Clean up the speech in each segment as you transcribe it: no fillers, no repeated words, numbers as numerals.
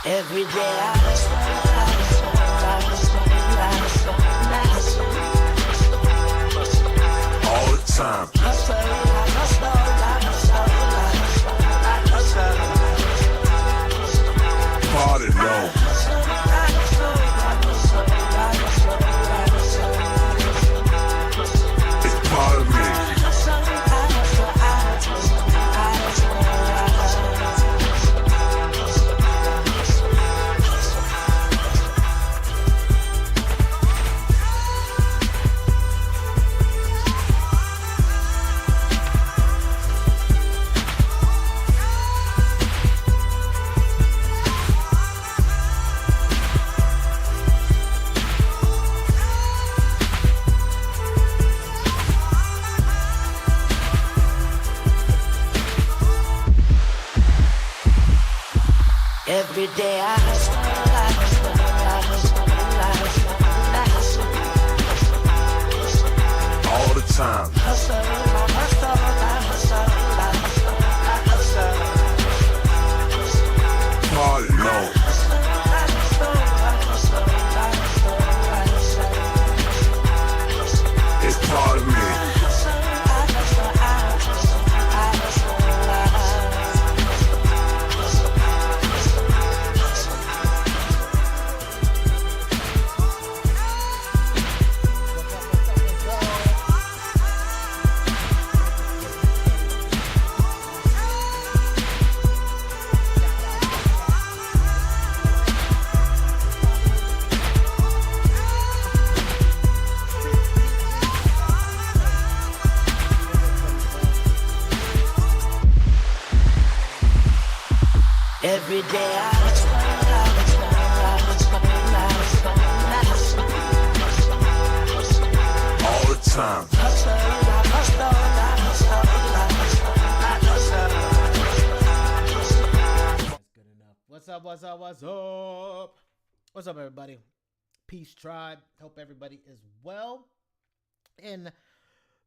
Every day I hustle, all the time. Party low. It's part of me. Every day I hustle, All the time. Party low. It's part of me. Every day I hustle, All the time. That's good enough. What's up? What's up? What's up? What's up, everybody? Peace, tribe. Hope everybody is well. And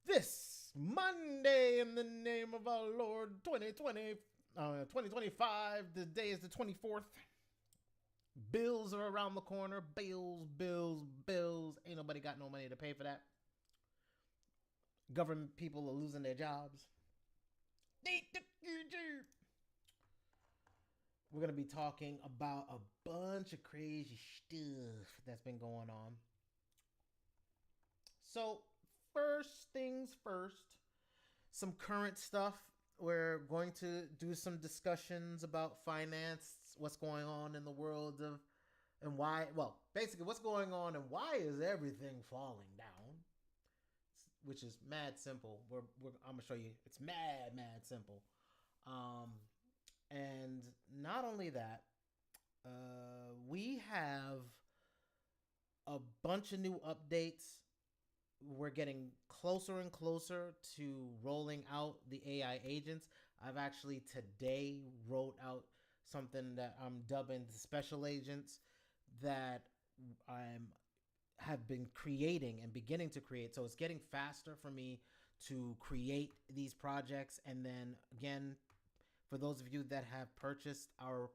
this Monday, in the name of our Lord 2025, the day is the 24th. Bills are around the corner. Bills. Ain't nobody got no money to pay for that. Government people are losing their jobs. We're going to be talking about a bunch of crazy stuff that's been going on. So, first things first, some current stuff. We're going to do some discussions about finance, what's going on in the world of, and why, well, basically what's going on and why is everything falling down, which is mad simple. I'm going to show you. It's mad simple. And not only that, we have a bunch of new updates. We're getting closer and closer to rolling out the AI agents. I've actually today wrote out something that I'm dubbing the special agents that have been creating and beginning to create. So it's getting faster for me to create these projects. And then again, for those of you that have purchased our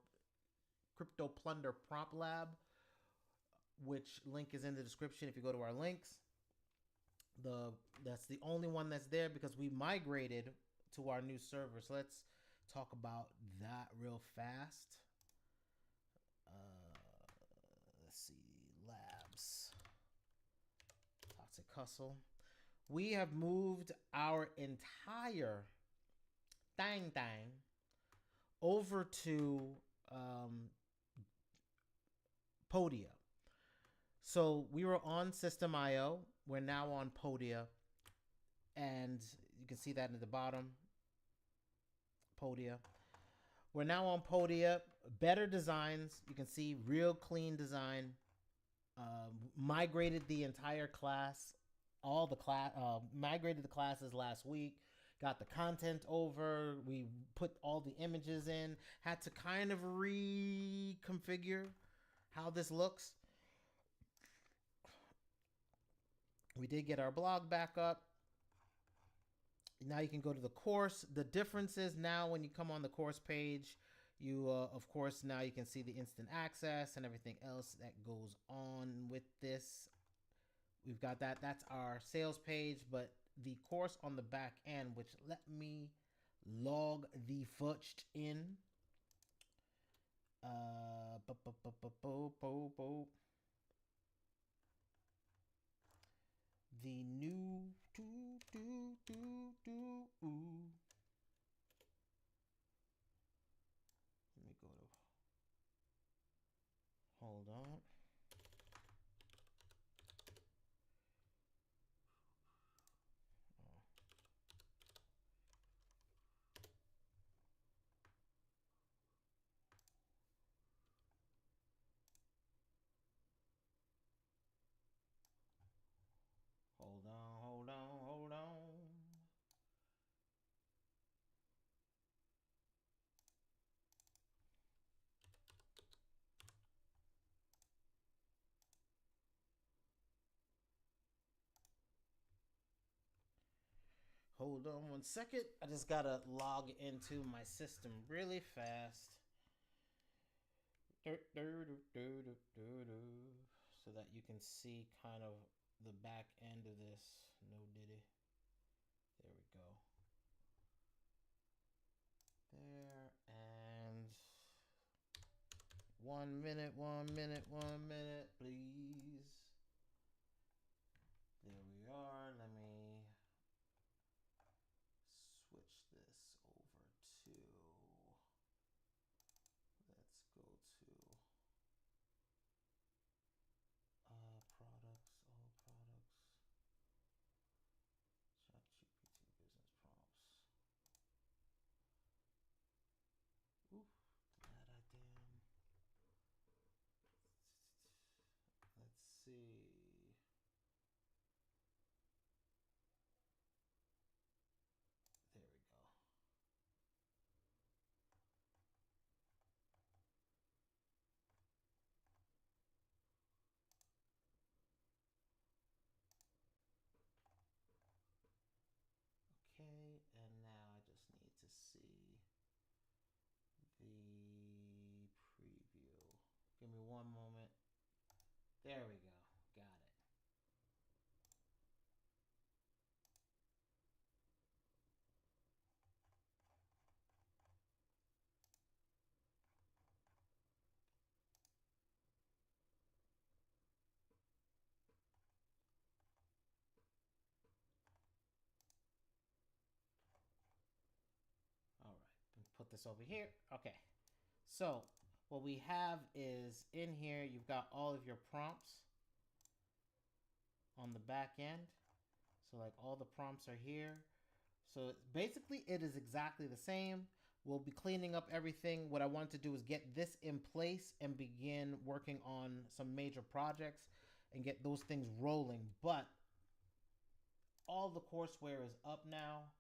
Crypto Plunder Prompt Lab, which link is in the description if you go to our links. That's the only one that's there because we migrated to our new server. So let's talk about that real fast. Let's see, labs, Toxic Hustle. We have moved our entire thing over to Podia. So we were on System.io. We're now on Podia. And you can see that in the bottom. Podia. We're now on Podia. Better designs. You can see real clean design. Migrated the entire class. Migrated the classes last week. Got the content over. We put all the images in. Had to kind of reconfigure how this looks. We did get our blog back up. Now you can go to the course. The difference is now when you come on the course page, You, of course, now you can see the instant access and everything else that goes on with this. We've got that. That's our sales page, but the course on the back end, which let me log the fudged in. The new Let me go to. Hold on. Hold on, hold on, hold on. Hold on 1 second. I just gotta log into my system really fast. So that you can see kind of the back end of this. No diddy. There we go. There, and 1 minute, 1 minute, 1 minute, please. There we are. Let me switch this over to, let's go to products, all products, ChatGPT business prompts. Oof, glad I damn. Let's see. There we go. Okay, and now I just need to see the preview. Give me 1 moment. There we go. Got it. All right, put this over here. Okay, so what we have is in here, you've got all of your prompts on the back end. So like all the prompts are here. So basically it is exactly the same. We'll be cleaning up everything. What I want to do is get this in place and begin working on some major projects and get those things rolling. But all the courseware is up now.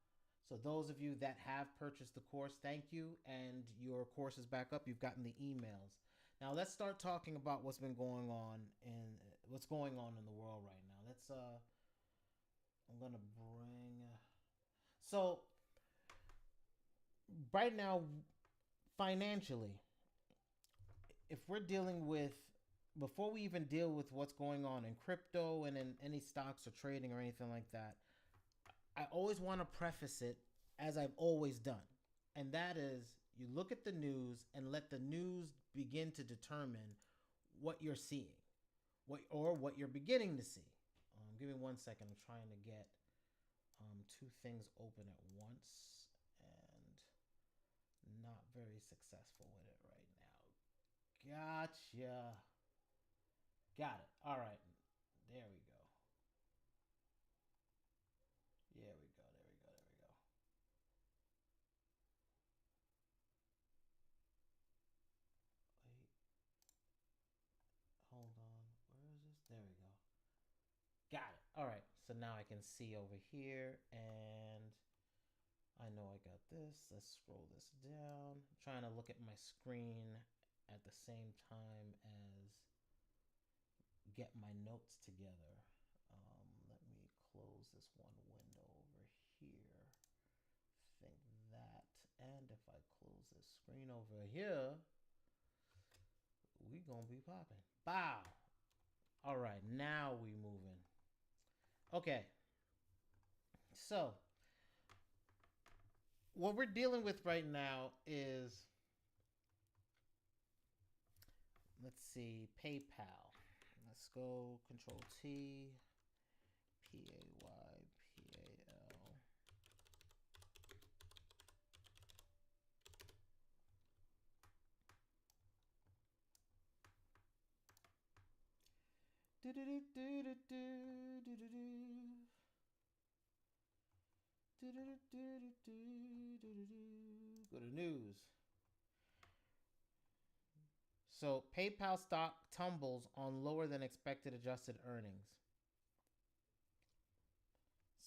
So those of you that have purchased the course, thank you. And your course is back up. You've gotten the emails. Now let's start talking about what's been going on and what's going on in the world right now. Let's I'm gonna bring so right now financially, if we're dealing with, before we even deal with what's going on in crypto and in any stocks or trading or anything like that, I always want to preface it as I've always done. And that is, you look at the news and let the news begin to determine what you're seeing, what you're beginning to see. Give me 1 second. I'm trying to get 2 things open at once and not very successful with it right now. Gotcha. Got it. All right. There we go. There we go. There we go. There we go. Wait. Hold on. Where is this? There we go. Got it. All right. So now I can see over here and I know I got this. Let's scroll this down. I'm trying to look at my screen at the same time as get my notes together. Let me close this one window over here. Think that. And if if I close this screen over here, we gonna be popping. Bow. All right, now we moving. Okay. So, what we're dealing with right now is, let's see, PayPal. Let's go Control T, PayPal. Do do do do do do do do do. Go to news. So PayPal stock tumbles on lower than expected adjusted earnings.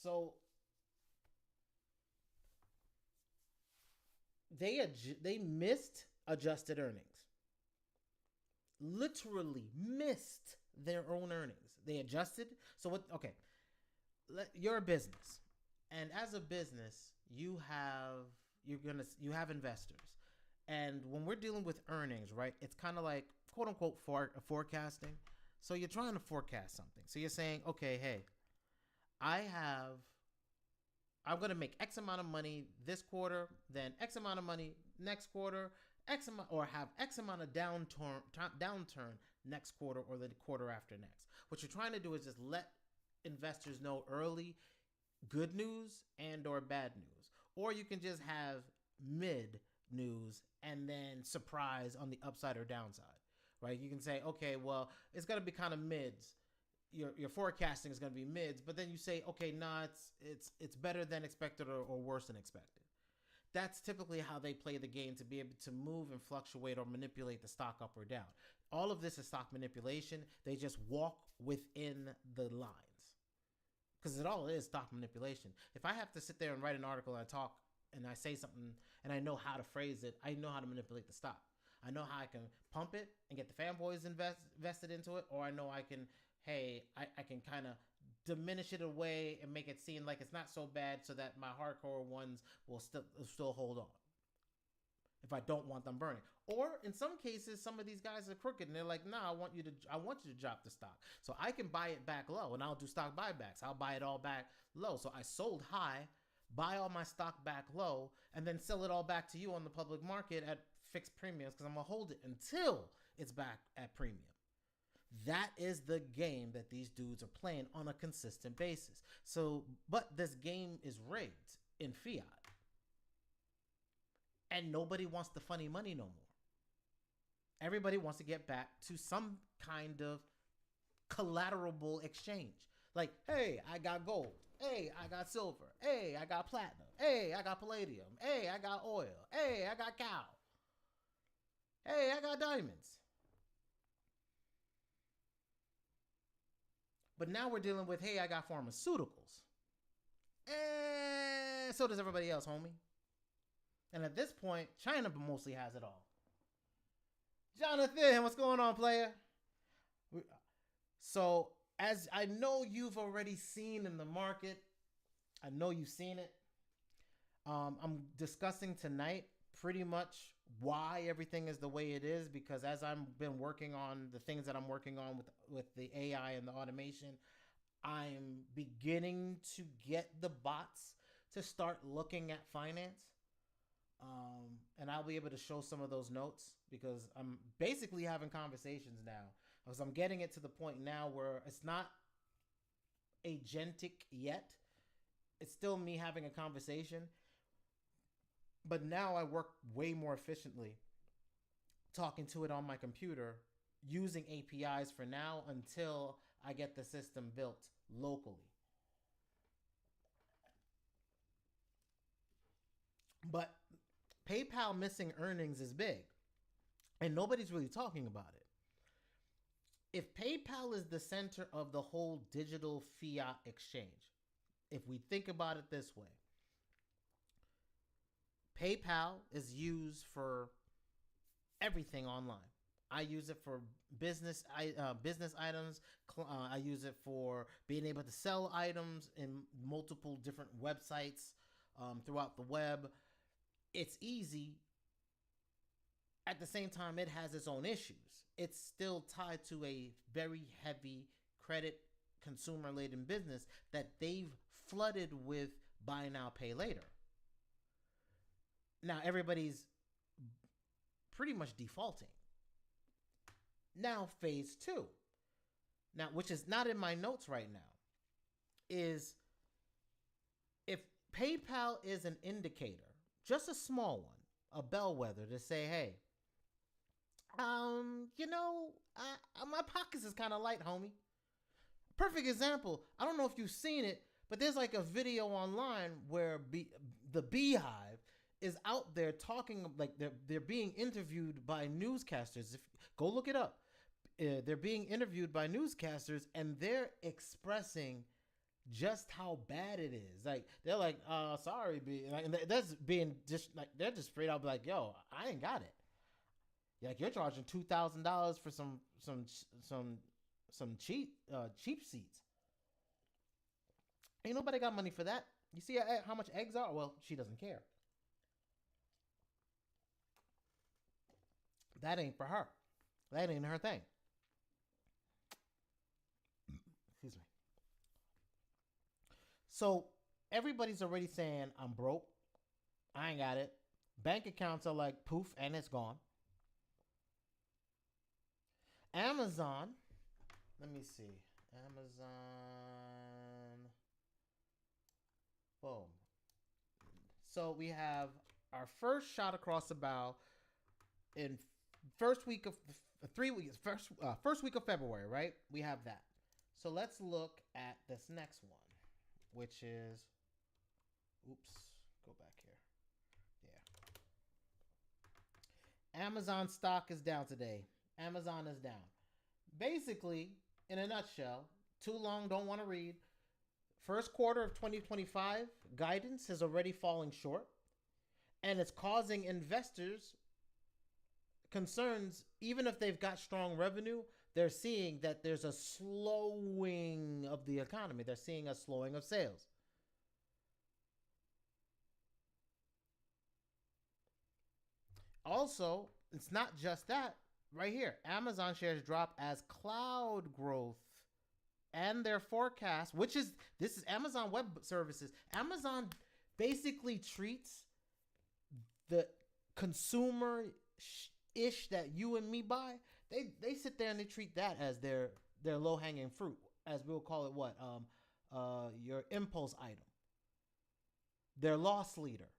So they missed adjusted earnings. Literally missed their own earnings. They adjusted. So what? Okay, you're a business, and as a business, you have investors, and when we're dealing with earnings, right? It's kind of like quote unquote forecasting. So you're trying to forecast something. So you're saying, okay, hey, I'm going to make X amount of money this quarter, then X amount of money next quarter, X amount, or have X amount of downturn next quarter or the quarter after next. What you're trying to do is just let investors know early good news and or bad news. Or you can just have mid news and then surprise on the upside or downside, right? You can say, okay, well, it's going to be kind of mids. Your forecasting is going to be mids, but then you say, okay, nah, it's better than expected or worse than expected. That's typically how they play the game, to be able to move and fluctuate or manipulate the stock up or down. All of this is stock manipulation. They just walk within the lines, because it all is stock manipulation. If I have to sit there and write an article and I talk and I say something and I know how to phrase it, I know how to manipulate the stock. I know how I can pump it and get the fanboys invested into it, or I know I can, hey, I can kind of diminish it away and make it seem like it's not so bad, so that my hardcore ones will still hold on if I don't want them burning. Or in some cases, some of these guys are crooked and they're like, nah, I want you to drop the stock so I can buy it back low, and I'll do stock buybacks. I'll buy it all back low. So I sold high, buy all my stock back low, and then sell it all back to you on the public market at fixed premiums, because I'm gonna hold it until it's back at premium. That is the game that these dudes are playing on a consistent basis. So, but this game is rigged in fiat, and nobody wants the funny money no more. Everybody wants to get back to some kind of collaterable exchange. Like, hey, I got gold. Hey, I got silver. Hey, I got platinum. Hey, I got palladium. Hey, I got oil. Hey, I got cow. Hey, I got diamonds. But now we're dealing with, hey, I got pharmaceuticals. And so does everybody else, homie. And at this point, China mostly has it all. Jonathan, what's going on, player? So, as I know you've already seen in the market, I know you've seen it. I'm discussing tonight pretty much why everything is the way it is, because as I've been working on the things that I'm working on with the AI and the automation, I'm beginning to get the bots to start looking at finance. And I'll be able to show some of those notes, because I'm basically having conversations now, because I'm getting it to the point now where it's not agentic yet. It's still me having a conversation, but now I work way more efficiently talking to it on my computer using APIs for now, until I get the system built locally. But PayPal missing earnings is big, and nobody's really talking about it. If PayPal is the center of the whole digital fiat exchange, if we think about it this way, PayPal is used for everything online. I use it for business items. I use it for being able to sell items in multiple different websites throughout the web. it's easy. At the same time, it has its own issues. It's still tied to a very heavy credit consumer laden business that they've flooded with buy now, pay later. Now, everybody's pretty much defaulting. Now, phase two, now, which is not in my notes right now, is if PayPal is an indicator, just a small one, a bellwether to say, hey, my pockets is kind of light, homie. Perfect example. I don't know if you've seen it, but there's like a video online where the Beehive is out there talking, like they're being interviewed by newscasters. Go look it up. They're being interviewed by newscasters, and they're expressing just how bad it is. Like they're like, sorry, B. And that's being just like they're just straight up like, yo, I ain't got it. Like you're charging $2,000 for some cheap seats. Ain't nobody got money for that. You see how much eggs are? Well, she doesn't care. That ain't for her. That ain't her thing. Excuse me. So everybody's already saying I'm broke. I ain't got it. Bank accounts are like poof and it's gone. Amazon, let me see. Amazon, boom. So we have our first shot across the bow in first week of first week of February, right? We have that. So let's look at this next one, which is, oops, go back here. Yeah. Amazon stock is down today. Amazon is down. Basically, in a nutshell, too long, don't want to read. First quarter of 2025 guidance is already falling short, and it's causing investors concerns. Even if they've got strong revenue, they're seeing that there's a slowing of the economy. They're seeing a slowing of sales. Also, it's not just that. Right here, Amazon shares drop as cloud growth and their forecast, this is Amazon Web Services. Amazon basically treats the consumer-ish that you and me buy. They sit there and they treat that as their low-hanging fruit, as we'll call it your impulse item, their loss leader.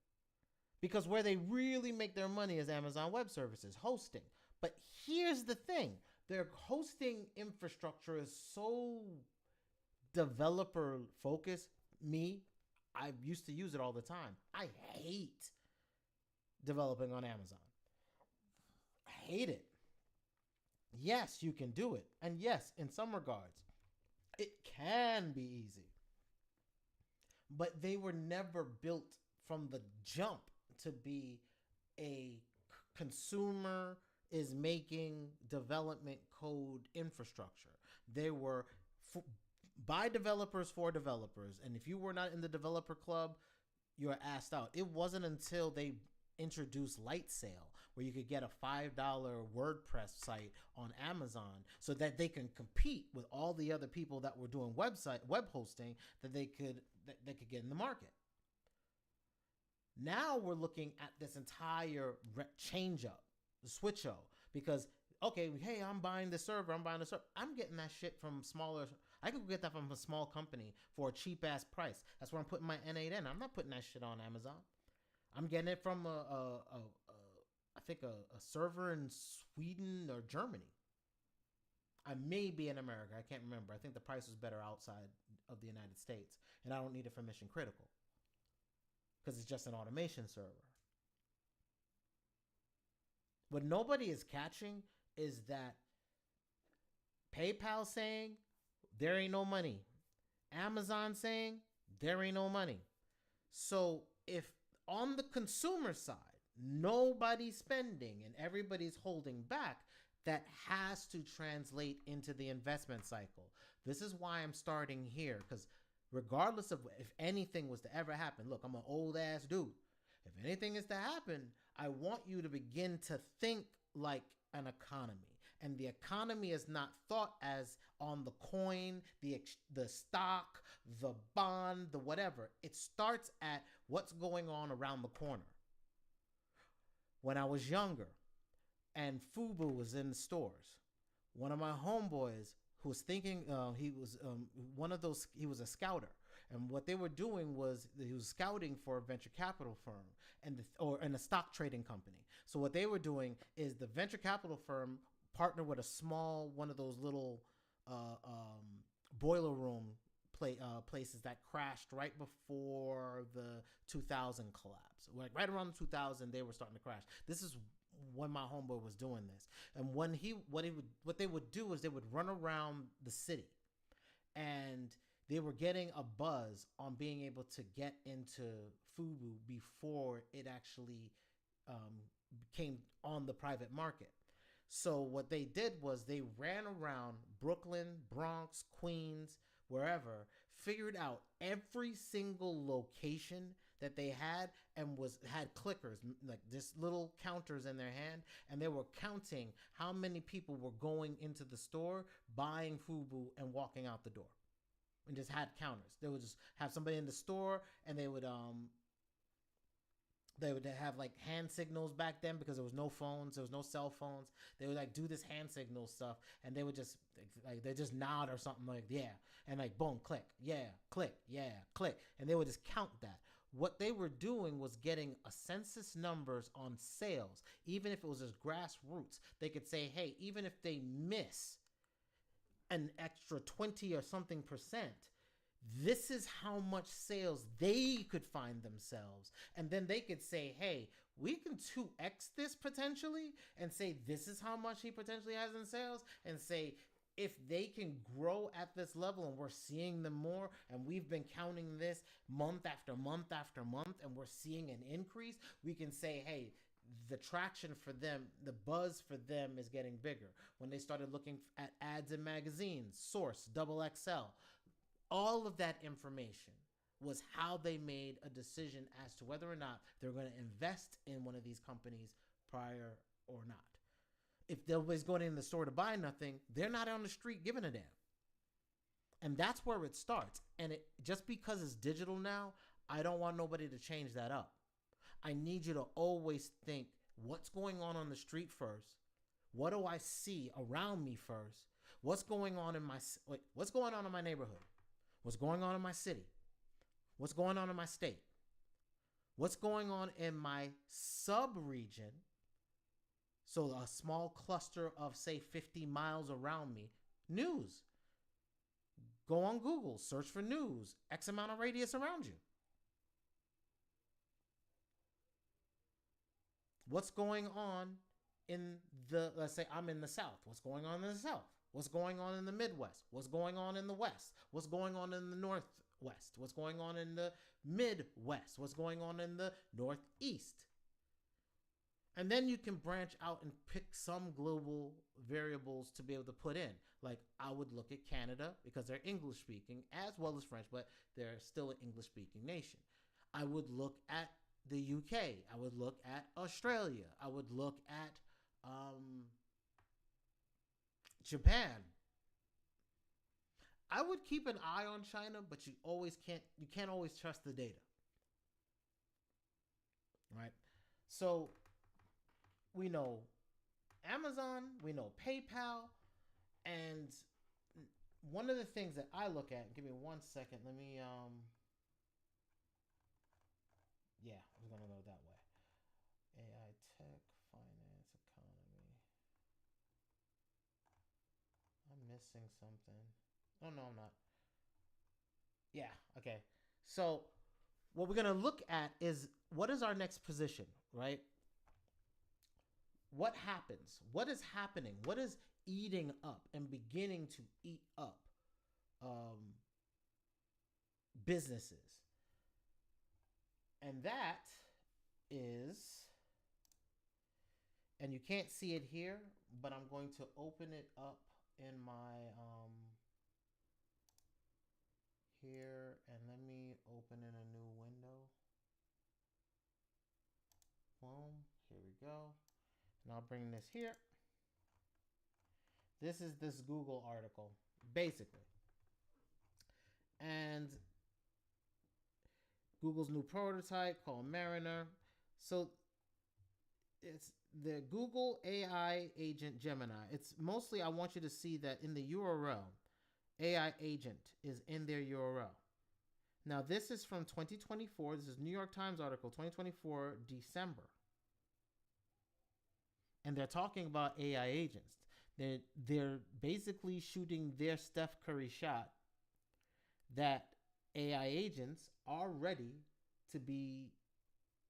Because where they really make their money is Amazon Web Services, hosting. But here's the thing. Their hosting infrastructure is so developer focused. I used to use it all the time. I hate developing on Amazon. I hate it. Yes, you can do it. And yes, in some regards, it can be easy. But they were never built from the jump to be a consumer is making development code infrastructure. They were by developers for developers. And if you were not in the developer club, you're asked out. It wasn't until they introduced Light Sale, where you could get a $5 WordPress site on Amazon so that they can compete with all the other people that were doing web hosting, that they could get in the market. Now we're looking at this entire change up, switch up, because okay, hey, I'm buying the server. I'm getting that shit from smaller. I can get that from a small company for a cheap ass price. That's where I'm putting my N8 in. I'm not putting that shit on Amazon. I'm getting it from I think a server in Sweden or Germany. I may be in America. I can't remember. I think the price was better outside of the United States, and I don't need it for mission critical because it's just an automation server. What nobody is catching is that PayPal saying there ain't no money, Amazon saying there ain't no money. So if on the consumer side nobody's spending and everybody's holding back, that has to translate into the investment cycle. This is why I'm starting here, because regardless of if anything was to ever happen, look, I'm an old ass dude. If anything is to happen, I want you to begin to think like an economy. And the economy is not thought as on the coin, the stock, the bond, the whatever. It starts at what's going on around the corner. When I was younger and FUBU was in the stores, one of my homeboys who was thinking, he was he was a scouter. And what they were doing was he was scouting for a venture capital firm and a stock trading company. So what they were doing is the venture capital firm partnered with a small one of those little boiler room places that crashed right before the 2000 collapse. Like right around the 2000, they were starting to crash. This is when my homeboy was doing this, and what they would do is they would run around the city, and they were getting a buzz on being able to get into FUBU before it actually came on the private market. So what they did was they ran around Brooklyn, Bronx, Queens, wherever, figured out every single location that they had and had clickers, like just little counters in their hand, and they were counting how many people were going into the store, buying FUBU, and walking out the door. And just had counters. They would just have somebody in the store, and they would have like hand signals back then because there was no phones, there was no cell phones. They would like do this hand signal stuff, and they would just like they just nod or something like yeah, and like boom, click, yeah, click, yeah, click, and they would just count that. What they were doing was getting a census numbers on sales, even if it was just grassroots. They could say, hey, even if they miss an extra 20 or something percent, this is how much sales they could find themselves. And then they could say, hey, we can 2x this potentially, and say this is how much he potentially has in sales, and say if they can grow at this level and we're seeing them more, and we've been counting this month after month after month, and we're seeing an increase, we can say, hey, the traction for them, the buzz for them is getting bigger. When they started looking at ads in magazines, Source, XXL, all of that information was how they made a decision as to whether or not they're going to invest in one of these companies prior or not. If nobody's going in the store to buy nothing, they're not on the street giving a damn. And that's where it starts. And just because it's digital now, I don't want nobody to change that up. I need you to always think what's going on the street first. What do I see around me first? What's going on in my neighborhood? What's going on in my city? What's going on in my state? What's going on in my sub-region? So a small cluster of, say, 50 miles around me. News. Go on Google, search for news, X amount of radius around you. What's going on in let's say I'm in the South. What's going on in the South? What's going on in the Midwest? What's going on in the West? What's going on in the Northwest? What's going on in the Midwest? What's going on in the Northeast? And then you can branch out and pick some global variables to be able to put in. Like I would look at Canada because they're English speaking as well as French, but they're still an English speaking nation. I would look at the UK. I would look at Australia. I would look at Japan. I would keep an eye on China, but you can't always trust the data. Right? So we know Amazon, we know PayPal, and one of the things that I look at, give me 1 second, let me yeah, I'm gonna go that way. AI tech, finance, economy. I'm missing something. Oh no, I'm not. Yeah, okay. So what we're gonna look at is what is our next position, right? What happens? What is happening? What is eating up and beginning to eat up businesses? And that is, and you can't see it here, but I'm going to open it up in my here, and let me open in a new window. go. And I'll bring this here. This is this Google article, basically. And Google's new prototype called Mariner. So it's the Google AI agent Gemini. It's mostly, I want you to see that in the URL, AI agent is in their URL. Now, this is from 2024. This is New York Times article, 2024, December. And they're talking about AI agents. They're basically shooting their Steph Curry shot that AI agents are ready to be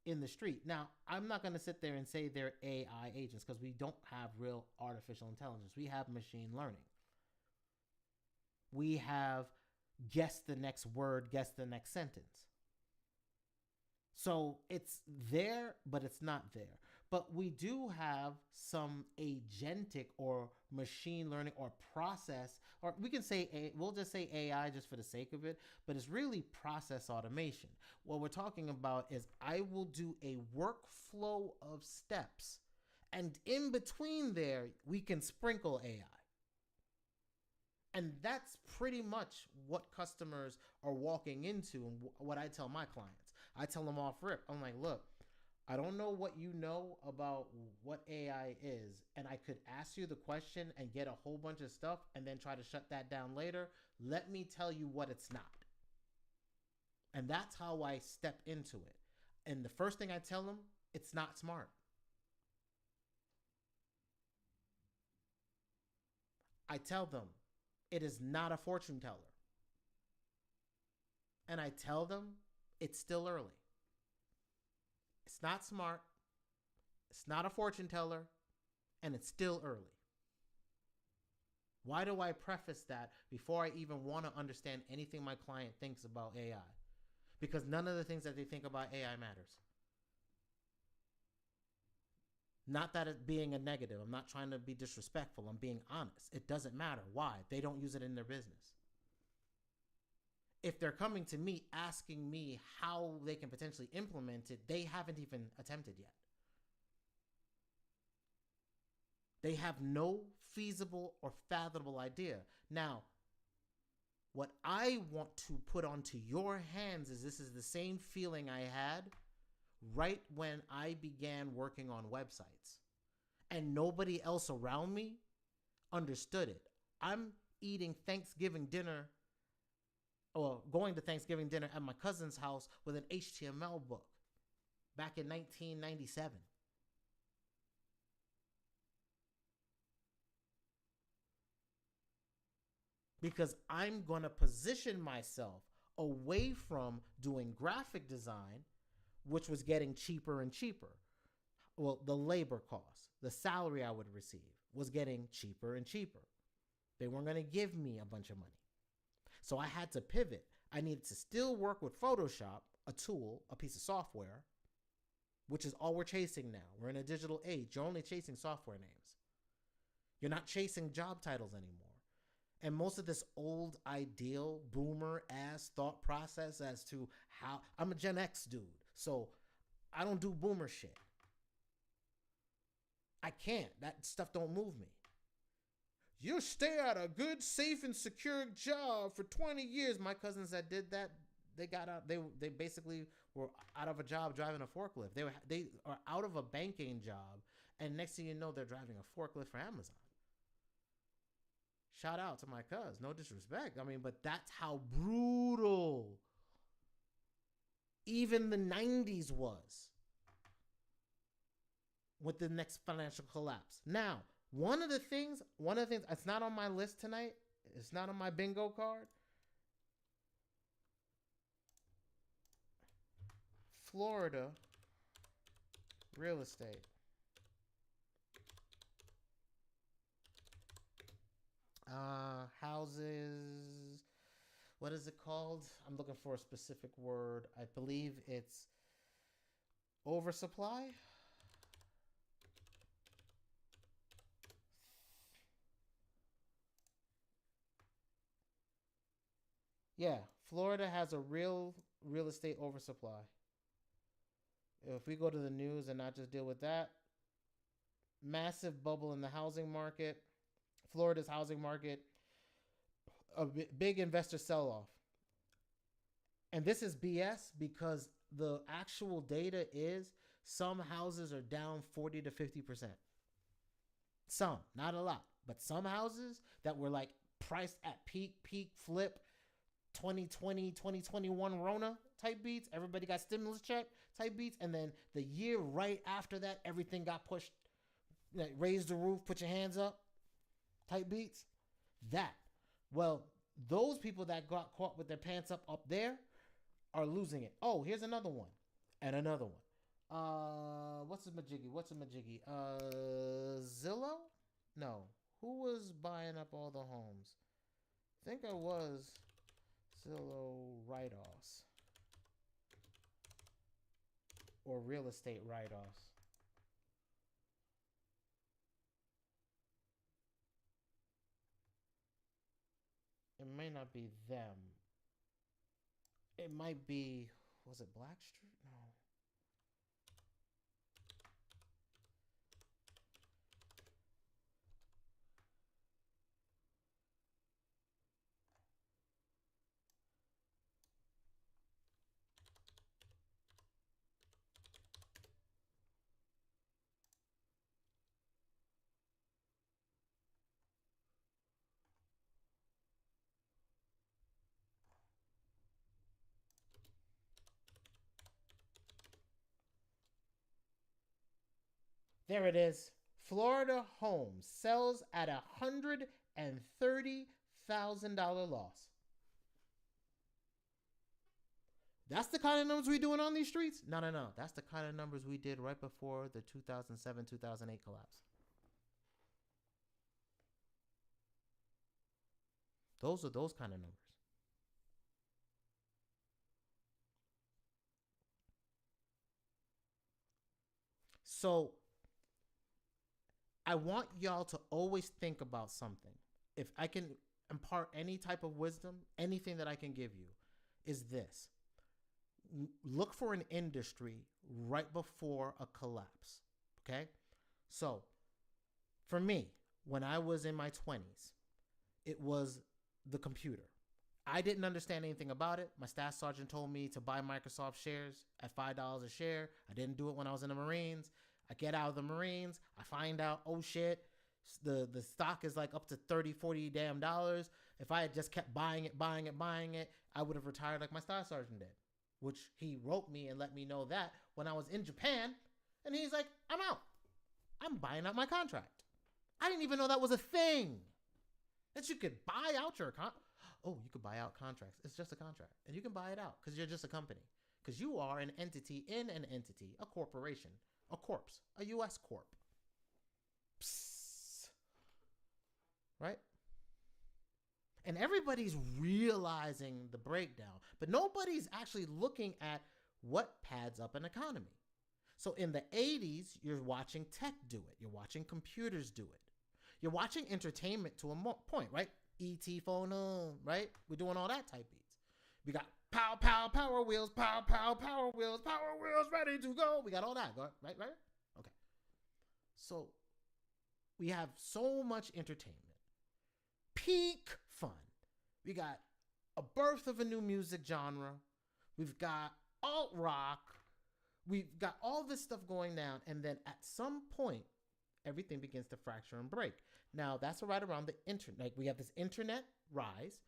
in the street. Now, I'm not going to sit there and say they're AI agents because we don't have real artificial intelligence. We have machine learning. We have guess the next word, guess the next sentence. So it's there, but it's not there. But we do have some agentic or machine learning or process, or we can say, we'll just say AI just for the sake of it, but it's really process automation. What we're talking about is I will do a workflow of steps, and in between there, we can sprinkle AI. And that's pretty much what customers are walking into and what I tell my clients. I tell them off rip. I'm like, look, I don't know what you know about what AI is, and I could ask you the question and get a whole bunch of stuff and then try to shut that down later. Let me tell you what it's not. And that's how I step into it. And the first thing I tell them, it's not smart. I tell them, it is not a fortune teller. And I tell them, it's still early. It's not smart. It's not a fortune teller. And it's still early. Why do I preface that before I even want to understand anything my client thinks about AI? Because none of the things that they think about AI matters. Not that it being a negative. I'm not trying to be disrespectful. I'm being honest. It doesn't matter. Why? They don't use it in their business. If they're coming to me asking me how they can potentially implement it, they haven't even attempted yet. They have no feasible or fathomable idea. Now, what I want to put onto your hands is this is the same feeling I had right when I began working on websites. And nobody else around me understood it. I'm eating Thanksgiving dinner or going to Thanksgiving dinner at my cousin's house with an HTML book back in 1997. Because I'm going to position myself away from doing graphic design, which was getting cheaper and cheaper. Well, the labor cost, the salary I would receive was getting cheaper and cheaper. They weren't going to give me a bunch of money. So I had to pivot. I needed to still work with Photoshop, a tool, a piece of software, which is all we're chasing now. We're in a digital age. You're only chasing software names. You're not chasing job titles anymore. And most of this old ideal boomer ass thought process as to how I'm a Gen X dude, so I don't do boomer shit. I can't. That stuff don't move me. You stay at a good, safe, and secure job for 20 years. My cousins that did that, they got out. They basically were out of a job driving a forklift. They are out of a banking job, and next thing you know, they're driving a forklift for Amazon. Shout out to my cuz. No disrespect. I mean, but that's how brutal even the 90s was with the next financial collapse. Now, one of the things, it's not on my list tonight. It's not on my bingo card. Florida real estate. Houses, what is it called? I'm looking for a specific word. I believe it's oversupply. Yeah, Florida has a real estate oversupply. If we go to the news and not just deal with that, massive bubble in the housing market, Florida's housing market, a big investor sell off. And this is BS because the actual data is some houses are down 40 to 50%. Some, not a lot, but some houses that were like priced at peak flip 2020, 2021 Rona type beats. Everybody got stimulus check type beats. And then the year right after that, everything got pushed. Like, raise the roof, put your hands up type beats. That. Well, those people that got caught with their pants up there are losing it. Oh, here's another one. And another one. What's a majiggy? Zillow? No. Who was buying up all the homes? I think it was Zillow write-offs. Or real estate write-offs. It may not be them. It might be, was it Blackstreet? No. There it is. Florida home sells at $130,000 loss. That's the kind of numbers we doing on these streets? No. That's the kind of numbers we did right before the 2007, 2008 collapse. Those are those kind of numbers. So I want y'all to always think about something. If I can impart any type of wisdom, anything that I can give you is this. Look for an industry right before a collapse, okay? So for me, when I was in my 20s, it was the computer. I didn't understand anything about it. My staff sergeant told me to buy Microsoft shares at $5 a share. I didn't do it when I was in the Marines. I get out of the Marines. I find out, oh shit, the stock is like up to 30, 40 damn dollars. If I had just kept buying it, I would have retired like my staff sergeant did, which he wrote me and let me know that when I was in Japan. And he's like, I'm out. I'm buying out my contract. I didn't even know that was a thing. That you could buy out your you could buy out contracts. It's just a contract. And you can buy it out because you're just a company. Because you are an entity in an entity, a corporation, a corpse, a U.S. corp. Psst. Right? And everybody's realizing the breakdown. But nobody's actually looking at what pads up an economy. So in the 80s, you're watching tech do it. You're watching computers do it. You're watching entertainment to a point, right? E.T. phone, right? We're doing all that type beats. We got pow, pow, power wheels, pow, pow, power wheels, ready to go. We got all that, right? Okay. So we have so much entertainment. Peak fun. We got a birth of a new music genre. We've got alt rock. We've got all this stuff going down. And then at some point, everything begins to fracture and break. Now, that's right around the internet. Like, we have this internet rise,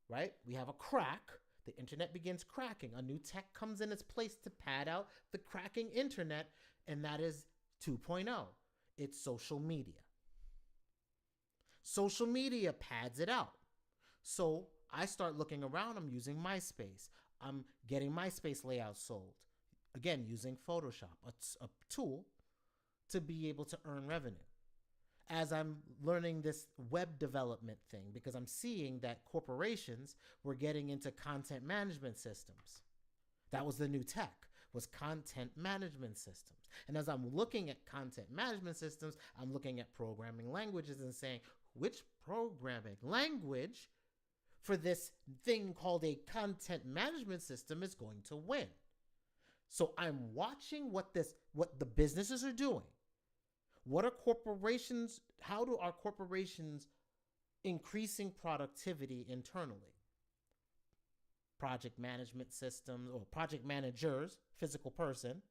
right? We have a crack. The internet begins cracking. A new tech comes in its place to pad out the cracking internet, and that is 2.0. It's social media. Social media pads it out. So I start looking around. I'm using MySpace. I'm getting MySpace layouts sold. Again, using Photoshop, a tool to be able to earn revenue. As I'm learning this web development thing, because I'm seeing that corporations were getting into content management systems. That was the new tech, was content management systems. And as I'm looking at content management systems, I'm looking at programming languages and saying, which programming language for this thing called a content management system is going to win? So I'm watching what the businesses are doing. What are corporations? How do our corporations increasing productivity internally? Project management systems or project managers, physical person.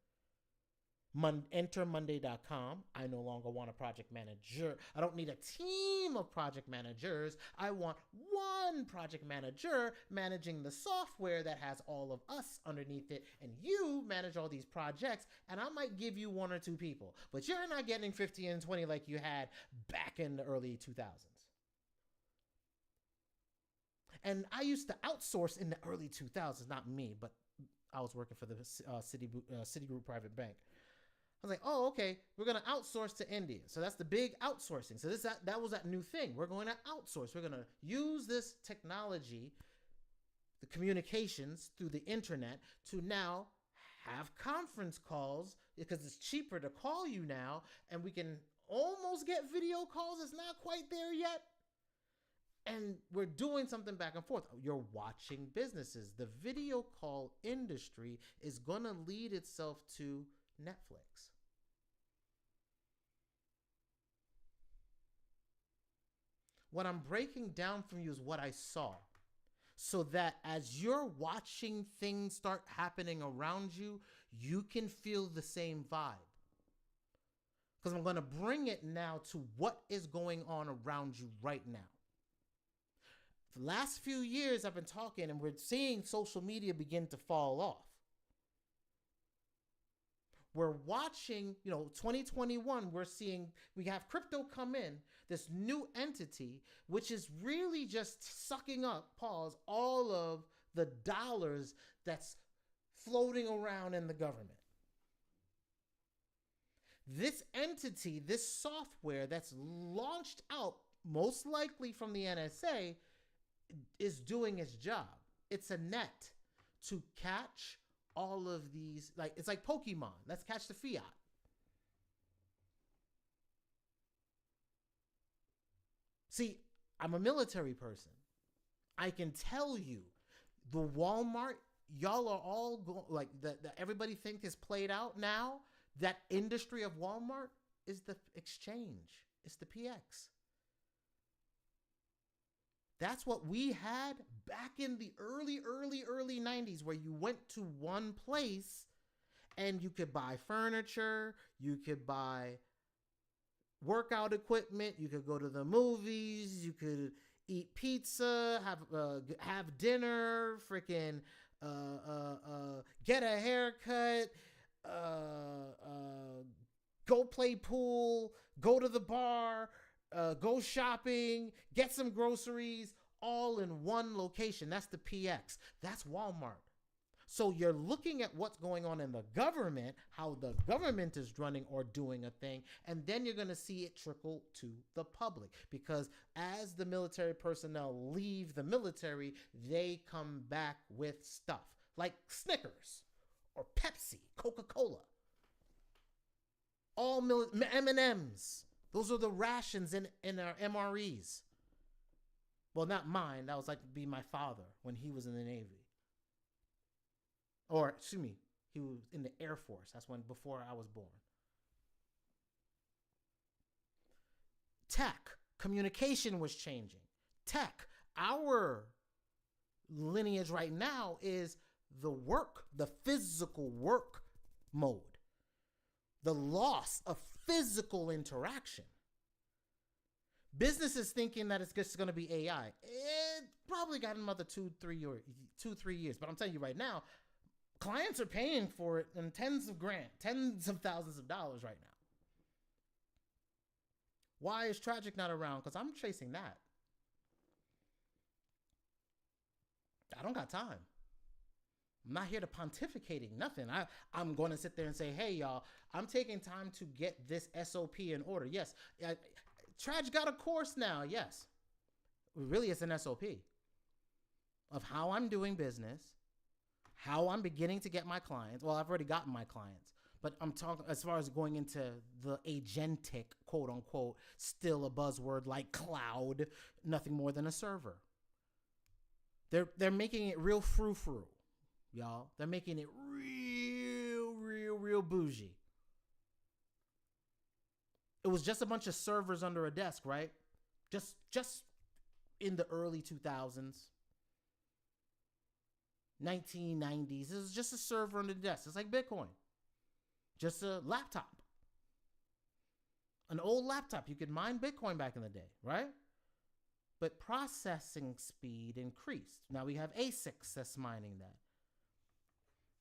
Enter Monday.com. I no longer want a project manager. I don't need a team of project managers. I want one project manager managing the software that has all of us underneath it, and you manage all these projects, and I might give you 1 or 2 people, but you're not getting 50 and 20 like you had back in the early 2000s. And I used to outsource in the early 2000s, not me, but I was working for the Citigroup Private Bank. I was like, oh, okay, we're going to outsource to India. So that's the big outsourcing. So that was that new thing. We're going to outsource. We're going to use this technology, the communications through the internet, to now have conference calls because it's cheaper to call you now, and we can almost get video calls. It's not quite there yet. And we're doing something back and forth. You're watching businesses. The video call industry is going to lead itself to Netflix. What I'm breaking down from you is what I saw, so that as you're watching things start happening around you, you can feel the same vibe. Because I'm going to bring it now to what is going on around you right now. The last few years I've been talking, and we're seeing social media begin to fall off. We're watching, 2021, we have crypto come in, this new entity, which is really just sucking up, all of the dollars that's floating around in the government. This entity, this software that's launched out, most likely from the NSA, is doing its job. It's a net to catch all of these, it's like Pokemon. Let's catch the fiat. See, I'm a military person. I can tell you, the Walmart, y'all are all everybody think is played out now. That industry of Walmart is the exchange. It's the PX. That's what we had back in the early 90s, where you went to one place and you could buy furniture, you could buy workout equipment, you could go to the movies, you could eat pizza, have dinner, freaking get a haircut, go play pool, go to the bar, go shopping, get some groceries, all in one location. That's the PX. That's Walmart. So you're looking at what's going on in the government, how the government is running or doing a thing, and then you're going to see it trickle to the public. Because as the military personnel leave the military, they come back with stuff like Snickers or Pepsi, Coca-Cola, all M&Ms. Those are the rations in our MREs. Well, not mine. That was be my father when he was in the Navy. Or, excuse me, he was in the Air Force. That's before I was born. Tech, communication was changing. Tech, our lineage right now is the physical work mode. The loss of physical interaction. Business is thinking that it's just going to be AI. It probably got another 2-3 years. But I'm telling you right now, clients are paying for it in tens of thousands of dollars right now. Why is Tragic not around? Because I'm chasing that. I don't got time. I'm not here to pontificating nothing. I'm going to sit there and say, hey, y'all, I'm taking time to get this SOP in order. Yes. Traj got a course now. Yes. Really, it's an SOP of how I'm doing business, how I'm beginning to get my clients. Well, I've already gotten my clients, but I'm talking as far as going into the agentic, quote unquote, still a buzzword like cloud, nothing more than a server. They're making it real frou-frou. Y'all, they're making it real bougie. It was just a bunch of servers under a desk, right? Just in the early 2000s, 1990s. It was just a server under the desk. It's like Bitcoin. Just a laptop. An old laptop. You could mine Bitcoin back in the day, right? But processing speed increased. Now we have ASICs that's mining that.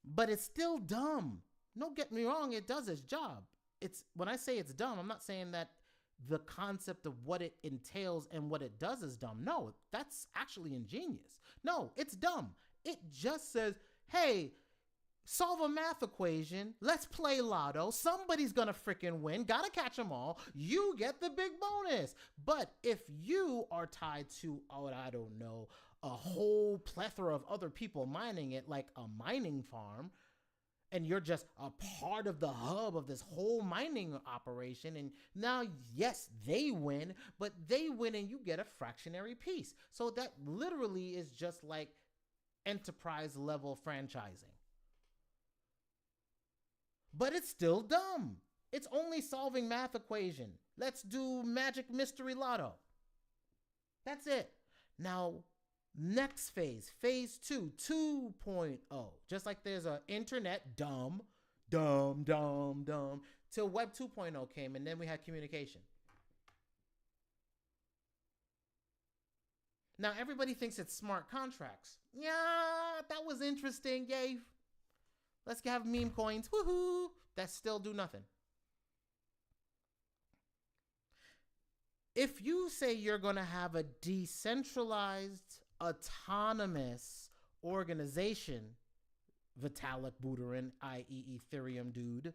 But it's still dumb. Don't get me wrong, it does its job. It's when I say it's dumb, I'm not saying that the concept of what it entails and what it does is dumb. No, that's actually ingenious. No, it's dumb. It just says, hey, solve a math equation. Let's play lotto. Somebody's going to freaking win. Got to catch them all. You get the big bonus. But if you are tied to, I don't know, a whole plethora of other people mining it like a mining farm, and you're just a part of the hub of this whole mining operation, and now, yes, they win, but they win and you get a fractionary piece. So that literally is just like enterprise level franchising. But it's still dumb. It's only solving math equation. Let's do magic mystery lotto. That's it. Now, next phase, phase 2, 2.0. Just like there's an internet, dumb, till Web 2.0 came, and then we had communication. Now, everybody thinks it's smart contracts. Yeah, that was interesting. Yay. Let's have meme coins. Woohoo. That still do nothing. If you say you're going to have a decentralized, autonomous organization, Vitalik Buterin, i.e. Ethereum dude,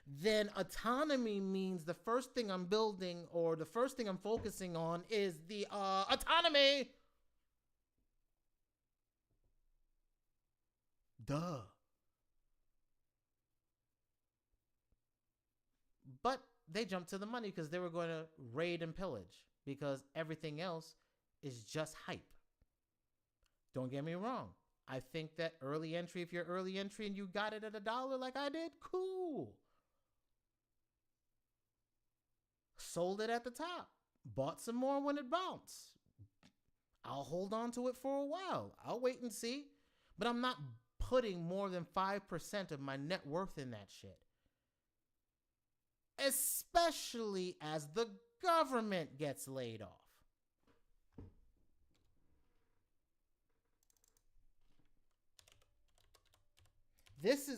then autonomy means the first thing I'm building or the first thing I'm focusing on is the autonomy. Duh. But they jumped to the money because they were going to raid and pillage, because everything else is just hype. Don't get me wrong. I think that early entry, if you're early entry and you got it at $1 like I did, cool. Sold it at the top. Bought some more when it bounced. I'll hold on to it for a while. I'll wait and see. But I'm not putting more than 5% of my net worth in that shit. Especially as the government gets laid off.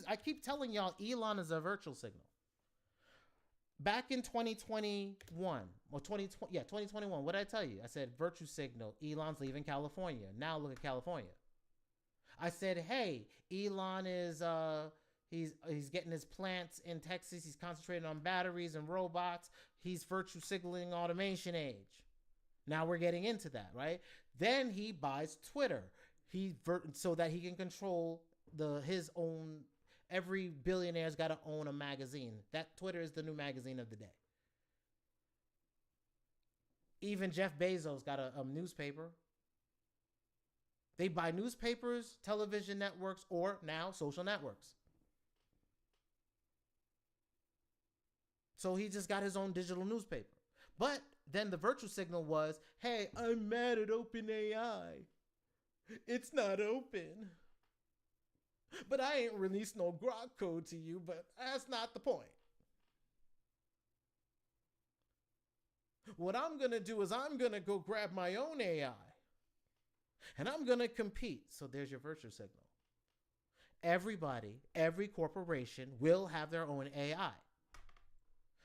I keep telling y'all, Elon is a virtual signal. Back in 2021, or 2021, what did I tell you? I said, virtue signal, Elon's leaving California. Now look at California. I said, hey, Elon is, he's getting his plants in Texas. He's concentrating on batteries and robots. He's virtue signaling automation age. Now we're getting into that, right? Then he buys Twitter. So that he can control his own. Every billionaire's got to own a magazine. That Twitter is the new magazine of the day. Even Jeff Bezos got a newspaper. They buy newspapers, television networks, or now social networks. So he just got his own digital newspaper. But then the virtue signal was, hey, I'm mad at OpenAI. It's not open. But I ain't released no grok code to you, but that's not the point. What I'm going to do is I'm going to go grab my own AI. And I'm going to compete. So there's your virtue signal. Everybody, every corporation will have their own AI.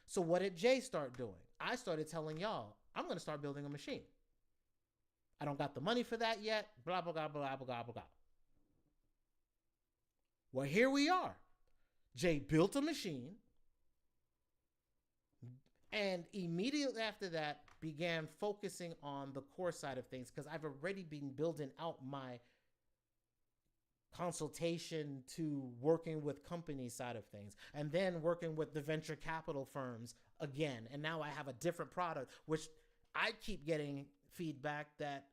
So what did Jay start doing? I started telling y'all, I'm going to start building a machine. I don't got the money for that yet. Blah, blah, blah, blah, blah, blah, blah. Well, here we are. Jay built a machine, and immediately after that began focusing on the core side of things, because I've already been building out my consultation to working with company side of things, and then working with the venture capital firms again. And now I have a different product, which I keep getting feedback that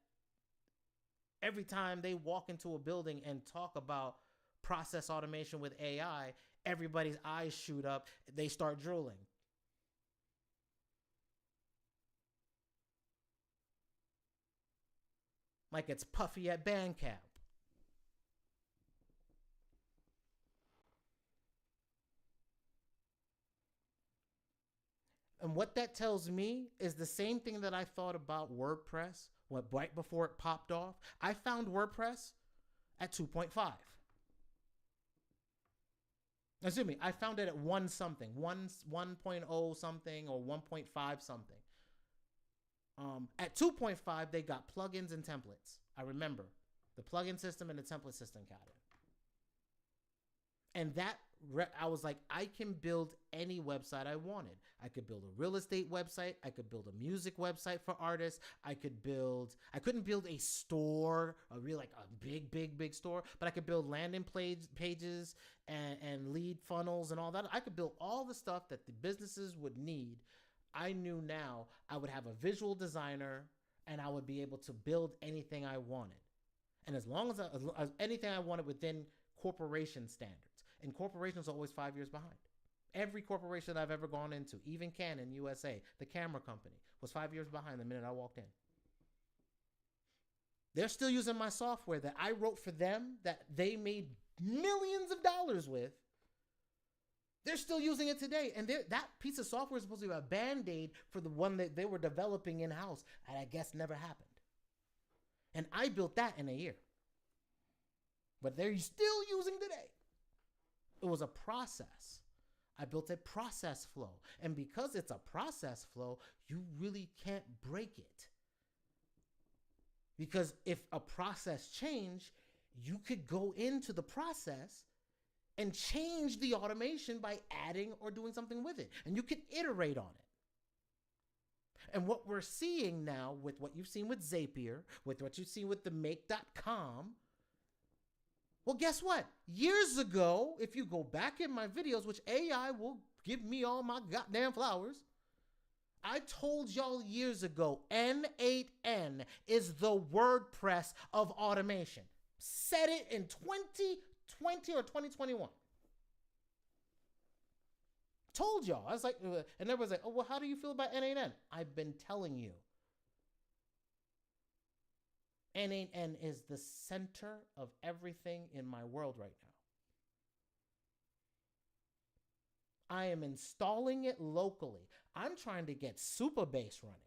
every time they walk into a building and talk about process automation with AI, everybody's eyes shoot up. They start drooling. like it's Puffy at Bandcamp. And what that tells me is the same thing that I thought about WordPress right before it popped off. I found WordPress at 2.5. Excuse me, I found it at 1.0 something or 1.5 something. At 2.5, they got plugins and templates. I remember the plugin system and the template system got it. And I was like, I can build any website I wanted. I could build a real estate website. I could build a music website for artists. I couldn't build a store, a big store, but I could build landing pages and lead funnels and all that. I could build all the stuff that the businesses would need. I knew now I would have a visual designer and I would be able to build anything I wanted. And as long as anything I wanted within corporation standards. And corporations are always 5 years behind. Every corporation I've ever gone into, even Canon USA, the camera company, was 5 years behind the minute I walked in. They're still using my software that I wrote for them, that they made millions of dollars with. They're still using it today. And that piece of software is supposed to be a Band-Aid for the one that they were developing in-house, and I guess never happened. And I built that in a year. But they're still using today. It was a process. I built a process flow. And because it's a process flow, you really can't break it. Because if a process changed, you could go into the process and change the automation by adding or doing something with it. And you can iterate on it. And what we're seeing now with what you've seen with Zapier, with what you've seen with the make.com, well, guess what? Years ago, if you go back in my videos, which AI will give me all my goddamn flowers, I told y'all years ago, N8N is the WordPress of automation. Said it in 2020 or 2021. Told y'all. I was like, and everyone's like, oh, well, how do you feel about N8N? I've been telling you. N8N is the center of everything in my world right now. I am installing it locally. I'm trying to get Supabase running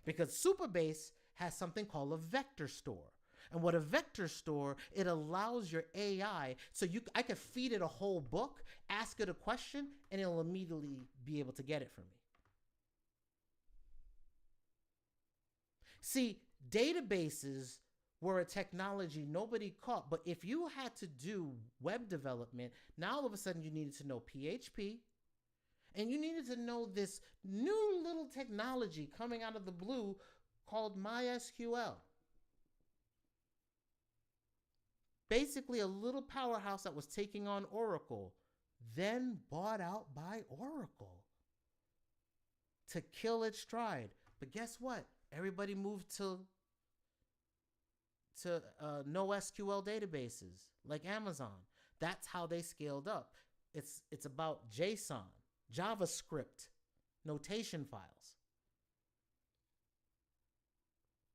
because Supabase has something called a vector store. And what a vector store, it allows your AI, so I could feed it a whole book, ask it a question, and it'll immediately be able to get it for me. See, databases were a technology nobody caught, but if you had to do web development, now all of a sudden you needed to know PHP, and you needed to know this new little technology coming out of the blue called MySQL. Basically a little powerhouse that was taking on Oracle, then bought out by Oracle to kill its stride. But guess what? Everybody moved to NoSQL databases like Amazon. That's how they scaled up. It's about JSON, JavaScript, notation files.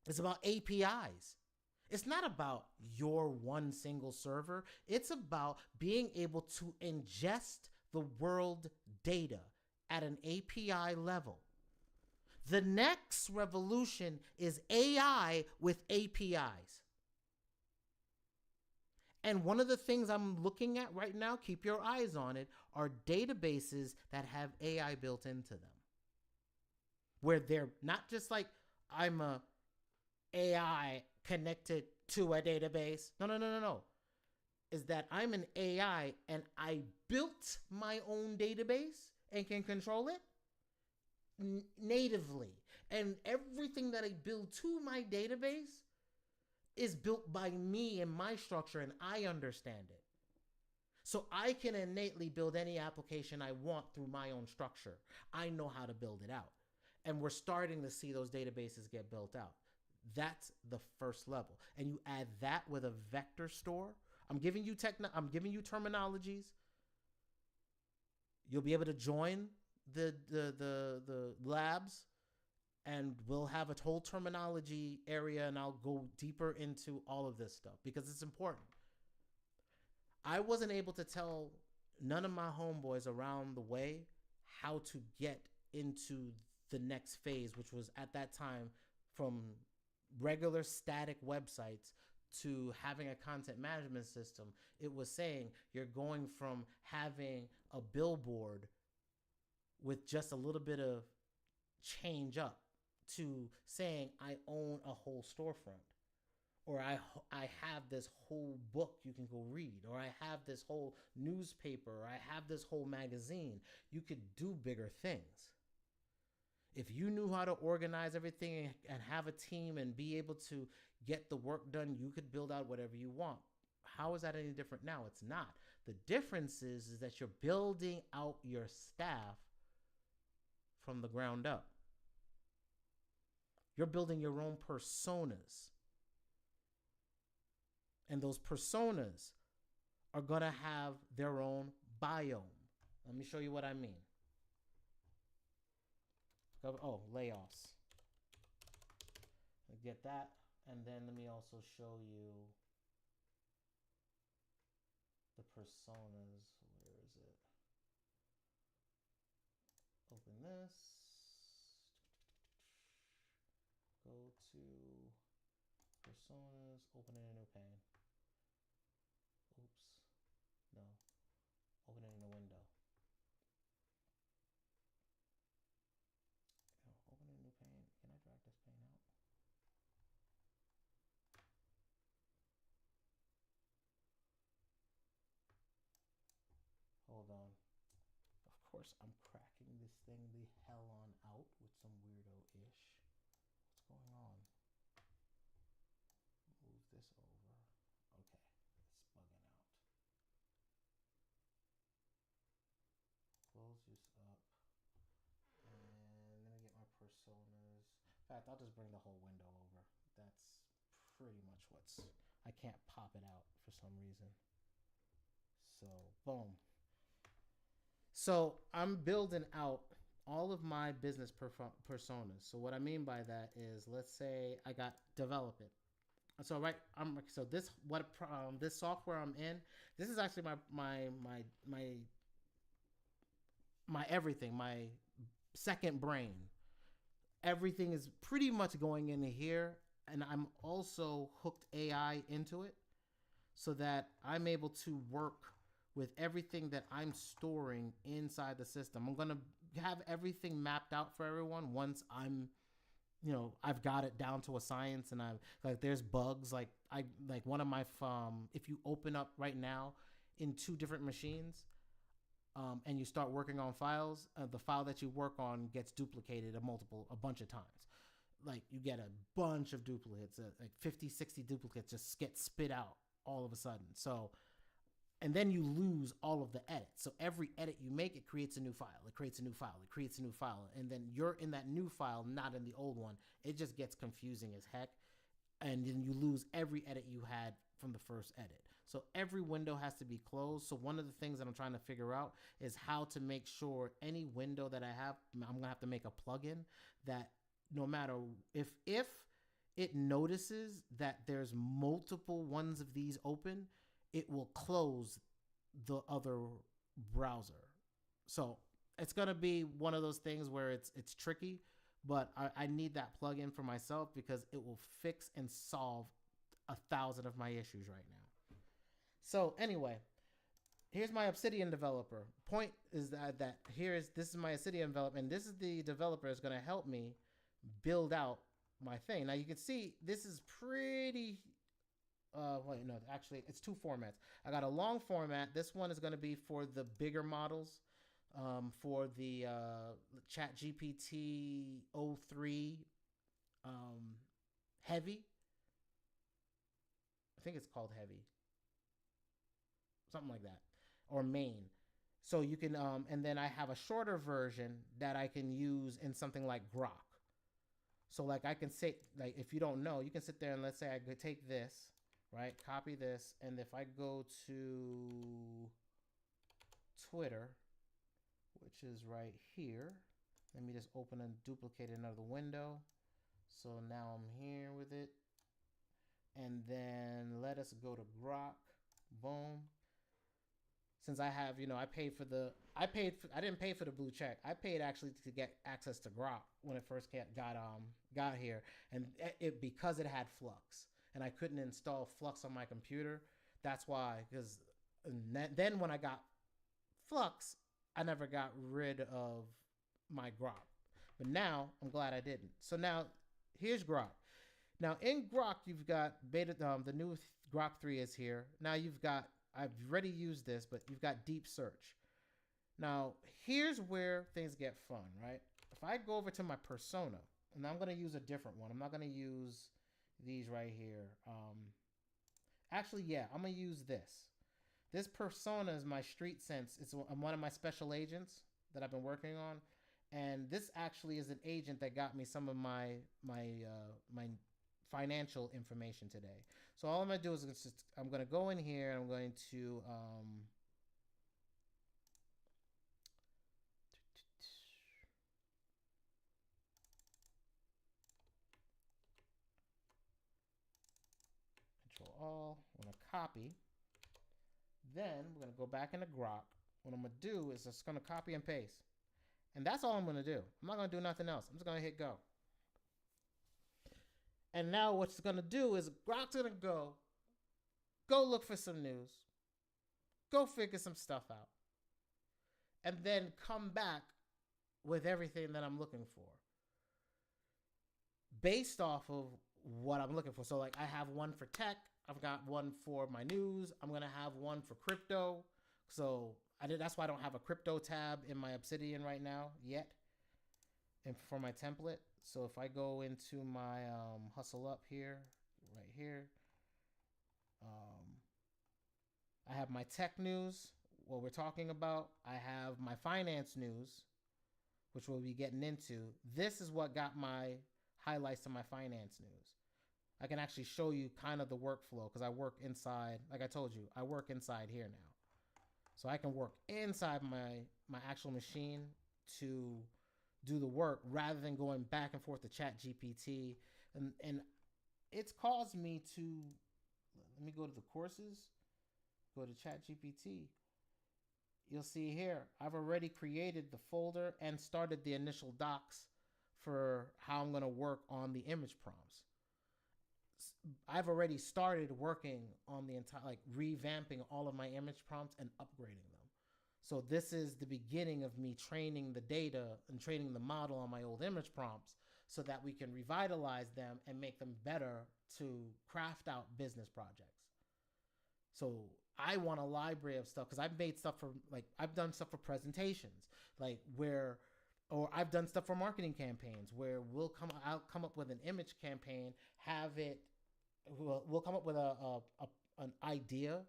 It's about APIs. It's not about your one single server. It's about being able to ingest the world data at an API level. The next revolution is AI with APIs. And one of the things I'm looking at right now, keep your eyes on it, are databases that have AI built into them. Where they're not just like, I'm a AI connected to a database. No. Is that I'm an AI and I built my own database and can control it natively. And everything that I build to my database is built by me and my structure, and I understand it. So I can innately build any application I want through my own structure. I know how to build it out. And we're starting to see those databases get built out. That's the first level. And you add that with a vector store. I'm giving you terminologies. You'll be able to join the labs And we'll have a whole terminology area, and I'll go deeper into all of this stuff because it's important. I wasn't able to tell none of my homeboys around the way how to get into the next phase, which was at that time from regular static websites to having a content management system. It was saying you're going from having a billboard with just a little bit of change up to saying I own a whole storefront, or I have this whole book you can go read, or I have this whole newspaper, or I have this whole magazine. You could do bigger things. If you knew how to organize everything and have a team and be able to get the work done, you could build out whatever you want. How is that any different now? It's not. The difference is that you're building out your staff from the ground up. You're building your own personas. And those personas are going to have their own biome. Let me show you what I mean. Oh, layoffs. I get that. And then let me also show you the personas. Where is it? Open this. Go to personas, open in a new pane. Oops. No. Open it in a window. Open a new pane. Can I drag this pane out? Hold on. Of course, I'm cracking this thing the hell on out with some weirdo-ish. What's going on? Move this over. Okay, it's bugging out. Close this up. And let me get my personas. In fact, I'll just bring the whole window over. That's pretty much what's... I can't pop it out for some reason. So, boom. So, I'm building out all of my business personas. So, what I mean by that is, let's say I got develop it. So this software I'm in, this is actually my everything, my second brain. Everything is pretty much going into here, and I'm also hooked AI into it so that I'm able to work with everything that I'm storing inside the system. I'm going to have everything mapped out for everyone once I've got it down to a science, and there's bugs like one of my if you open up right now in two different machines, and you start working on files, the file that you work on gets duplicated a bunch of times. Like you get a bunch of duplicates, like 50, 60 duplicates just get spit out all of a sudden. So, and then you lose all of the edits. So every edit you make, it creates a new file. It creates a new file. It creates a new file. And then you're in that new file, not in the old one. It just gets confusing as heck. And then you lose every edit you had from the first edit. So every window has to be closed. So one of the things that I'm trying to figure out is how to make sure any window that I have, I'm going to have to make a plugin that no matter if it notices that there's multiple ones of these open, it will close the other browser. So it's going to be one of those things where it's tricky, but I need that plugin for myself because it will fix and solve 1,000 of my issues right now. So anyway, here's my Obsidian developer. Point is that this is my Obsidian developer, and this is the developer is going to help me build out my thing. Now you can see this is pretty... actually, it's two formats. I got a long format. This one is going to be for the bigger models, for the ChatGPT 03 Heavy. I think it's called Heavy. Something like that. Or Main. So you can, and then I have a shorter version that I can use in something like Grok. So like I can say, like if you don't know, you can sit there and let's say I could take this, right? Copy this. And if I go to Twitter, which is right here, Let me just open and duplicate another window. So now I'm here with it. And then let us go to Grok. Boom. Since I have, I paid for I didn't pay for the blue check. I paid actually to get access to Grok when it first got here. And because it had Flux and I couldn't install Flux on my computer. That's why, because then when I got Flux, I never got rid of my Grok. But now I'm glad I didn't. So now here's Grok. Now in Grok, you've got beta. The new Grok 3 is here. Now I've already used this, but you've got deep search. Now here's where things get fun, right? If I go over to my persona, and I'm going to use a different one. I'm not going to use these right here. Actually, yeah, I'm going to use this. This persona is my street sense. It's one of my special agents that I've been working on. And this actually is an agent that got me some of my financial information today. So all I'm going to do is I'm going to go in here and I'm going to Control all. I'm going to copy. Then we're going to go back into Grok. What I'm going to do is just going to copy and paste. And that's all I'm going to do. I'm not going to do nothing else. I'm just going to hit go. And now what it's going to do is Grok's going to go look for some news, go figure some stuff out, and then come back with everything that I'm looking for based off of what I'm looking for. So like I have one for tech. I've got one for my news. I'm going to have one for crypto. So that's why I don't have a crypto tab in my Obsidian right now yet. And for my template. So if I go into my HustleUP here, right here, I have my tech news, what we're talking about. I have my finance news, which we'll be getting into. This is what got my highlights to my finance news. I can actually show you kind of the workflow because I work inside, like I told you, I work inside here now. So I can work inside my actual machine to do the work rather than going back and forth to ChatGPT. And it's caused me to, let me go to the courses, go to ChatGPT. You'll see here, I've already created the folder and started the initial docs for how I'm going to work on the image prompts. I've already started working on the entire, like revamping all of my image prompts and upgrading them. So this is the beginning of me training the data and training the model on my old image prompts so that we can revitalize them and make them better to craft out business projects. So I want a library of stuff because I've made stuff for, like, I've done stuff for presentations, like or I've done stuff for marketing campaigns where I'll come up with an image campaign, we'll come up with an idea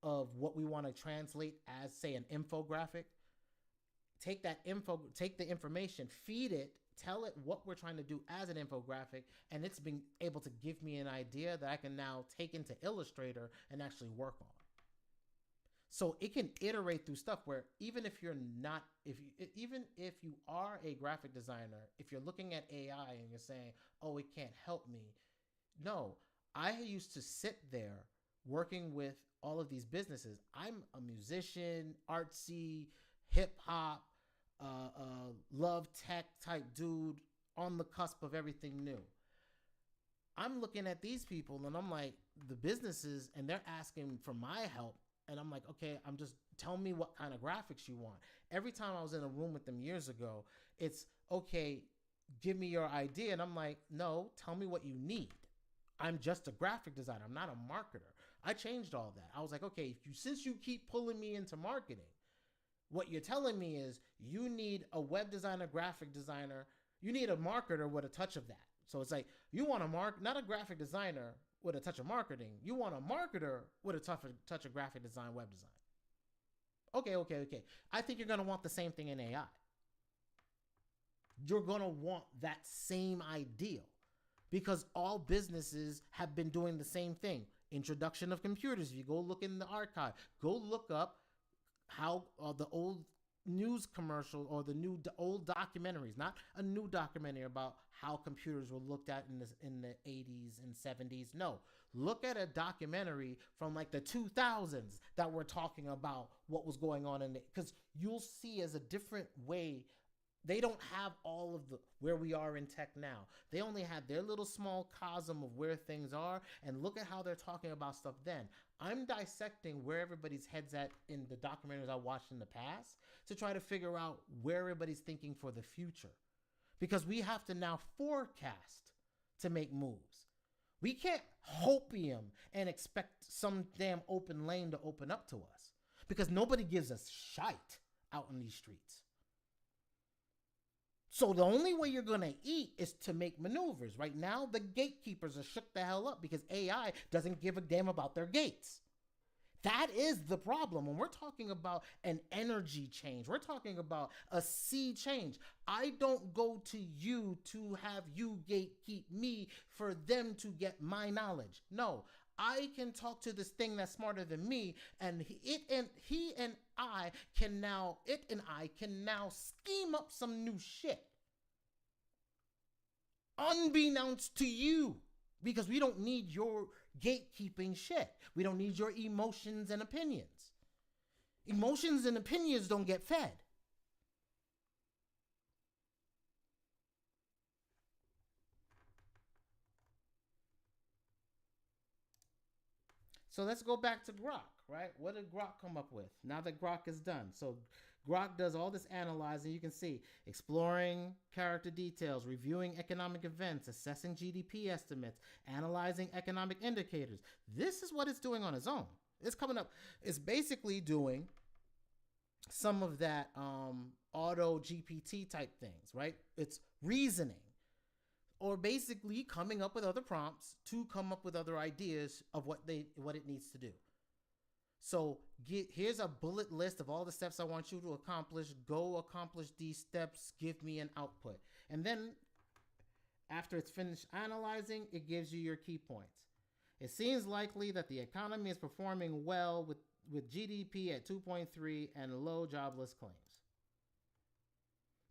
of what we want to translate as, say, an infographic. Take the information, feed it, tell it what we're trying to do as an infographic, and it's been able to give me an idea that I can now take into Illustrator and actually work on. So it can iterate through stuff where even if you are a graphic designer, if you're looking at AI and you're saying, oh, it can't help me. No, I used to sit there working with all of these businesses. I'm a musician, artsy, hip hop, love tech type dude on the cusp of everything new. I'm looking at these people and I'm like, the businesses, and they're asking for my help. And I'm like, okay, tell me what kind of graphics you want. Every time I was in a room with them years ago, it's, okay, give me your idea. And I'm like, no, tell me what you need. I'm just a graphic designer. I'm not a marketer. I changed all that. I was like, okay, since you keep pulling me into marketing, what you're telling me is you need a web designer, graphic designer. You need a marketer with a touch of that. So it's like, you want not a graphic designer with a touch of marketing. You want a marketer with a touch of graphic design, web design. Okay. I think you're going to want the same thing in AI. You're going to want that same ideal because all businesses have been doing the same thing. Introduction of computers. If you go look in the archive, go look up how the old news commercial or the old documentaries, not a new documentary about how computers were looked at in the 80s and 70s. No, look at a documentary from like the 2000s that were talking about what was going on in it, because you'll see as a different way. They don't have all of the where we are in tech now. They only had their little small cosm of where things are, and look at how they're talking about stuff then. I'm dissecting where everybody's heads at in the documentaries I watched in the past to try to figure out where everybody's thinking for the future. Because we have to now forecast to make moves. We can't hopium and expect some damn open lane to open up to us, because nobody gives us shite out in these streets. So the only way you're going to eat is to make maneuvers. Right now, the gatekeepers are shook the hell up because AI doesn't give a damn about their gates. That is the problem. When we're talking about an energy change, we're talking about a sea change. I don't go to you to have you gatekeep me for them to get my knowledge. No, I can talk to this thing that's smarter than me, and he and I can now scheme up some new shit. Unbeknownst to you, because we don't need your gatekeeping shit. We don't need your emotions and opinions. Emotions and opinions don't get fed. So let's go back to Grok, right? What did Grok come up with now that Grok is done? So Grok does all this analyzing. You can see exploring character details, reviewing economic events, assessing GDP estimates, analyzing economic indicators. This is what it's doing on its own. It's coming up. It's basically doing some of that auto GPT type things, right? It's reasoning, or basically coming up with other prompts to come up with other ideas of what it needs to do. So here's a bullet list of all the steps I want you to accomplish. Go accomplish these steps. Give me an output. And then after it's finished analyzing, it gives you your key points. It seems likely that the economy is performing well with GDP at 2.3 and low jobless claims.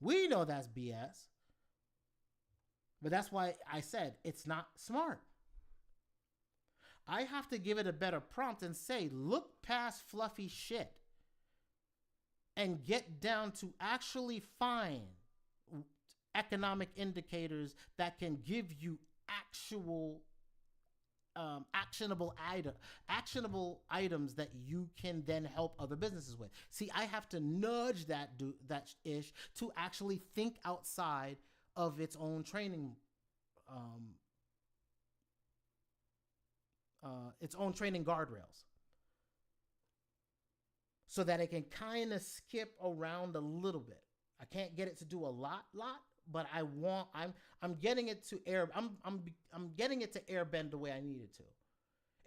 We know that's BS. But that's why I said it's not smart. I have to give it a better prompt and say, look past fluffy shit and get down to actually find economic indicators that can give you actionable items that you can then help other businesses with. See, I have to nudge that ish to actually think outside of its own training guardrails, so that it can kind of skip around a little bit. I can't get it to do a lot, but I'm getting it to I'm getting it to airbend the way I need it to.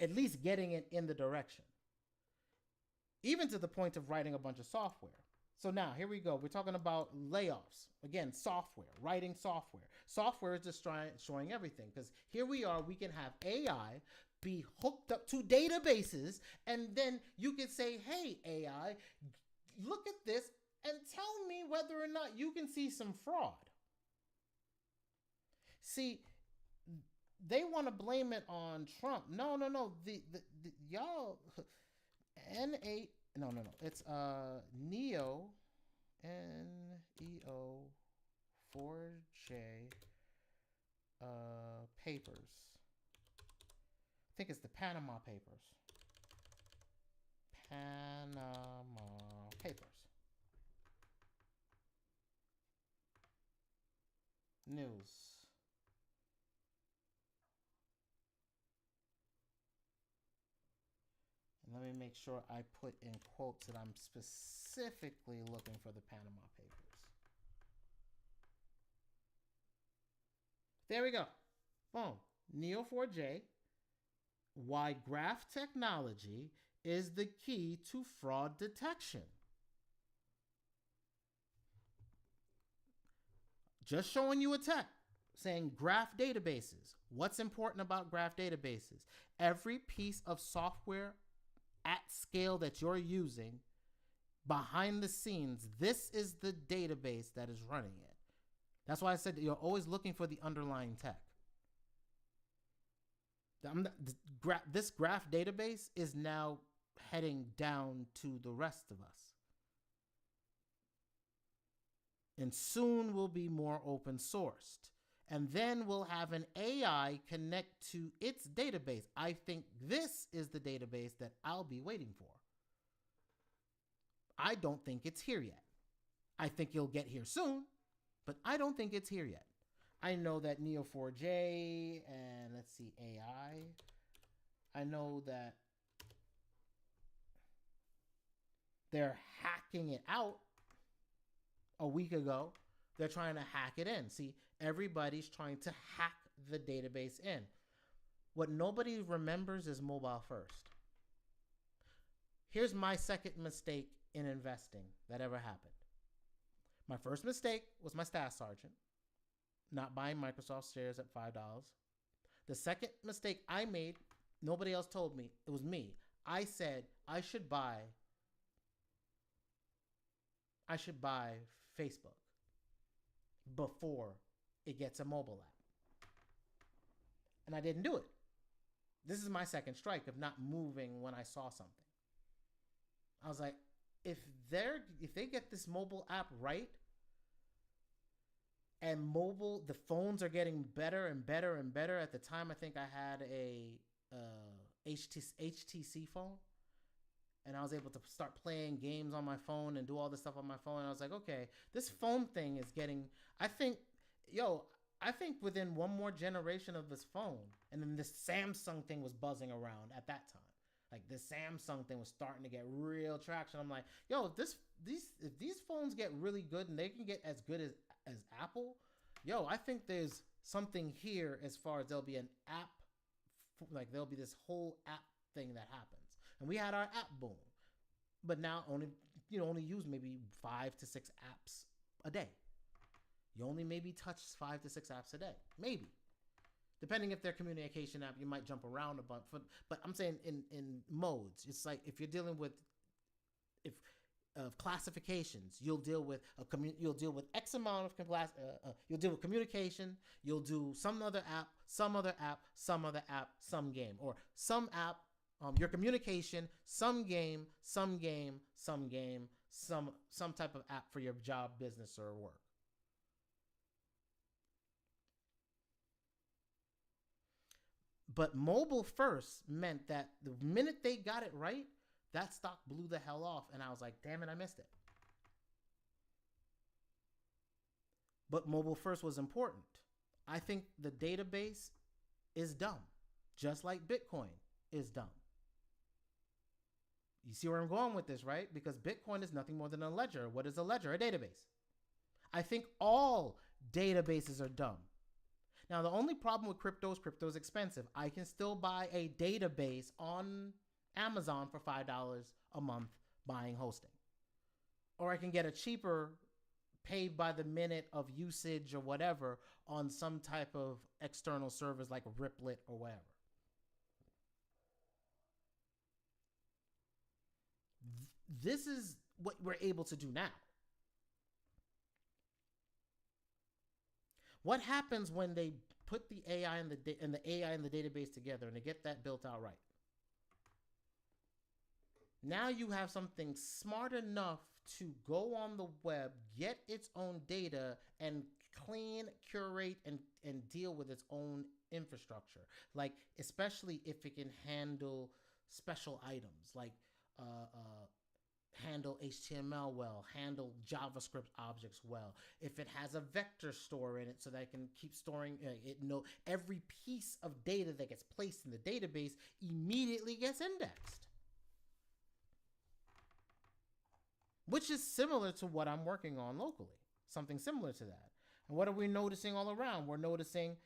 At least getting it in the direction. Even to the point of writing a bunch of software. So now, here we go. We're talking about layoffs. Again, software, writing software. Software is destroying everything, because here we are. We can have AI be hooked up to databases, and then you can say, hey, AI, look at this and tell me whether or not you can see some fraud. See, they want to blame it on Trump. No. The y'all, N8. No. It's Neo, NEO 4J papers. I think it's the Panama Papers. News. And let me make sure I put in quotes that I'm specifically looking for the Panama Papers. There we go. Boom. Neo4j. Why graph technology is the key to fraud detection. Just showing you a tech saying graph databases. What's important about graph databases? Every piece of software at scale that you're using behind the scenes, this is the database that is running it. That's why I said you're always looking for the underlying tech. This graph database is now heading down to the rest of us. And soon will be more open sourced. And then we'll have an AI connect to its database. I think this is the database that I'll be waiting for. I don't think it's here yet. I think you'll get here soon, but I don't think it's here yet. I know that Neo4j and let's see, AI. I know that they're hacking it out a week ago. They're trying to hack it in. See, everybody's trying to hack the database in. What nobody remembers is mobile first. Here's my second mistake in investing that ever happened. My first mistake was my staff sergeant, not buying Microsoft shares at $5. The second mistake I made, nobody else told me, it was me. I said I should buy Facebook before it gets a mobile app. And I didn't do it. This is my second strike of not moving when I saw something. I was like, if they get this mobile app right, and the phones are getting better and better and better. At the time, I think I had a HTC phone, and I was able to start playing games on my phone and do all this stuff on my phone. And I was like, okay, this phone thing is getting, I think within one more generation of this phone, and then this Samsung thing was buzzing around at that time. Like the Samsung thing was starting to get real traction. I'm like, yo, if these phones get really good and they can get as good as Apple, yo, I think there's something here as far as there'll be an app, like there'll be this whole app thing that happens. And we had our app boom, but now only use maybe 5 to 6 apps a day. You only maybe touch 5 to 6 apps a day, maybe. Depending if they're communication app, you might jump around a bunch. But I'm saying in modes, it's like if you're dealing with classifications, you'll deal with X amount of you'll deal with communication. You'll do some other app, some other app, some other app, some game, or some app. Your communication, some game, some game, some game, some type of app for your job, business, or work. But mobile first meant that the minute they got it right, that stock blew the hell off. And I was like, damn it, I missed it. But mobile first was important. I think the database is dumb, just like Bitcoin is dumb. You see where I'm going with this, right? Because Bitcoin is nothing more than a ledger. What is a ledger? A database. I think all databases are dumb. Now, the only problem with crypto is expensive. I can still buy a database on Amazon for $5 a month buying hosting. Or I can get a cheaper paid by the minute of usage or whatever on some type of external service like Riplet or whatever. This is what we're able to do now. What happens when they put the AI and the AI and the database together and they get that built out right? Now you have something smart enough to go on the web, get its own data, and clean, curate, and deal with its own infrastructure. Like, especially if it can handle special items, like handle HTML well, handle JavaScript objects well. If it has a vector store in it so that it can keep storing every piece of data that gets placed in the database immediately gets indexed. Which is similar to what I'm working on locally. Something similar to that. And what are we noticing all around? We're noticing,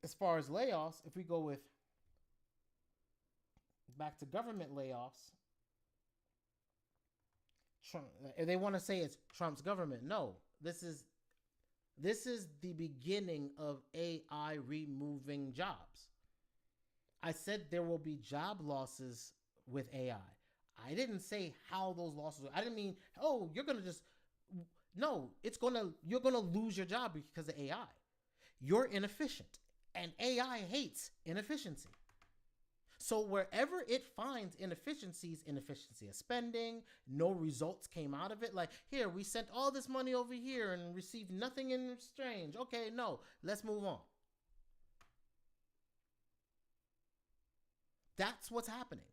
as far as layoffs, if we go with back to government layoffs, Trump, if they want to say it's Trump's government, no. This is the beginning of AI removing jobs. I said there will be job losses with AI. I didn't say how those losses are. I didn't mean, oh, you're going to just, no, you're going to lose your job because of AI. You're inefficient, and AI hates inefficiency. So wherever it finds inefficiency of spending, no results came out of it. Like, here, we sent all this money over here and received nothing in exchange. Okay, no, let's move on. That's what's happening.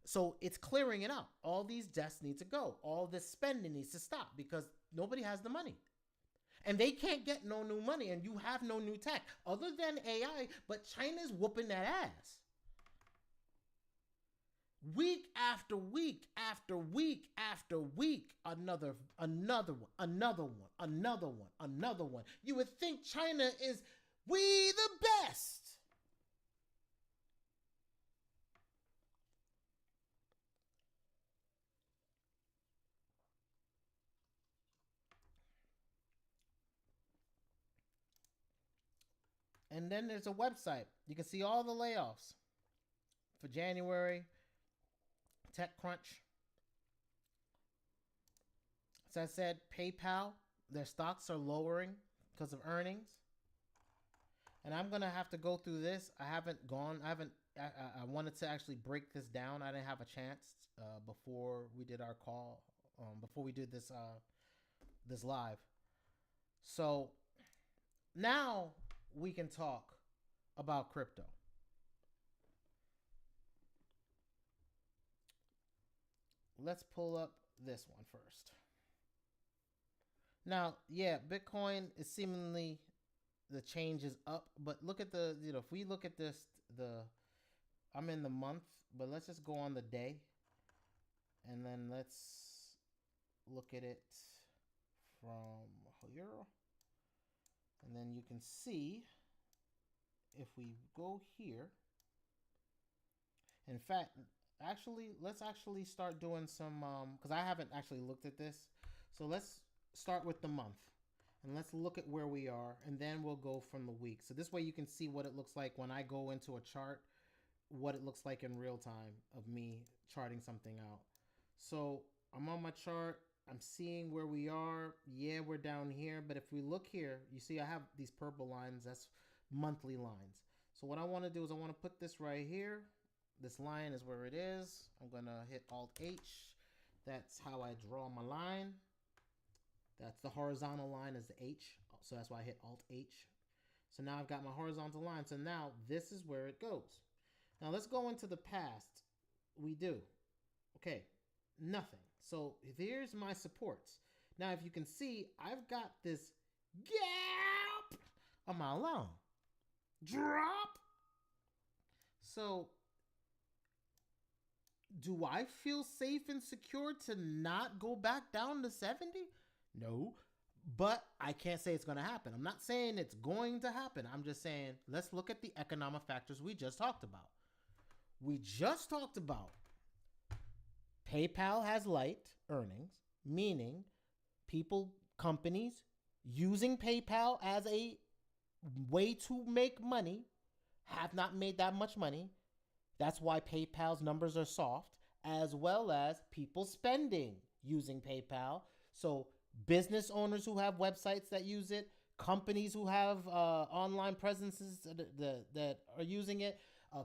So it's clearing it out. All these deaths need to go. All this spending needs to stop because nobody has the money. And they can't get no new money, and you have no new tech other than AI, but China's whooping that ass. Week after week after week after week, another one. You would think China is we the best. And then there's a website. You can see all the layoffs for January. TechCrunch. As I said, PayPal, their stocks are lowering because of earnings. And I'm going to have to go through this. I wanted to actually break this down. I didn't have a chance before we did our call, before we did this live. So now we can talk about crypto. Let's pull up this one first. Now, yeah, Bitcoin is seemingly the change is up, but look at the, if we look at this, I'm in the month, but let's just go on the day and then let's look at it from here. And then you can see if we go here, in fact, let's actually start doing some, because I haven't actually looked at this. So let's start with the month and let's look at where we are, and then we'll go from the week. So this way you can see what it looks like when I go into a chart, what it looks like in real time of me charting something out. So I'm on my chart. I'm seeing where we are. Yeah, we're down here. But if we look here, you see I have these purple lines. That's monthly lines. So what I want to do is I want to put this right here. This line is where it is. I'm going to hit Alt-H. That's how I draw my line. That's the horizontal line is the H. So that's why I hit Alt-H. So now I've got my horizontal line. So now this is where it goes. Now let's go into the past. We do. Okay, nothing. So here's my supports. Now if you can see, I've got this gap a mile long. Drop. So do I feel safe and secure to not go back down to 70? No, but I can't say it's going to happen. I'm not saying it's going to happen. I'm just saying, let's look at the economic factors we just talked about. We just talked about PayPal has light earnings, meaning companies using PayPal as a way to make money have not made that much money. That's why PayPal's numbers are soft, as well as people spending using PayPal. So business owners who have websites that use it, companies who have online presences that are using it,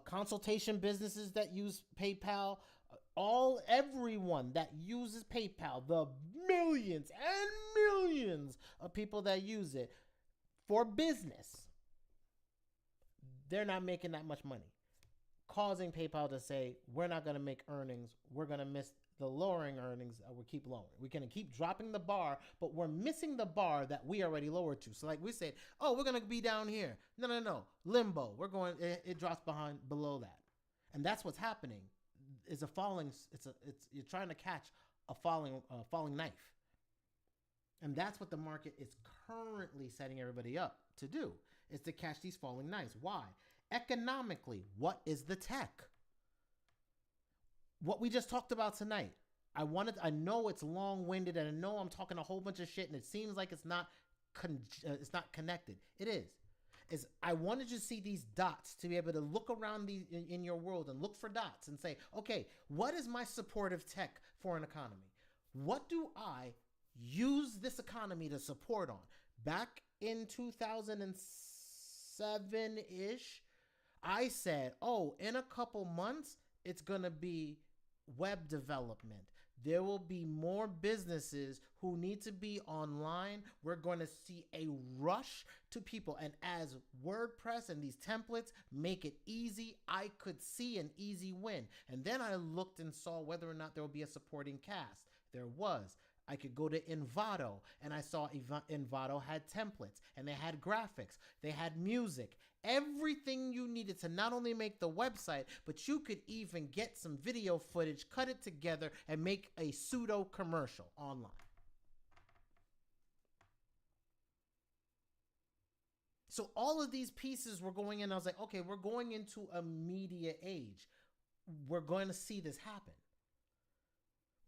consultation businesses that use PayPal, everyone that uses PayPal, the millions and millions of people that use it for business, they're not making that much money, causing PayPal to say, we're not going to make earnings. We're going to miss the lowering earnings. We keep lowering. We're going to keep dropping the bar, but we're missing the bar that we already lowered to. So like we said, oh, we're going to be down here. No. Limbo. We're going, it drops below that. And that's what's happening is you're trying to catch a falling knife. And that's what the market is currently setting everybody up to do, is to catch these falling knives. Why? Economically, what is the tech? What we just talked about tonight. I know it's long-winded, and I know I'm talking a whole bunch of shit, and it seems like it's not connected. It is. is I wanted you to see these dots to be able to look around in your world and look for dots and say, okay, what is my supportive tech for an economy? What do I use this economy to support on? Back in 2007-ish, I said, oh, in a couple months, it's going to be web development. There will be more businesses who need to be online. We're going to see a rush to people. And as WordPress and these templates make it easy, I could see an easy win. And then I looked and saw whether or not there will be a supporting cast. There was. I could go to Envato, and I saw Envato had templates, and they had graphics, they had music, everything you needed to not only make the website, but you could even get some video footage, cut it together, and make a pseudo commercial online. So all of these pieces were going in. I was like, okay, we're going into a media age. We're going to see this happen.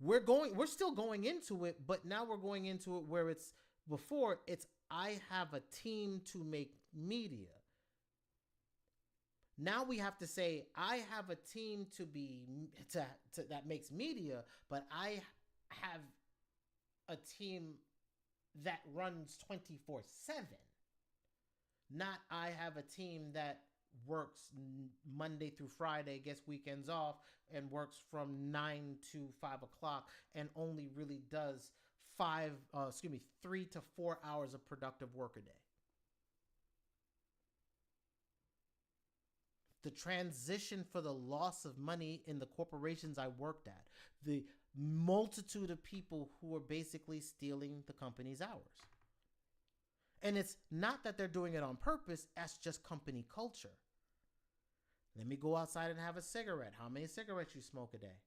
We're still going into it, but now we're going into it where it's before it's I have a team to make media. Now we have to say I have a team that makes media, but I have a team that runs 24/7. Not I have a team that works Monday through Friday, gets weekends off, and works from 9 to 5 o'clock and only really does 3 to 4 hours of productive work a day. The transition for the loss of money in the corporations I worked at, the multitude of people who are basically stealing the company's hours. And it's not that they're doing it on purpose, that's just company culture. Let me go outside and have a cigarette. How many cigarettes you smoke a day?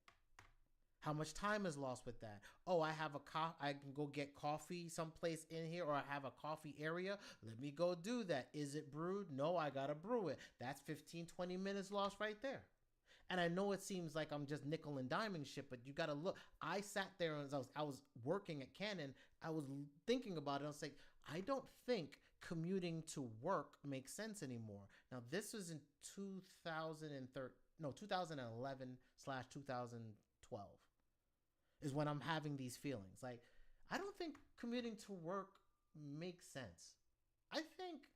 How much time is lost with that? Oh, I can go get coffee someplace in here, or I have a coffee area. Let me go do that. Is it brewed? No, I got to brew it. That's 15, 20 minutes lost right there. And I know it seems like I'm just nickel and diming shit, but you got to look. I sat there and I was working at Canon. I was thinking about it. I was like, I don't think commuting to work makes sense anymore. Now, this was in 2011/2012 is when I'm having these feelings. Like, I don't think commuting to work makes sense. I think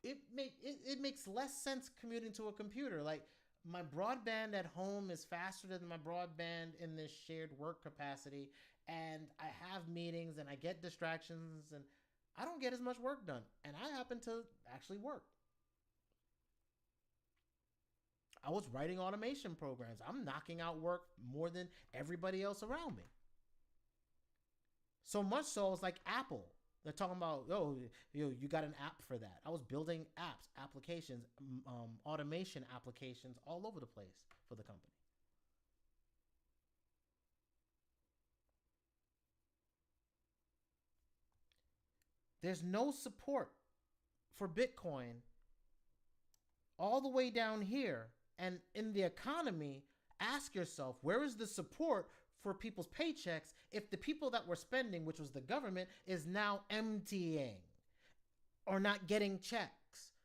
it makes less sense commuting to a computer. Like, my broadband at home is faster than my broadband in this shared work capacity, and I have meetings and I get distractions and I don't get as much work done, and I happen to actually work. I was writing automation programs. I'm knocking out work more than everybody else around me. So much so, it's like Apple. They're talking about, you got an app for that. I was building apps, applications, automation applications all over the place for the company. There's no support for Bitcoin all the way down here. And in the economy, ask yourself, where is the support for people's paychecks if the people that were spending, which was the government, is now emptying or not getting checks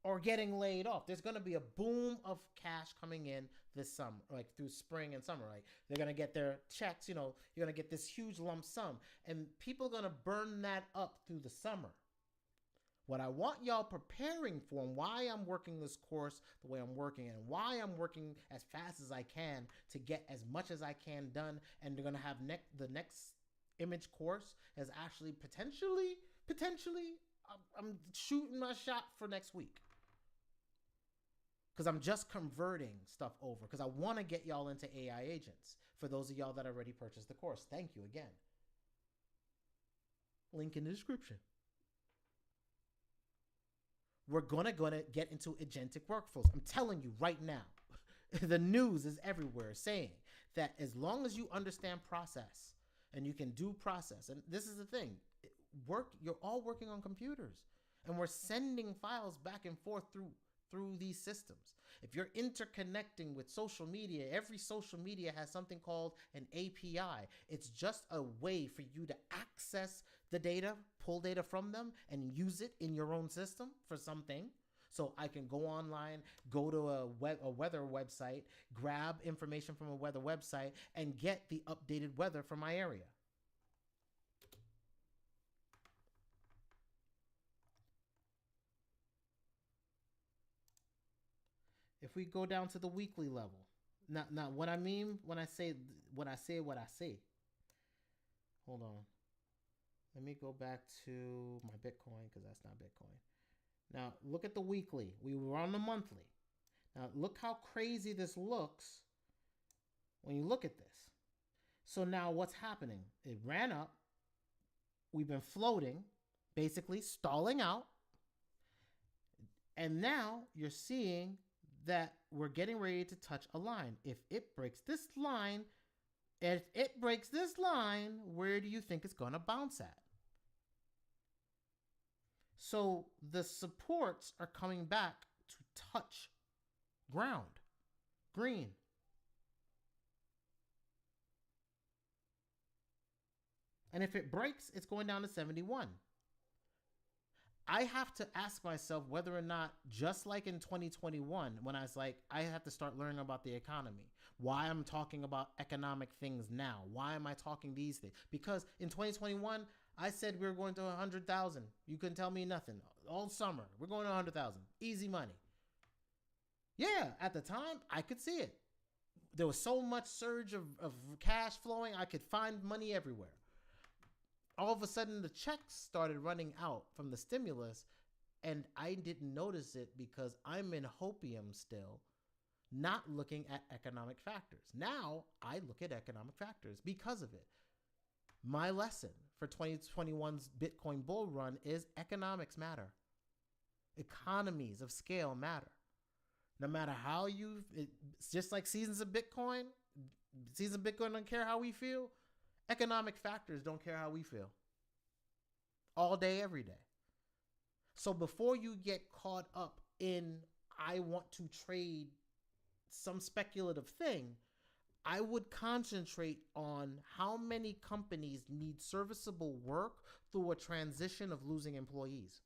or getting laid off? There's going to be a boom of cash coming in this summer, like through spring and summer, right? They're going to get their checks, you're going to get this huge lump sum, and people are going to burn that up through the summer. What I want y'all preparing for, and why I'm working this course the way I'm working, and why I'm working as fast as I can to get as much as I can done, and they're going to have the next image course is actually potentially, I'm shooting my shot for next week. Because I'm just converting stuff over, because I want to get y'all into AI agents. For those of y'all that already purchased the course, thank you again. Link in the description. We're gonna get into agentic workflows. I'm telling you right now, the news is everywhere saying that as long as you understand process and you can do process, and this is the thing, you're all working on computers, and we're sending files back and forth through these systems. If you're interconnecting with social media, every social media has something called an API. It's just a way for you to access the data, pull data from them, and use it in your own system for something. So I can go online, go to a weather website, grab information from a weather website, and get the updated weather for my area. If we go down to the weekly level, now what I mean when I say what I say. Hold on. Let me go back to my Bitcoin because that's not Bitcoin. Now look at the weekly. We were on the monthly. Now look how crazy this looks when you look at this. So now what's happening? It ran up. We've been floating, basically stalling out. And now you're seeing that we're getting ready to touch a line. If it breaks this line, where do you think it's going to bounce at? So the supports are coming back to touch ground, green. And if it breaks, it's going down to 71. I have to ask myself whether or not, just like in 2021, when I was like, I have to start learning about the economy, why I'm talking about economic things now. Why am I talking these things? Because in 2021, I said we were going to 100,000. You couldn't tell me nothing. All summer, we're going to 100,000. Easy money. Yeah, at the time, I could see it. There was so much surge of cash flowing, I could find money everywhere. All of a sudden, the checks started running out from the stimulus, and I didn't notice it because I'm in hopium still, not looking at economic factors. Now, I look at economic factors because of it. My lesson for 2021's Bitcoin bull run is economics matter. Economies of scale matter. No matter how it's just like seasons of Bitcoin don't care how we feel. Economic factors don't care how we feel. All day, every day. So before you get caught up in, I want to trade some speculative thing, I would concentrate on how many companies need serviceable work through a transition of losing employees.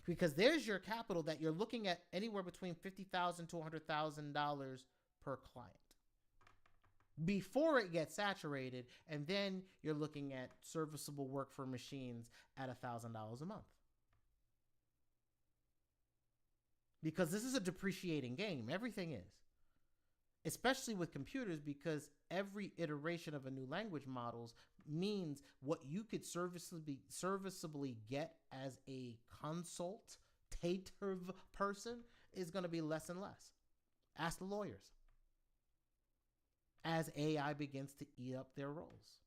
Because there's your capital that you're looking at anywhere between $50,000 to $100,000 per client before it gets saturated, and then you're looking at serviceable work for machines at $1,000 a month. Because this is a depreciating game. Everything is. Especially with computers, because every iteration of a new language models means what you could serviceably get as a consultative person is going to be less and less. Ask the lawyers. As AI begins to eat up their roles.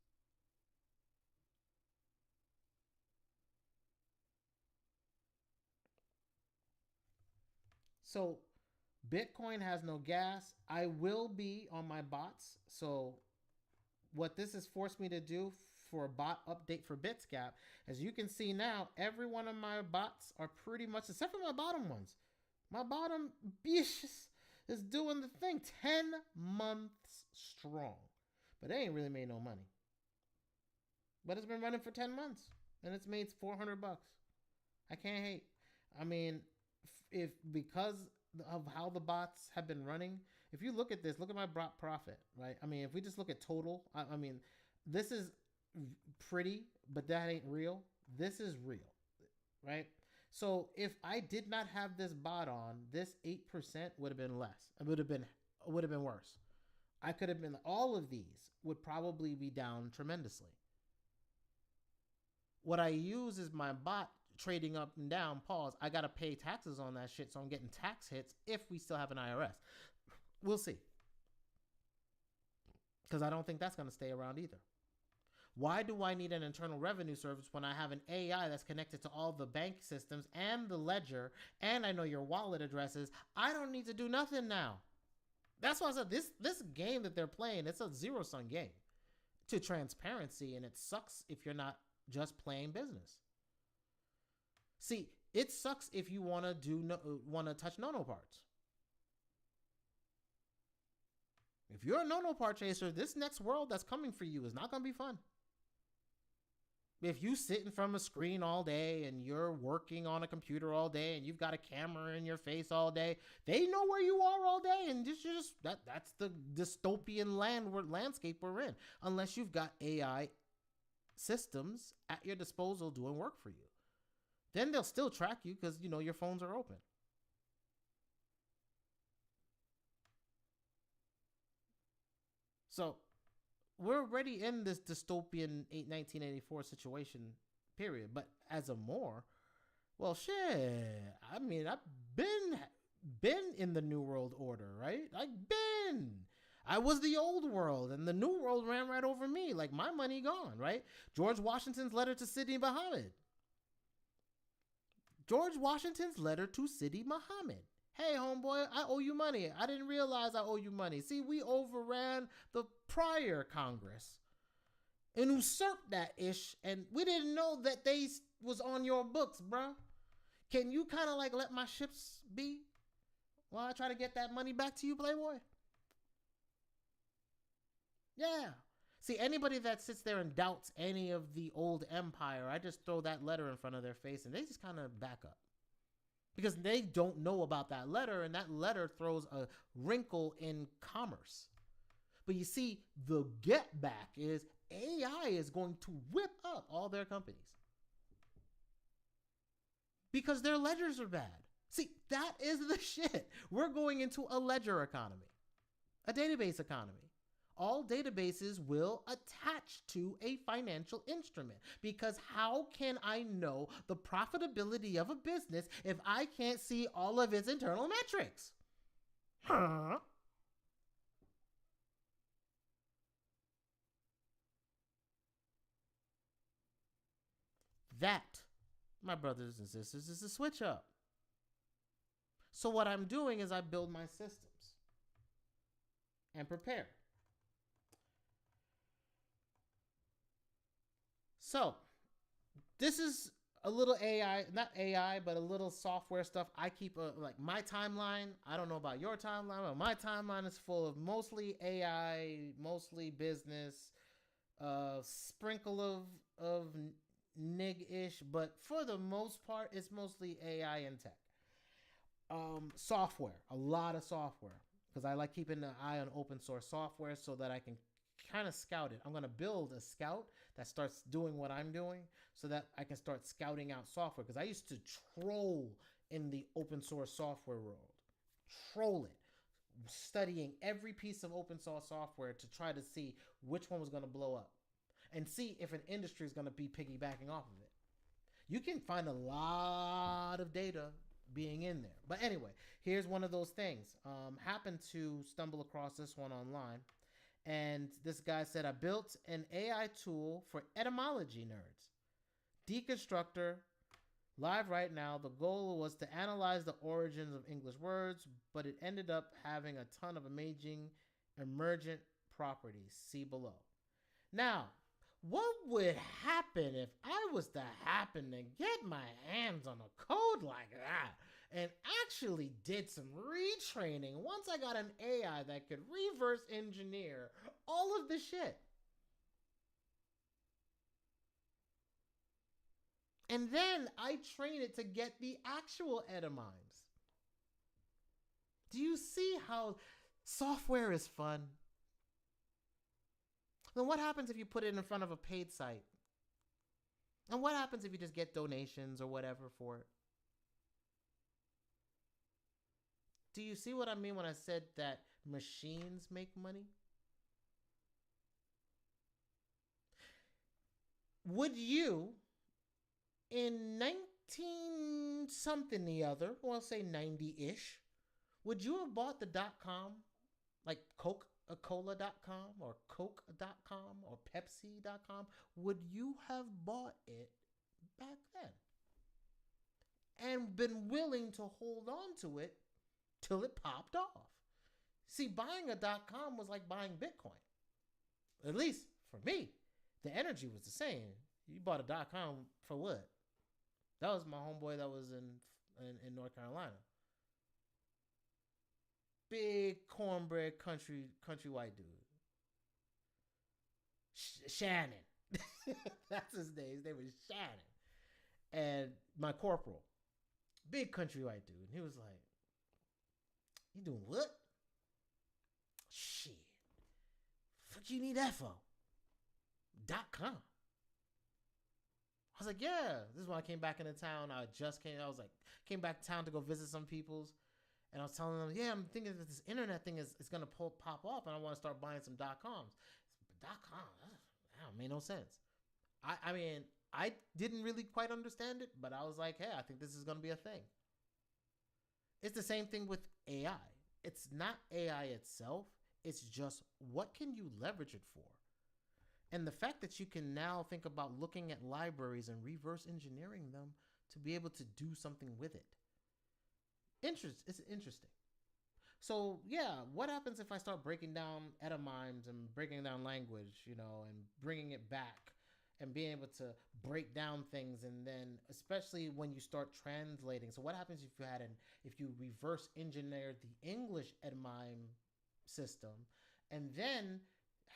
So Bitcoin has no gas. I will be on my bots. So what this has forced me to do for a bot update for Bitsgap, as you can see now, every one of my bots are pretty much, except for my bottom ones. My bottom is doing the thing. 10 months strong. But they ain't really made no money. But it's been running for 10 months. And it's made $400. I can't hate. I mean, if because of how the bots have been running, if you look at this, look at my bot profit, right? I mean, if we just look at total, I mean, this is pretty, but that ain't real. This is real, right? So if I did not have this bot on, this 8% would have been less. It would have been worse. I could have been, all of these would probably be down tremendously. What I use is my bot trading up and down, pause. I got to pay taxes on that shit, so I'm getting tax hits if we still have an IRS. We'll see. Because I don't think that's going to stay around either. Why do I need an internal revenue service when I have an AI that's connected to all the bank systems and the ledger, and I know your wallet addresses? I don't need to do nothing now. That's why I said this game that they're playing, it's a zero-sum game to transparency, and it sucks if you're not just playing business. See, it sucks if you want to touch no parts. If you're a no part chaser, this next world that's coming for you is not going to be fun. If you sit in front of a screen all day and you're working on a computer all day and you've got a camera in your face all day, they know where you are all day, and that's the dystopian landscape we're in. Unless you've got AI systems at your disposal doing work for you, then they'll still track you because your phones are open. So we're already in this dystopian 1984 situation, period. But as a more, well, shit. I mean, I've been in the New World Order, right? I was the old world, and the New World ran right over me. Like, my money gone, right? George Washington's letter to Sidi Muhammad. George Washington's letter to Sidi Muhammad. Hey, homeboy, I owe you money. I didn't realize I owe you money. See, we overran the prior Congress and usurped that ish, and we didn't know that they was on your books, bro. Can you kind of like let my ships be while I try to get that money back to you, Playboy? Yeah. See, anybody that sits there and doubts any of the old empire, I just throw that letter in front of their face and they just kind of back up. Because they don't know about that letter, and that letter throws a wrinkle in commerce. But you see, the get back is AI is going to whip up all their companies because their ledgers are bad. See, that is the shit. We're going into a ledger economy, a database economy. All databases will attach to a financial instrument, because how can I know the profitability of a business if I can't see all of its internal metrics? Huh? That, my brothers and sisters, is a switch up. So what I'm doing is I build my systems and prepare. So this is a little AI, not AI, but a little software stuff. I keep like my timeline. I don't know about your timeline, but my timeline is full of mostly AI, mostly business, sprinkle of nig-ish, but for the most part, it's mostly AI and tech. Software, a lot of software, because I like keeping an eye on open source software so that I can kind of scout it. I'm going to build a scout that starts doing what I'm doing so that I can start scouting out software, because I used to troll in the open source software world. Troll it. Studying every piece of open source software to try to see which one was going to blow up and see if an industry is going to be piggybacking off of it. You can find a lot of data being in there. But anyway, here's one of those things. Happened to stumble across this one online. And this guy said, I built an AI tool for etymology nerds. Deconstructor, live right now. The goal was to analyze the origins of English words, but it ended up having a ton of amazing emergent properties. See below. Now, what would happen if I was to happen to get my hands on a code like that and actually did some retraining once I got an AI that could reverse engineer all of the shit? And then I train it to get the actual etymines. Do you see how software is fun? Then what happens if you put it in front of a paid site? And what happens if you just get donations or whatever for it? Do you see what I mean when I said that machines make money? Would you, in 19 something the other, well, I'll say 90-ish, would you have bought the .com, like Coca-Cola.com or Coke.com or Pepsi.com? Would you have bought it back then and been willing to hold on to it till it popped off? See, buying a .com was like buying Bitcoin. At least for me, the energy was the same. You bought a .com for what? That was my homeboy that was in North Carolina. Big cornbread country white dude. Shannon. That's his name. His name was Shannon. And my corporal, big country white dude. And he was like, "You doing what?" "Shit. What you need that for?" .com. I was like, "Yeah." This is when I came back into town. I came back to town to go visit some people's. And I was telling them, "Yeah, I'm thinking that this internet thing is going to pop off, and I want to start buying some .coms." But .com, that made no sense. I mean, I didn't really quite understand it, but I was like, "Hey, I think this is going to be a thing." It's the same thing with AI. It's not AI itself. It's just what can you leverage it for? And the fact that you can now think about looking at libraries and reverse engineering them to be able to do something with it. It's interesting. So yeah, what happens if I start breaking down etonyms and breaking down language, and bringing it back and being able to break down things, and then especially when you start translating. So what happens if you reverse engineer the English etymeme system and then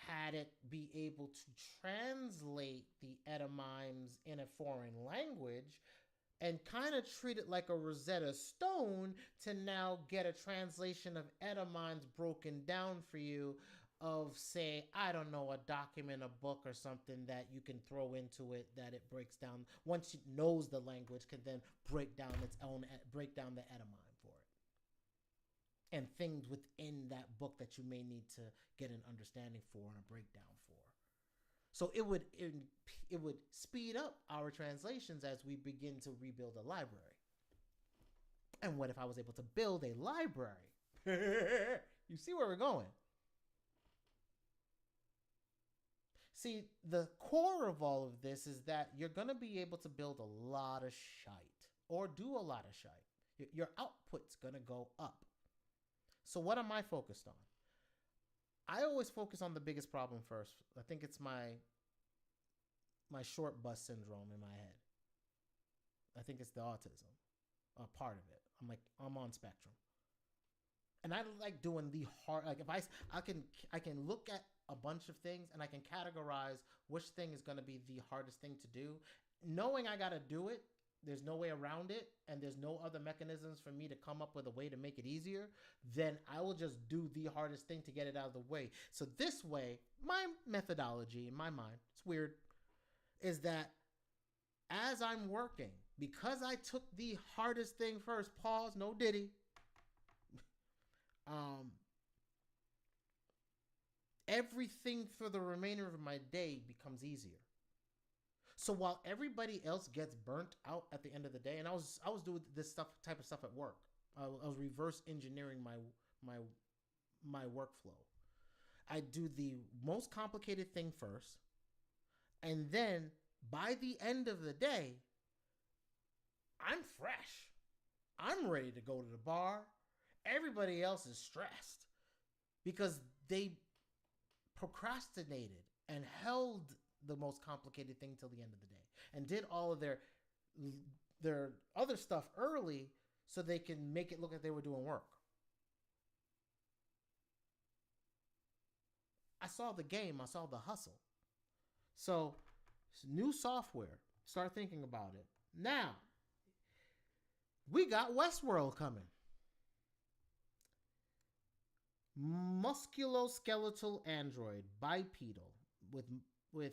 had it be able to translate the etonyms in a foreign language and kind of treat it like a Rosetta Stone to now get a translation of etymines broken down for you of, say, I don't know, a document, a book or something that you can throw into it that it breaks down. Once it knows the language, can then break down the etymine for it. And things within that book that you may need to get an understanding for and a breakdown for. So it would speed up our translations as we begin to rebuild a library. And what if I was able to build a library? You see where we're going. See, the core of all of this is that you're going to be able to build a lot of shite or do a lot of shite. Your output's going to go up. So what am I focused on? I always focus on the biggest problem first. I think it's my short bus syndrome in my head. I think it's the autism, part of it. I'm on spectrum, and I like doing the hard. Like if I can look at a bunch of things and I can categorize which thing is going to be the hardest thing to do, knowing I got to do it. There's no way around it, and there's no other mechanisms for me to come up with a way to make it easier, then I will just do the hardest thing to get it out of the way. So this way, my methodology in my mind, it's weird, is that as I'm working, because I took the hardest thing first, pause, no diddy, everything for the remainder of my day becomes easier. So while everybody else gets burnt out at the end of the day, and I was doing this type of stuff at work. I was reverse engineering my workflow. I do the most complicated thing first, and then by the end of the day, I'm fresh. I'm ready to go to the bar. Everybody else is stressed because they procrastinated and held the most complicated thing till the end of the day and did all of their other stuff early so they can make it look like they were doing work. I saw the game. I saw the hustle. So new software. Start thinking about it. Now, we got Westworld coming. Musculoskeletal android, bipedal, with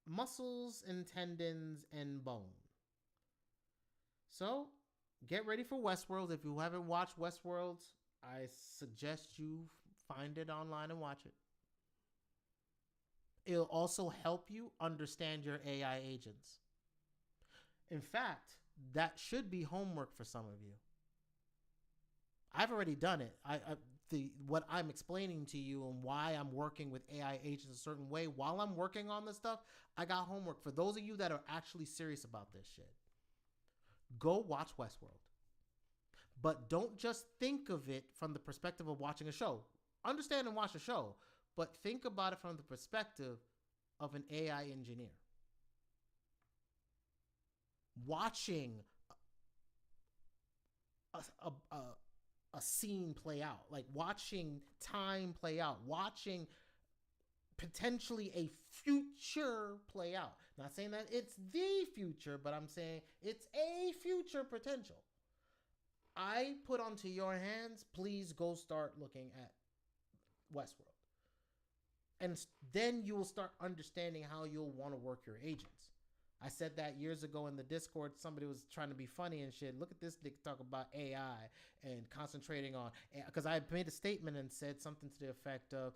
muscles and tendons and bone. So, get ready for Westworld. If you haven't watched Westworld, I suggest you find it online and watch it. It'll also help you understand your AI agents. In fact, that should be homework for some of you. I've already done it. What I'm explaining to you and why I'm working with AI agents a certain way, while I'm working on this stuff, I got homework for those of you that are actually serious about this shit. Go watch Westworld. But don't just think of it from the perspective of watching a show. Understand and watch a show, but think about it from the perspective of an AI engineer. Watching a scene play out, like watching time play out, watching potentially a future play out. Not saying that it's the future, but I'm saying it's a future potential. I put onto your hands, please go start looking at Westworld. And then you will start understanding how you'll want to work your agents. I said that years ago in the Discord. Somebody was trying to be funny and shit. Look at this dick talk about AI and concentrating on, because I made a statement and said something to the effect of,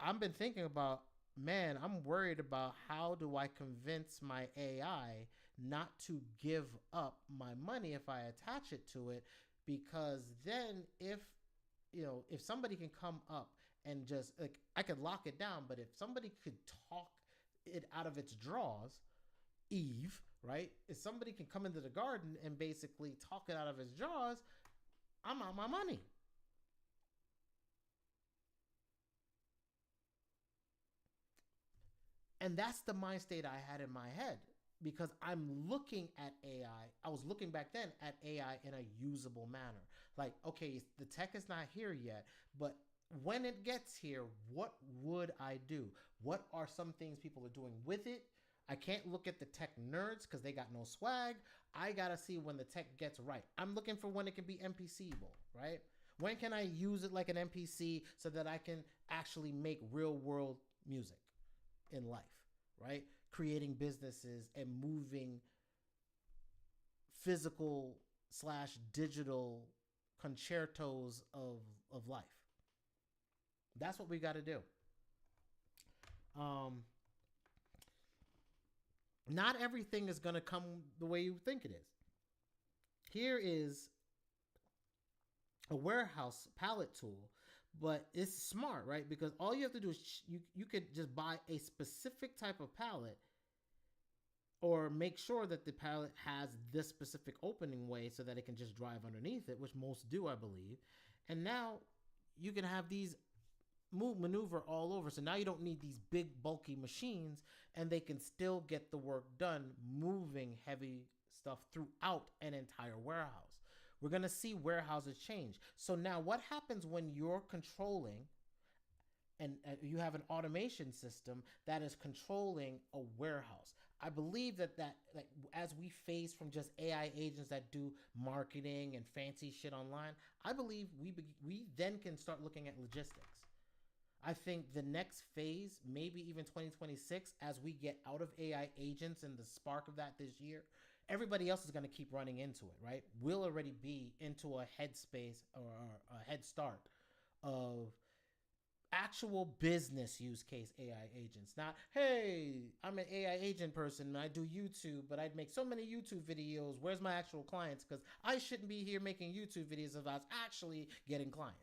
I've been thinking about, man, I'm worried about how do I convince my AI not to give up my money if I attach it to it, because then if somebody can come up and just like, I could lock it down, but if somebody could talk it out of its drawers, Eve, right? If somebody can come into the garden and basically talk it out of its jaws, I'm out my money. And that's the mind state I had in my head, because I'm looking at AI. I was looking back then at AI in a usable manner. Like, okay, the tech is not here yet, but when it gets here, what would I do? What are some things people are doing with it? I can't look at the tech nerds because they got no swag. I got to see when the tech gets right. I'm looking for when it can be NPCable, right? When can I use it like an NPC so that I can actually make real world music in life, right? Creating businesses and moving physical / digital concertos of life. That's what we got to do. Not everything is going to come the way you think it is. Here is a warehouse palette tool, but it's smart, right? Because all you have to do is you could just buy a specific type of palette, or make sure that the palette has this specific opening way so that it can just drive underneath it, which most do, I believe. And now you can have these maneuver all over. So now you don't need these big bulky machines, and they can still get the work done moving heavy stuff throughout an entire warehouse. We're going to see warehouses change. So now what happens when you're controlling and you have an automation system that is controlling a warehouse? I believe that like, as we phase from just AI agents that do marketing and fancy shit online, I believe we then can start looking at logistics. I think the next phase, maybe even 2026, as we get out of AI agents and the spark of that this year, everybody else is going to keep running into it, right? We'll already be into a headspace or a head start of actual business use case AI agents. Not, hey, I'm an AI agent person and I do YouTube, but I'd make so many YouTube videos. Where's my actual clients? Because I shouldn't be here making YouTube videos if I was actually getting clients.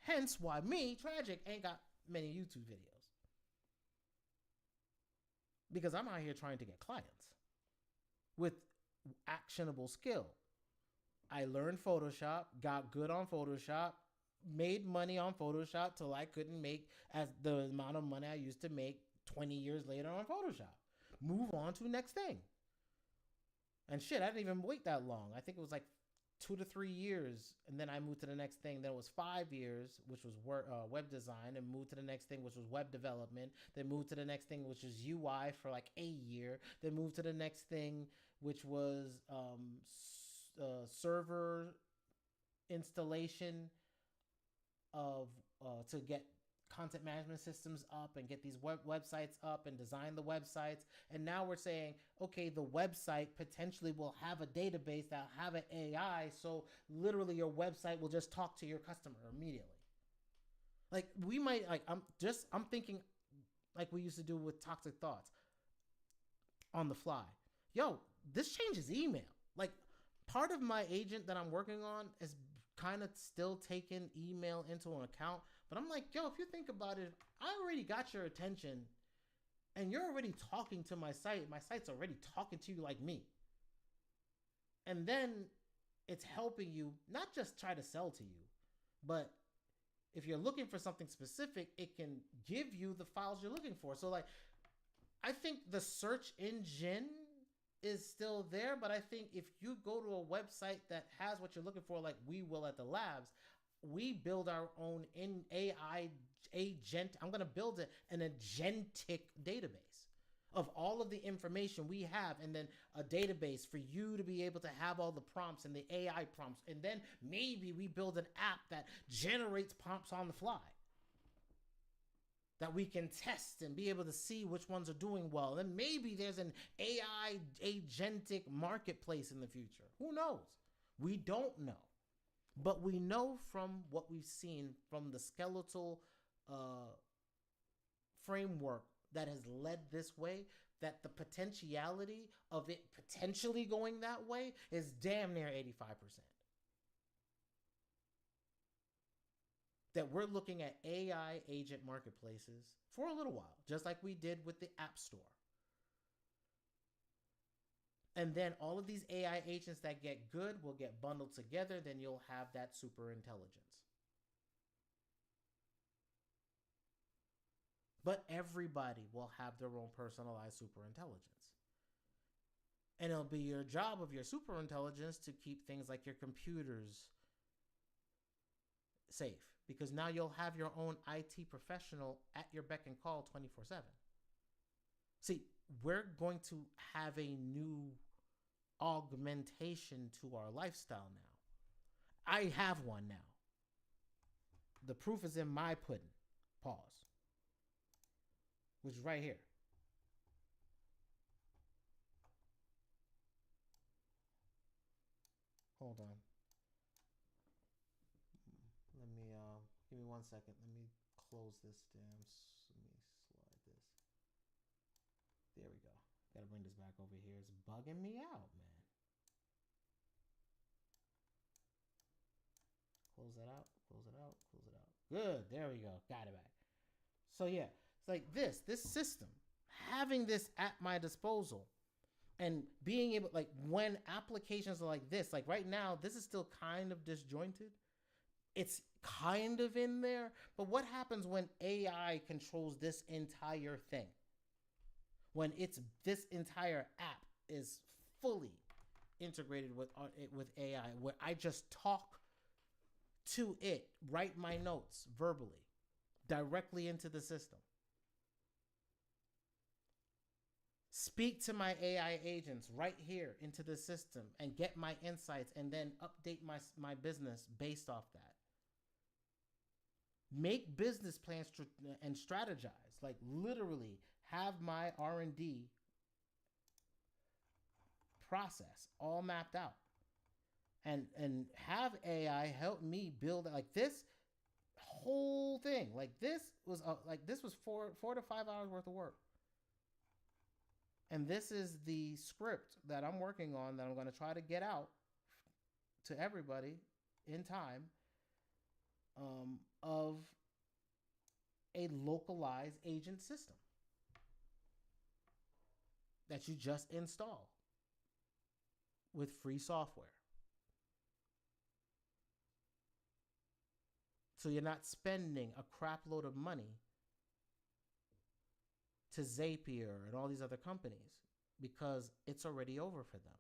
Hence why me, Tragic, ain't got many YouTube videos. Because I'm out here trying to get clients with actionable skill. I learned Photoshop, got good on Photoshop, made money on Photoshop till I couldn't make as the amount of money I used to make 20 years later on Photoshop. Move on to the next thing. And shit, I didn't even wait that long. I think it was like 2 to 3 years, and then I moved to the next thing. Then it was 5 years, which was web design, and moved to the next thing, which was web development. Then moved to the next thing, which was UI for like a year. Then moved to the next thing, which was server installation of to get content management systems up and get these websites up and design the websites. And now we're saying, okay, the website potentially will have a database that have an AI, so literally your website will just talk to your customer immediately. Like we might, like I'm thinking like we used to do with Toxic Thoughts on the fly. Yo, this changes email. Like part of my agent that I'm working on is kind of still taking email into an account. But I'm like, yo, if you think about it, I already got your attention and you're already talking to my site. My site's already talking to you like me. And then it's helping you not just try to sell to you, but if you're looking for something specific, it can give you the files you're looking for. So like, I think the search engine is still there, but I think if you go to a website that has what you're looking for, like we will at the labs, we build our own in AI I'm going to build an agentic database of all of the information we have, and then a database for you to be able to have all the prompts and the AI prompts. And then maybe we build an app that generates prompts on the fly that we can test and be able to see which ones are doing well. And maybe there's an AI agentic marketplace in the future. Who knows? We don't know. But we know from what we've seen from the skeletal framework that has led this way, that the potentiality of it potentially going that way is damn near 85%. That we're looking at AI agent marketplaces for a little while, just like we did with the App Store. And then all of these AI agents that get good will get bundled together. Then you'll have that super intelligence. But everybody will have their own personalized super intelligence. And it'll be your job of your super intelligence to keep things like your computers safe. Because now you'll have your own IT professional at your beck and call 24/7. See, we're going to have a new augmentation to our lifestyle now. I have one now. The proof is in my pudding. Pause. Which is right here. Hold on. Let me give me 1 second. Let me close this damn. Let me slide this. There we go. Gotta bring this back over here. It's bugging me out, man. Close that out. Close it out. Close it out. Good. There we go. Got it back. So yeah, it's like this system, having this at my disposal and being able, like when applications are like this, like right now, this is still kind of disjointed. It's kind of in there, but what happens when AI controls this entire thing? When this entire app is fully integrated with AI, where I just talk to it, write my notes verbally, directly into the system. Speak to my AI agents right here into the system and get my insights and then update my business based off that. Make business plans and strategize, like literally have my R&D process all mapped out and have AI help me build like this whole thing. Like this was 4 to 5 hours worth of work. And this is the script that I'm working on that I'm going to try to get out to everybody in time of a localized agent system that you just install with free software. So you're not spending a crap load of money to Zapier and all these other companies because it's already over for them.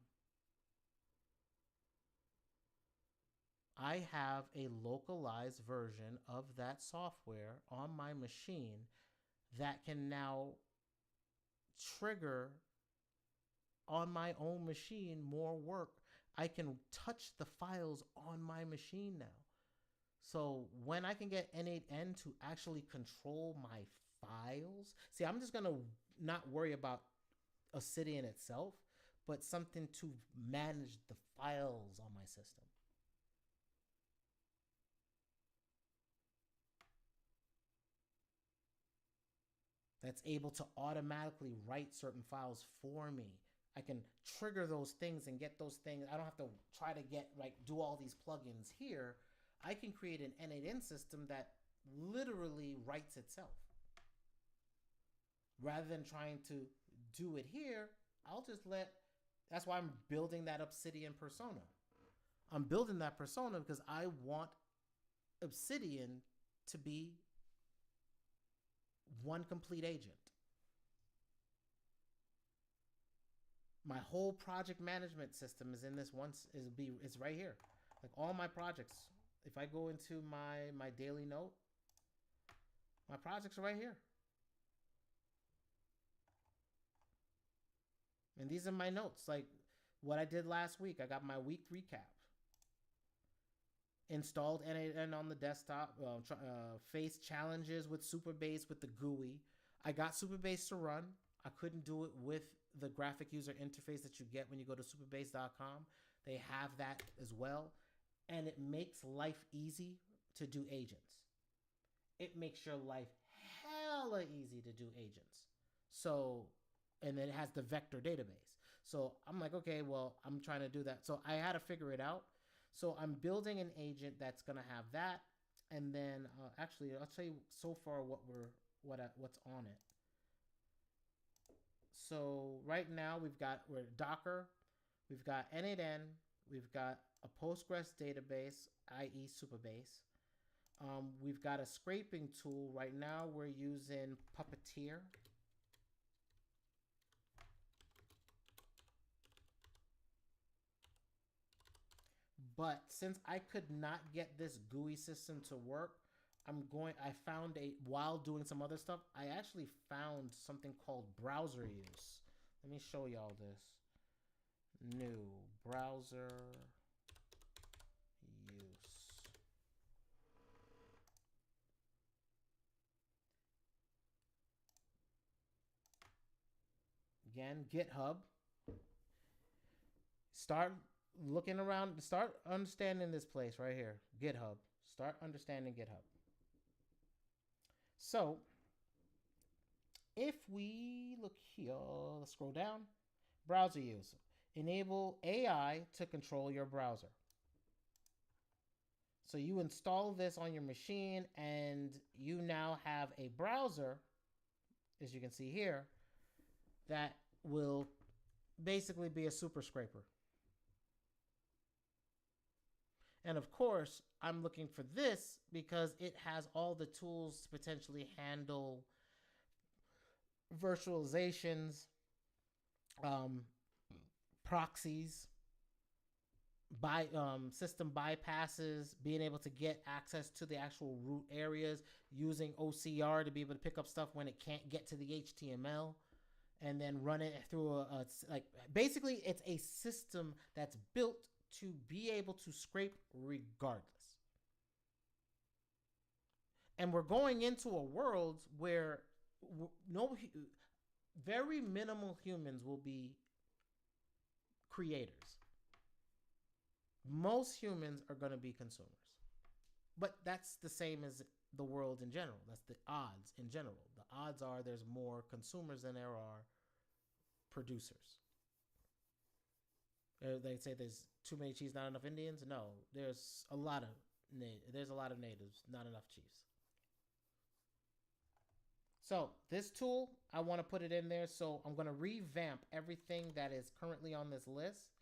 I have a localized version of that software on my machine that can now trigger on my own machine more work. I can touch the files on my machine now. So when I can get N8N to actually control my files, see, I'm just going to not worry about Obsidian itself, but something to manage the files on my system. That's able to automatically write certain files for me. I can trigger those things and get those things. I don't have to try to do all these plugins here. I can create an N8N system that literally writes itself. Rather than trying to do it here, that's why I'm building that Obsidian persona. I'm building that persona because I want Obsidian to be one complete agent. My whole project management system is in this it's right here. Like all my projects, if I go into my daily note, My projects are right here. And these are my notes. Like what I did last week. I got my week recap. Installed N8N on the desktop. Faced challenges with Superbase with the GUI. I got Superbase to run. I couldn't do it with the graphic user interface that you get when you go to superbase.com. They have that as well. And it makes life easy to do agents. It makes your life hella easy to do agents. So, and then it has the vector database. So I'm like, okay, well, I'm trying to do that. So I had to figure it out. So I'm building an agent that's going to have that. And then actually, I'll tell you so far what's on it. So right now we're Docker, we've got N8N, we've got a Postgres database, i.e. Superbase. We've got a scraping tool. Right now we're using Puppeteer. But since I could not get this GUI system to work, while doing some other stuff, I actually found something called browser use. Let me show y'all this. New browser use. Again, GitHub. Start looking around, start understanding this place right here. GitHub. Start understanding GitHub. So, if we look here, let's scroll down. Browser use. Enable AI to control your browser. So you install this on your machine and you now have a browser, as you can see here, that will basically be a super scraper. And of course, I'm looking for this because it has all the tools to potentially handle virtualizations, proxies, system bypasses, being able to get access to the actual root areas, using OCR to be able to pick up stuff when it can't get to the HTML, and then run it through basically it's a system that's built to be able to scrape regardless. And we're going into a world where very minimal humans will be creators. Most humans are going to be consumers. But that's the same as the world in general. That's the odds in general. The odds are there's more consumers than there are producers. They say there's too many chiefs, not enough Indians. No, there's a lot of natives, not enough chiefs. So this tool, I want to put it in there. So I'm going to revamp everything that is currently on this list.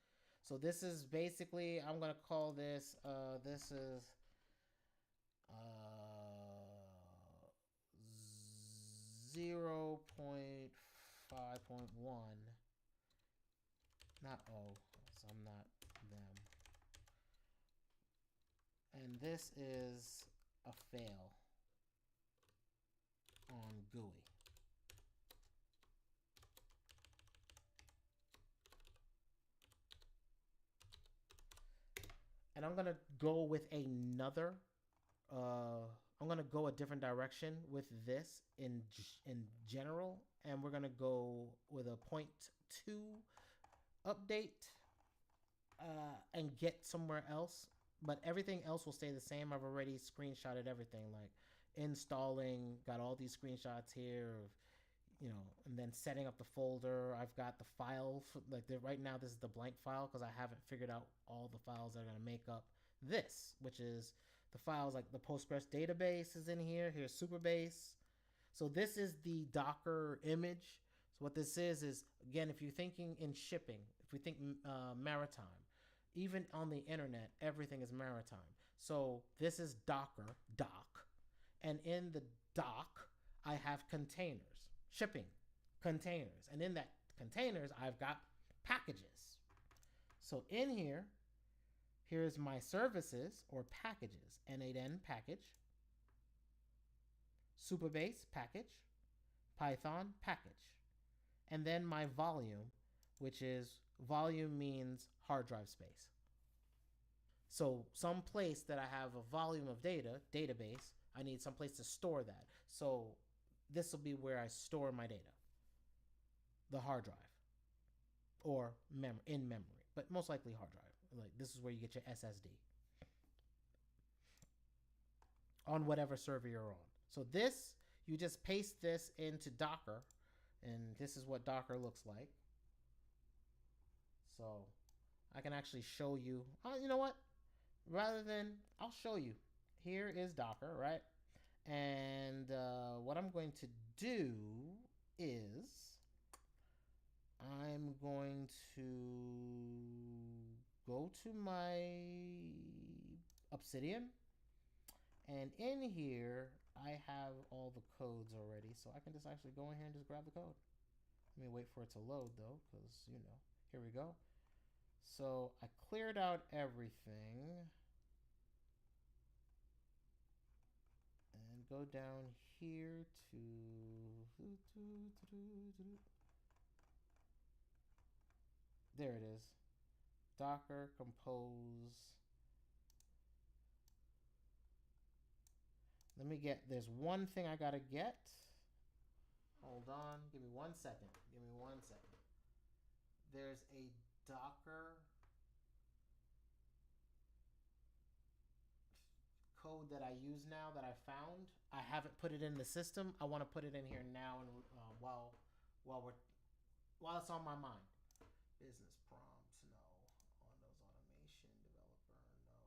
So this is basically, I'm going to call this, this is 0.5.1. Not O, so I'm not them. And this is a fail on GUI. And I'm going to go with another, I'm going to go a different direction with this in general. And we're going to go with a 0.2 update and get somewhere else. But everything else will stay the same. I've already screenshotted everything, like installing, got all these screenshots here of, and then setting up the folder. I've got the file, right now this is the blank file because I haven't figured out all the files that are going to make up this, which is the files like the Postgres database is in here. Here's Superbase. So this is the Docker image. So what this is, again, if you're thinking in shipping, if we think maritime, even on the internet, everything is maritime. So this is Docker, doc. And in the doc, I have containers. Shipping containers, and in that containers I've got packages. So in here's my services or packages, N8N package. Supabase package, Python package, and then my volume, which is volume means hard drive space. So some place that I have a volume of data, database, I need some place to store that. So this will be where I store my data, the hard drive, or in memory, but most likely hard drive. Like this is where you get your SSD on whatever server you're on. So this, you just paste this into Docker, and this is what Docker looks like. So I can actually show you. You know what? Rather than, I'll show you. Here is Docker, right? And what I'm going to do is I'm going to go to my Obsidian, and in here I have all the codes already, so I can just actually go in here and just grab the code. Let me wait for it to load though, because here we go. So I cleared out everything and go down here to there it is. Docker compose. Let me get, there's one thing I gotta get. Hold on, give me 1 second. Give me 1 second. There's a Docker code that I use now that I found. I haven't put it in the system. I want to put it in here now, and while it's on my mind. Business prompts, no. Windows automation developer, no.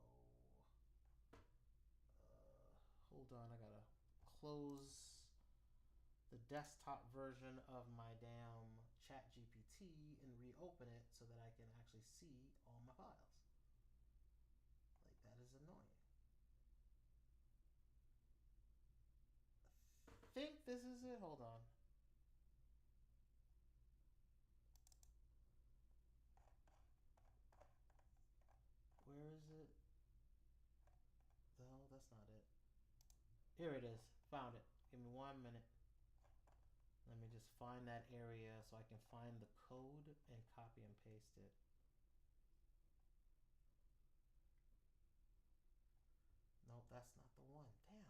Hold on, I gotta close the desktop version of my damn chat GPT and reopen it so that I can actually see all my files. Like, that is annoying. I think this is it. Hold on. Where is it? No, that's not it. Here it is. Found it. Give me 1 minute. Let me just find that area so I can find the code and copy and paste it. Nope, that's not the one. Damn.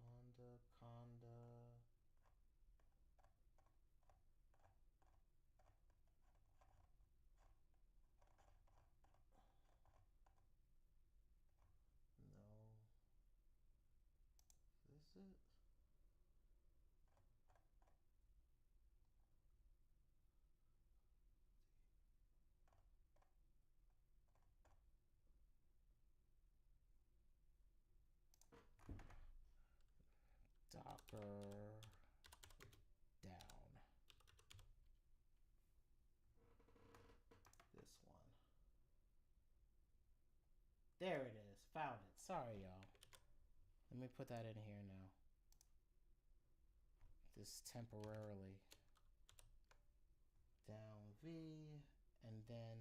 Where is it? Conda. No. Is it? Docker down. This one. There it is. Found it. Sorry, y'all. Let me put that in here now. This temporarily. Down V. And then.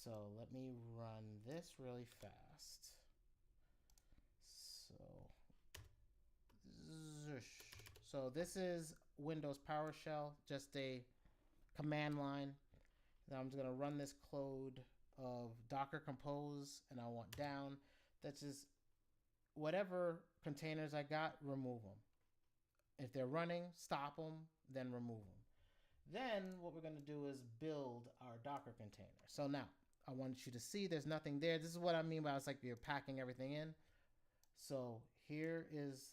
So let me run this really fast. So this is Windows PowerShell, just a command line. Now I'm just gonna run this code of Docker compose, and I want down. That's just whatever containers I got, remove them. If they're running, stop them, then remove them. Then what we're gonna do is build our Docker container. So now I want you to see there's nothing there. This is what I mean by it's like you're packing everything in. So here is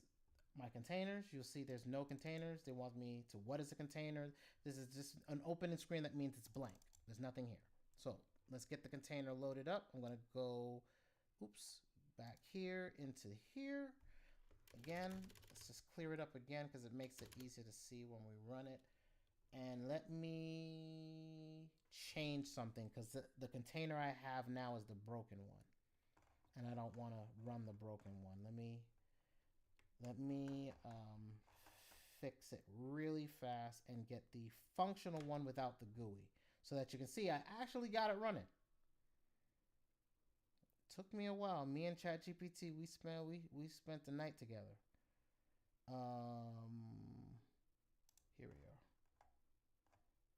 my containers. You'll see there's no containers. They want me to, what is a container? This is just an opening screen. That means it's blank. There's nothing here. So let's get the container loaded up. I'm going to go, back here into here. Again, let's just clear it up again because it makes it easier to see when we run it. And let me change something because the container I have now is the broken one. And I don't want to run the broken one. Let me fix it really fast and get the functional one without the GUI so that you can see I actually got it running. Took me a while. Me and ChatGPT, we spent the night together. Here we are.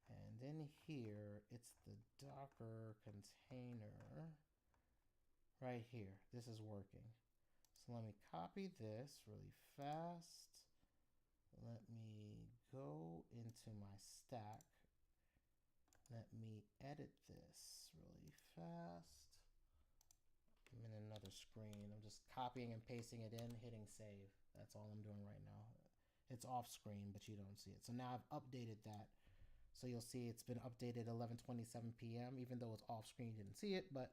And then here, it's the Docker container right here. This is working. So let me copy this really fast. Let me go into my stack. Let me edit this really fast. I'm in another screen. I'm just copying and pasting it in, hitting save. That's all I'm doing right now. It's off screen, but you don't see it. So now I've updated that. So you'll see it's been updated 11:27 p.m. Even though it's off screen, you didn't see it. But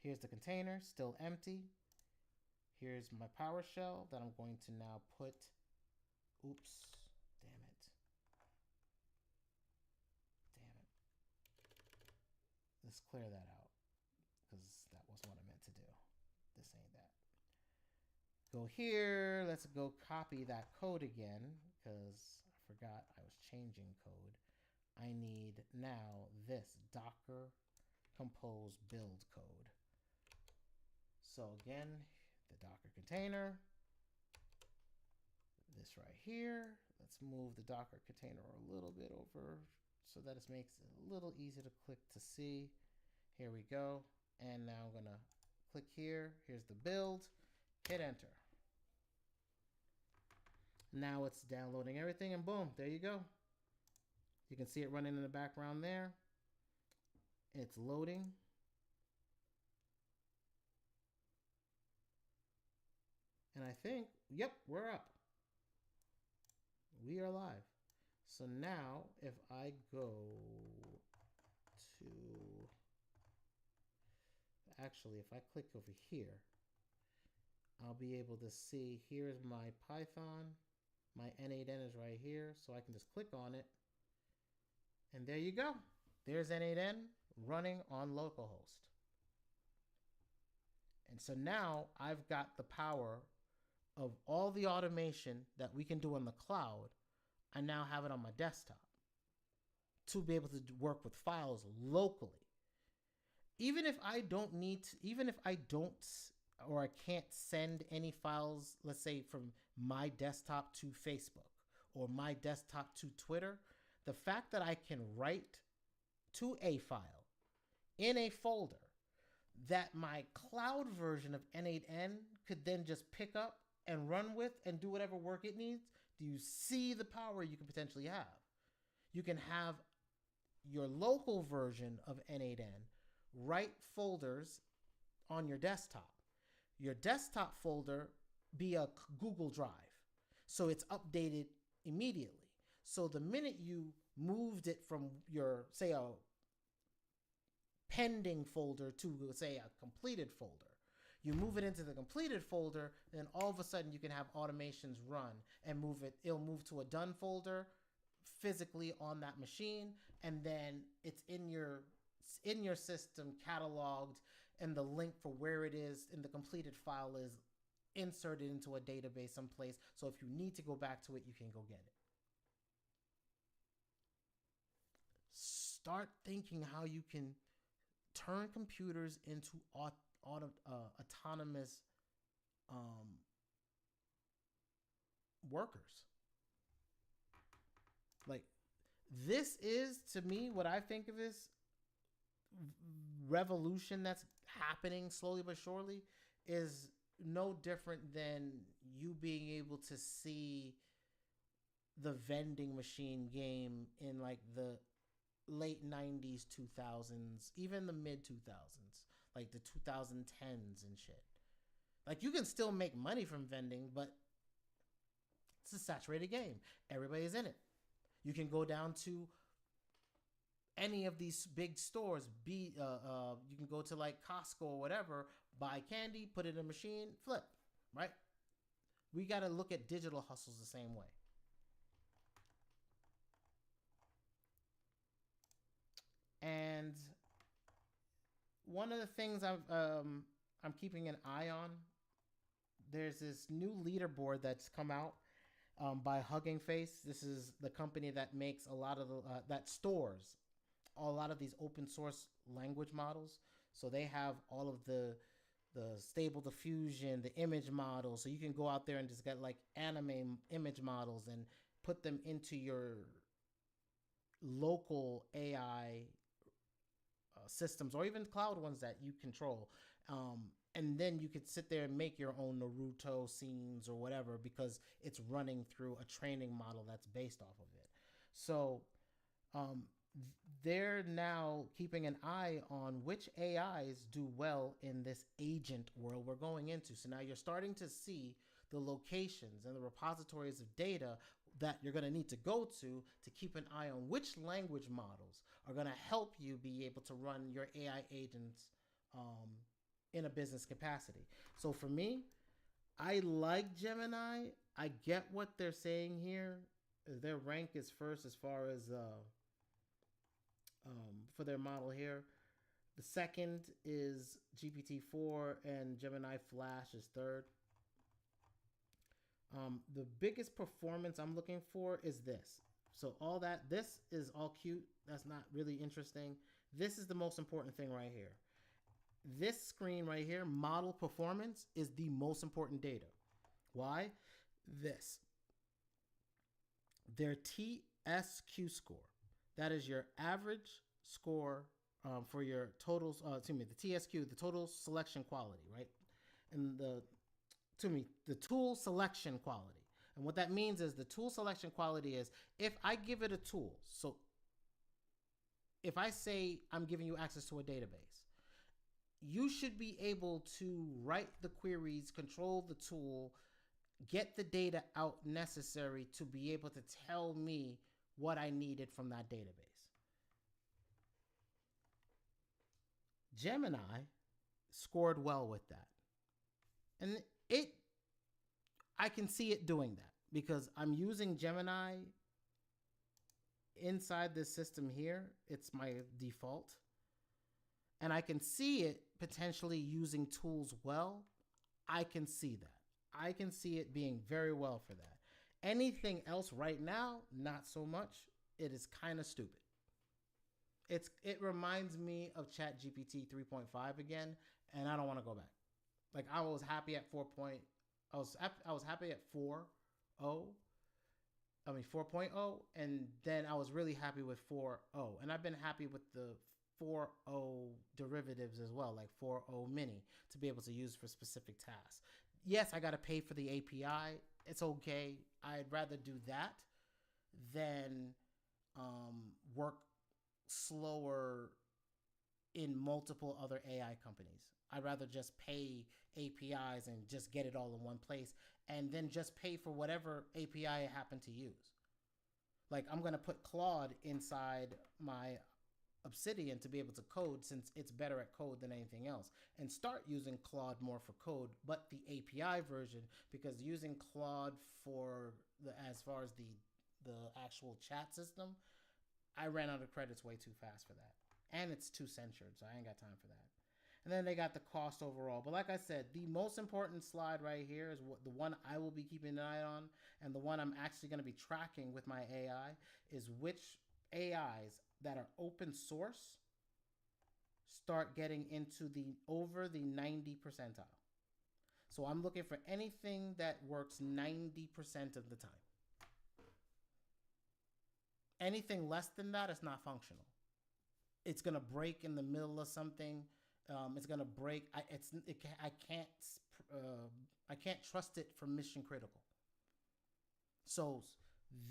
here's the container, still empty. Here's my PowerShell that I'm going to now put. Oops, damn it. Damn it. Let's clear that out because that wasn't what I meant to do. This ain't that. Go here. Let's go copy that code again because I forgot I was changing code. I need now this Docker compose build code. So again, the Docker container, this right here. Let's move the Docker container a little bit over so that it makes it a little easier to click to see. Here we go. And now I'm gonna click here. Here's the build, hit enter. Now it's downloading everything and boom, there you go. You can see it running in the background there. It's loading. And I think, yep, we're up. We are live. So now if I go to, actually, if I click over here, I'll be able to see, here's my Python. My N8N is right here. So I can just click on it. And there you go. There's N8N running on localhost. And so now I've got the power of all the automation that we can do on the cloud. I now have it on my desktop to be able to work with files locally. Even if I don't or I can't send any files, let's say from my desktop to Facebook or my desktop to Twitter, the fact that I can write to a file in a folder that my cloud version of N8N could then just pick up and run with and do whatever work it needs, do you see the power you can potentially have? You can have your local version of N8N write folders on your desktop. Your desktop folder be a Google Drive. So it's updated immediately. So the minute you moved it from your, say, a pending folder to, say, a completed folder, you move it into the completed folder, then all of a sudden you can have automations run and move it. It'll move to a done folder physically on that machine, and then it's in your system cataloged, and the link for where it is in the completed file is inserted into a database someplace. So if you need to go back to it, you can go get it. Start thinking how you can turn computers into autonomous workers. Like, this is, to me, what I think of as revolution that's happening slowly but surely is no different than you being able to see the vending machine game in like the late 90s, 2000s, even the mid 2000s, like the 2010s and shit. Like, you can still make money from vending, but it's a saturated game. Everybody's in it. You can go down to any of these big stores, you can go to like Costco or whatever, buy candy, put it in a machine, flip, right? We got to look at digital hustles the same way. And one of the things I'm keeping an eye on, there's this new leaderboard that's come out by Hugging Face. This is the company that makes a lot of that stores a lot of these open source language models. So they have all of the stable diffusion, the image models. So you can go out there and just get like anime image models and put them into your local AI systems or even cloud ones that you control. And then you could sit there and make your own Naruto scenes or whatever because it's running through a training model that's based off of it. So um, they're now keeping an eye on which AIs do well in this agent world we're going into. So now you're starting to see the locations and the repositories of data that you're going to need to go to keep an eye on which language models are going to help you be able to run your AI agents in a business capacity. So for me, I like Gemini. I get what they're saying here. Their rank is first as far as for their model here. The second is GPT-4 and Gemini Flash is third. The biggest performance I'm looking for is this. So all that, this is all cute. That's not really interesting. This is the most important thing right here. This screen right here, model performance, is the most important data. Why? This. Their TSQ score. That is your average score for your totals. The TSQ, the total selection quality, right? And the tool selection quality. And what that means is the tool selection quality is if I give it a tool. So if I say I'm giving you access to a database, you should be able to write the queries, control the tool, get the data out necessary to be able to tell me what I needed from that database. Gemini scored well with that. And I can see it doing that because I'm using Gemini inside this system here. It's my default. And I can see it potentially using tools well. I can see that. I can see it being very well for that. Anything else right now, not so much. It is kind of stupid. It reminds me of ChatGPT 3.5 again, and I don't want to go back. Like I was happy at 4. I was happy at 4.0, and then I was really happy with 4.0, and I've been happy with the 4.0 derivatives as well, like 4.0 mini, to be able to use for specific tasks. Yes, I got to pay for the API. It's okay. I'd rather do that than work slower in multiple other AI companies. I'd rather just pay APIs and just get it all in one place and then just pay for whatever API I happen to use. Like I'm going to put Claude inside my Obsidian to be able to code since it's better at code than anything else, and start using Claude more for code, but the API version, because using Claude for as far as the actual chat system, I ran out of credits way too fast for that. And it's too censored, so I ain't got time for that. And then they got the cost overall. But like I said, the most important slide right here is the one I will be keeping an eye on, and the one I'm actually going to be tracking with my AI is which AIs that are open source start getting into over the 90 percentile. So I'm looking for anything that works 90% of the time. Anything less than that is not functional. It's gonna break in the middle of something. It's gonna break. I can't trust it for mission critical. So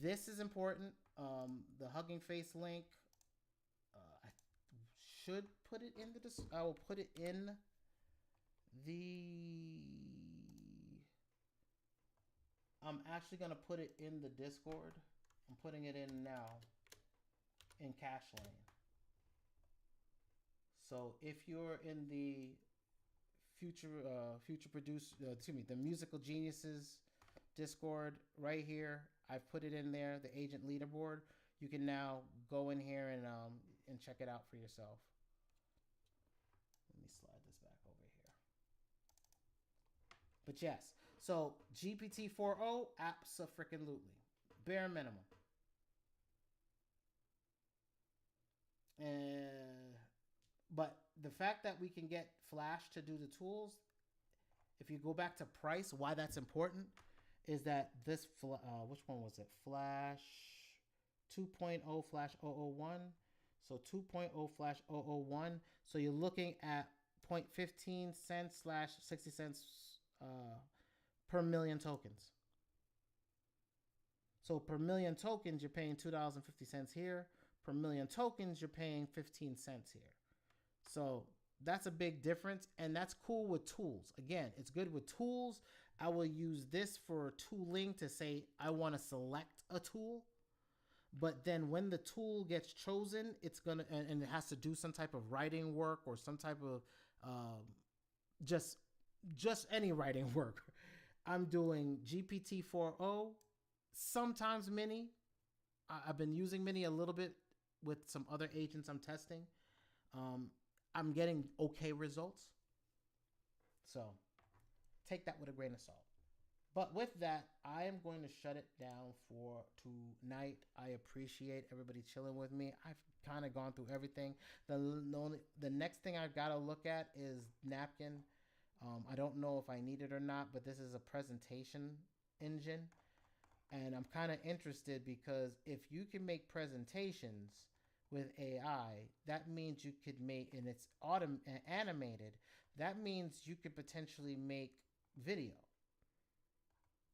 this is important. The Hugging Face link. I should put it in I will put it in the. I'm actually gonna put it in the Discord. I'm putting it in now in Cash Lane. So if you're in the the Musical Geniuses Discord right here, I've put it in there, the agent leaderboard. You can now go in here and check it out for yourself. Let me slide this back over here. But yes, so GPT 4.0, abso-freaking-lutely. Bare minimum. But the fact that we can get Flash to do the tools, if you go back to price, why that's important is that this, which one was it? Flash 2.0 Flash 001. So 2.0 Flash 001. So you're looking at 0.15 cents slash 60 cents per million tokens. So per million tokens, you're paying $2.50 here. Per million tokens, you're paying 15 cents here. So that's a big difference, and that's cool with tools. Again, it's good with tools. I will use this for tooling to say I want to select a tool. But then when the tool gets chosen, it's gonna and it has to do some type of writing work or some type of just any writing work. I'm doing GPT-4o, sometimes Mini. I've been using Mini a little bit with some other agents I'm testing. I'm getting okay results. So take that with a grain of salt. But with that, I am going to shut it down for tonight. I appreciate everybody chilling with me. I've kind of gone through everything. The next thing I've got to look at is napkin. I don't know if I need it or not, but this is a presentation engine. And I'm kind of interested because if you can make presentations with AI, that means you could make, and it's animated, that means you could potentially make video.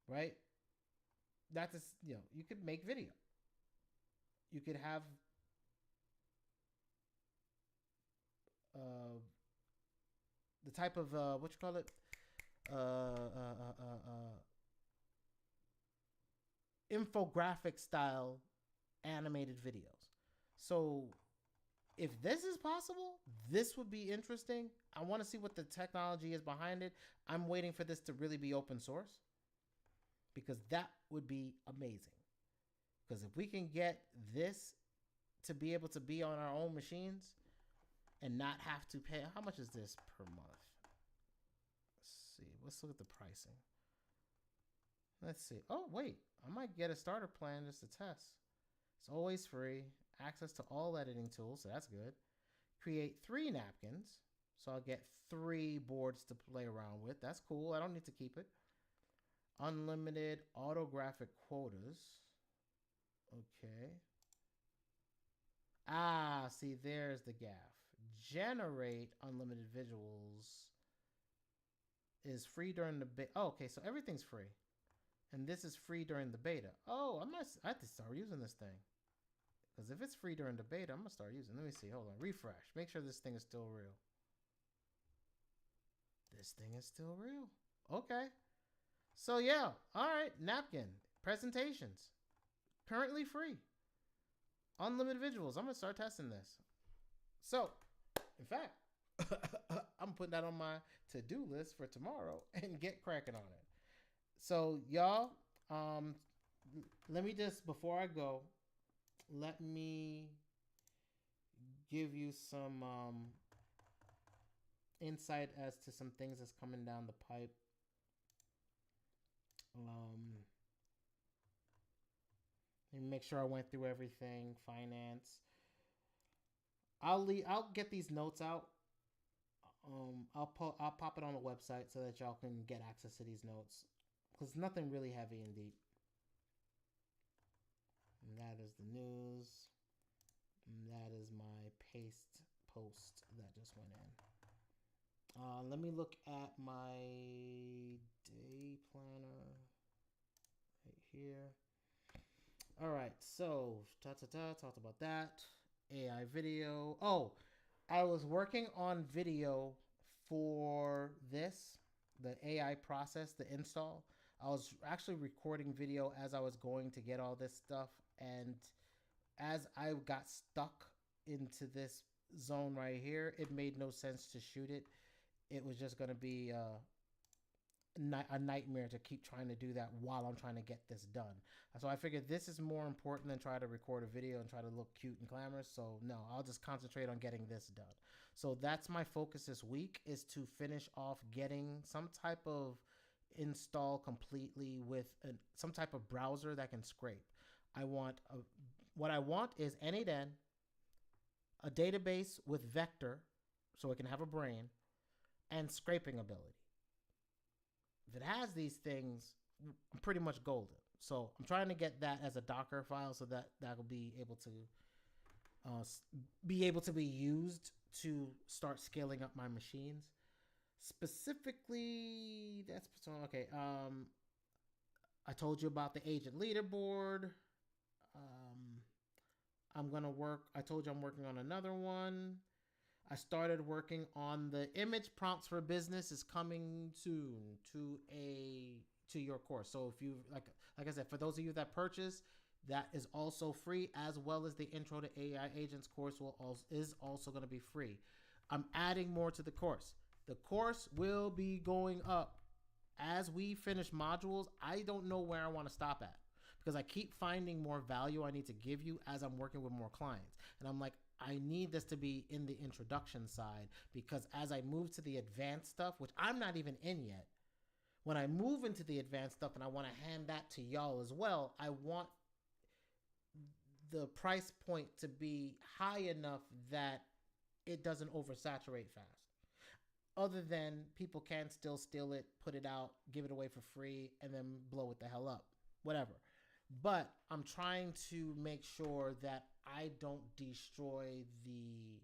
Right? That's you could make video. You could have the type of what you call it, infographic style animated videos. So if this is possible, this would be interesting. I want to see what the technology is behind it. I'm waiting for this to really be open source, because that would be amazing. Because if we can get this to be able to be on our own machines and not have to pay, how much is this per month? Let's see. Let's look at the pricing. Let's see. Oh, wait. I might get a starter plan just to test. It's always free. Access to all editing tools, so that's good. Create 3 napkins. So I'll get 3 boards to play around with. That's cool. I don't need to keep it. Unlimited autographic quotas. Okay. See, there's the gaff. Generate unlimited visuals is free during the beta. Oh, okay, so everything's free. And this is free during the beta. Oh, I have to start using this thing. Because if it's free during the beta, I'm going to start using it. Let me see. Hold on. Refresh. Make sure this thing is still real. This thing is still real. Okay. So, yeah. All right. Napkin. Presentations. Currently free. Unlimited visuals. I'm going to start testing this. So, in fact, I'm putting that on my to-do list for tomorrow and get cracking on it. So, y'all, let me just, before I go, let me give you some insight as to some things that's coming down the pipe. Let me make sure I went through everything. Finance. I'll get these notes out. I'll pop it on the website so that y'all can get access to these notes, because nothing really heavy and deep. And that is the news. And that is my post that just went in. Let me look at my day planner right here. All right, so talked about that. AI video. Oh, I was working on video for this, the AI process, the install. I was actually recording video as I was going to get all this stuff, and as I got stuck into this zone right here, it made no sense to shoot it. It was just going to be a nightmare to keep trying to do that while I'm trying to get this done. So I figured this is more important than try to record a video and try to look cute and glamorous. So no, I'll just concentrate on getting this done. So that's my focus this week, is to finish off getting some type of install completely with some type of browser that can scrape. What I want is N8N, a database with vector, so it can have a brain, and scraping ability. If it has these things, I'm pretty much golden. So I'm trying to get that as a Docker file so that will be able to be used to start scaling up my machines. Specifically, that's okay. I told you about the agent leaderboard. I told you I'm working on another one. I started working on the image prompts for business is coming soon to your course. So if you like I said, for those of you that purchase, that is also free, as well as the Intro to AI Agents course is also going to be free. I'm adding more to the course. The course will be going up as we finish modules. I don't know where I want to stop at because I keep finding more value I need to give you as I'm working with more clients. And I'm like, I need this to be in the introduction side, because as I move to the advanced stuff, which I'm not even in yet, when I move into the advanced stuff and I want to hand that to y'all as well, I want the price point to be high enough that it doesn't oversaturate fast. Other than people can still steal it, put it out, give it away for free, and then blow it the hell up. Whatever. But I'm trying to make sure that I don't destroy the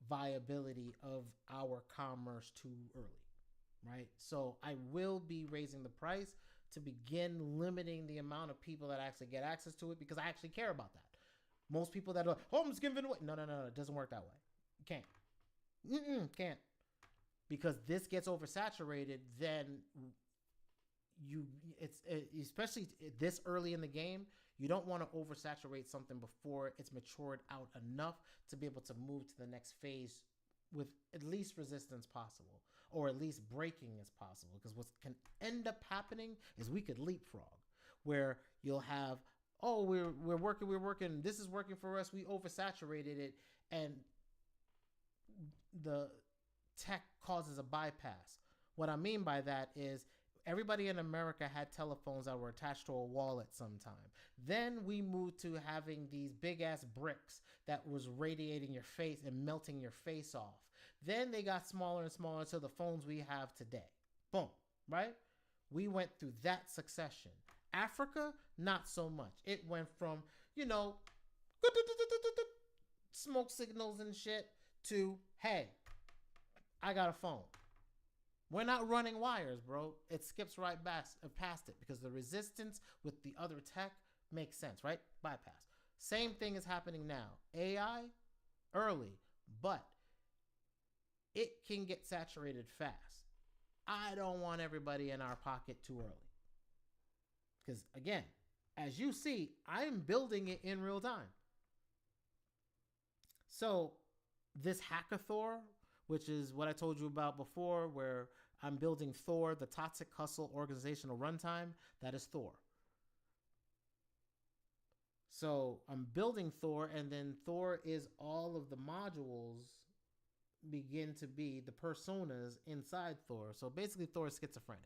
viability of our commerce too early, right? So I will be raising the price to begin limiting the amount of people that actually get access to it, because I actually care about that. Most people that are, I'm just giving it away. No, it doesn't work that way. You can't. Can't. Because this gets oversaturated, then especially this early in the game, you don't want to oversaturate something before it's matured out enough to be able to move to the next phase with at least resistance possible, or at least breaking as possible. Because what can end up happening is we could leapfrog, where you'll have, we're working, this is working for us, we oversaturated it, and the tech causes a bypass. What I mean by that is everybody in America had telephones that were attached to a wall at some time. Then we moved to having these big ass bricks that was radiating your face and melting your face off. Then they got smaller and smaller to the phones we have today. Boom, right? We went through that succession. Africa, not so much. It went from, smoke signals and shit to, hey, I got a phone. We're not running wires, bro. It skips right past it, because the resistance with the other tech makes sense, right? Bypass. Same thing is happening now. AI, early, but it can get saturated fast. I don't want everybody in our pocket too early. Because again, as you see, I'm building it in real time. So this hackathon, which is what I told you about before, where I'm building Thor, the Toxic Hustle organizational runtime, that is Thor. So I'm building Thor, and then Thor is all of the modules begin to be the personas inside Thor. So basically Thor is schizophrenic,